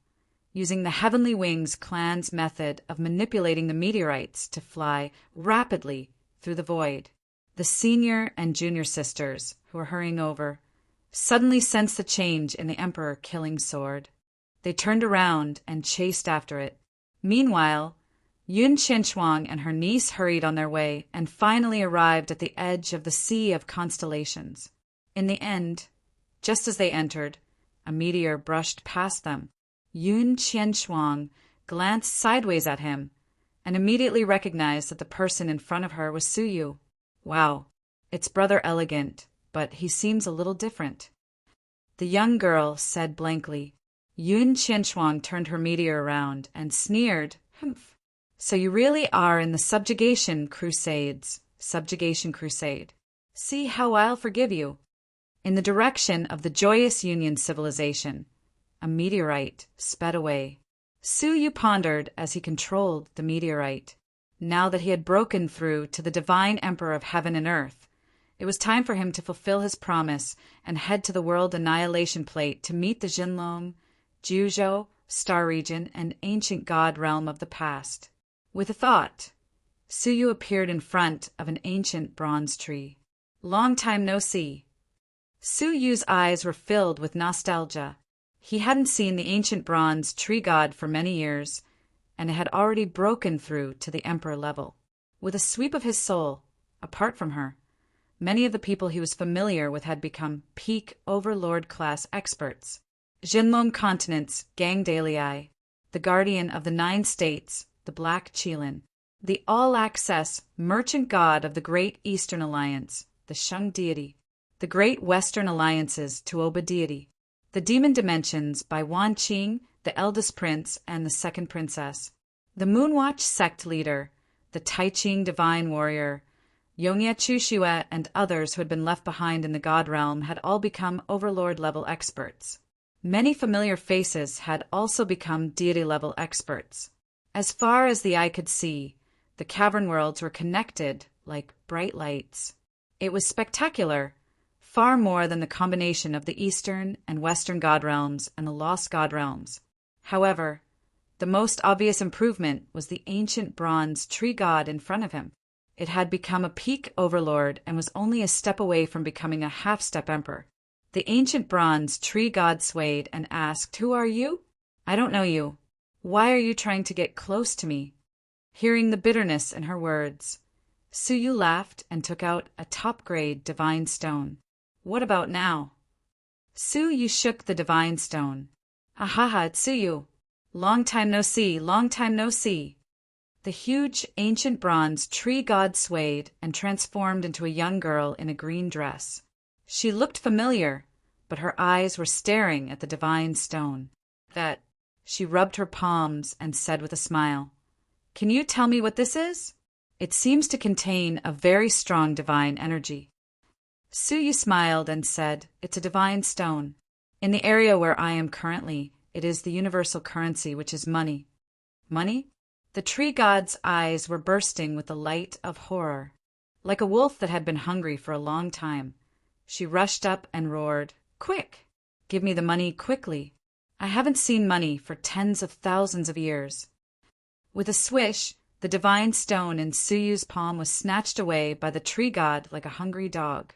using the Heavenly Wings clan's method of manipulating the meteorites to fly rapidly through the void. The senior and junior sisters, who were hurrying over, suddenly sensed the change in the Emperor killing sword. They turned around and chased after it. Meanwhile, Yun Qianchuang and her niece hurried on their way and finally arrived at the edge of the Sea of Constellations. In the end, just as they entered, a meteor brushed past them. Yun Qianchuang glanced sideways at him and immediately recognized that the person in front of her was Su Yu. Wow, it's Brother Elegant, but he seems a little different. The young girl said blankly. Yun Qianchuang turned her meteor around and sneered. Humph. So you really are in the subjugation crusade. See how I'll forgive you. In the direction of the Joyous Union civilization, a meteorite sped away. Su Yu pondered as he controlled the meteorite. Now that he had broken through to the divine Emperor of Heaven and Earth, it was time for him to fulfill his promise and head to the World Annihilation Plate to meet the Jinlong, Juzhou, Star Region, and ancient god realm of the past. With a thought, Su Yu appeared in front of an ancient bronze tree. Long time no see. Su Yu's eyes were filled with nostalgia. He hadn't seen the ancient bronze tree god for many years, and it had already broken through to the emperor level. With a sweep of his soul, apart from her, many of the people he was familiar with had become peak overlord-class experts. Jinlong Continent's Gang Dalei, the guardian of the 9 states, the Black Qilin, the all-access merchant god of the Great Eastern Alliance, the Shang deity, the Great Western Alliance's Tuoba deity, the Demon Dimensions by Wan Qing, the eldest prince and the second princess, the Moonwatch sect leader, the Taiqing divine warrior, Yongye Chushue and others who had been left behind in the god realm had all become overlord-level experts. Many familiar faces had also become deity-level experts. As far as the eye could see, the cavern worlds were connected like bright lights. It was spectacular, far more than the combination of the Eastern and Western god realms and the lost god realms. However, the most obvious improvement was the ancient bronze tree god in front of him. It had become a peak overlord and was only a step away from becoming a half-step emperor. The ancient bronze tree god swayed and asked, "Who are you?" "I don't know you. Why are you trying to get close to me?" Hearing the bitterness in her words, Su Yu laughed and took out a top-grade divine stone. "What about now?" Su Yu shook the divine stone. "Ahaha, it's Su Yu. Long time no see, long time no see." The huge ancient bronze tree god swayed and transformed into a young girl in a green dress. She looked familiar, but her eyes were staring at the divine stone. She rubbed her palms and said with a smile, "Can you tell me what this is? It seems to contain a very strong divine energy." Su Yu smiled and said, "It's a divine stone. In the area where I am currently, it is the universal currency, which is money." "Money?" The tree god's eyes were bursting with the light of horror. Like a wolf that had been hungry for a long time, she rushed up and roared, "Quick! Give me the money quickly." I haven't seen money for tens of thousands of years." With a swish, the divine stone in Suyu's palm was snatched away by the tree god like a hungry dog.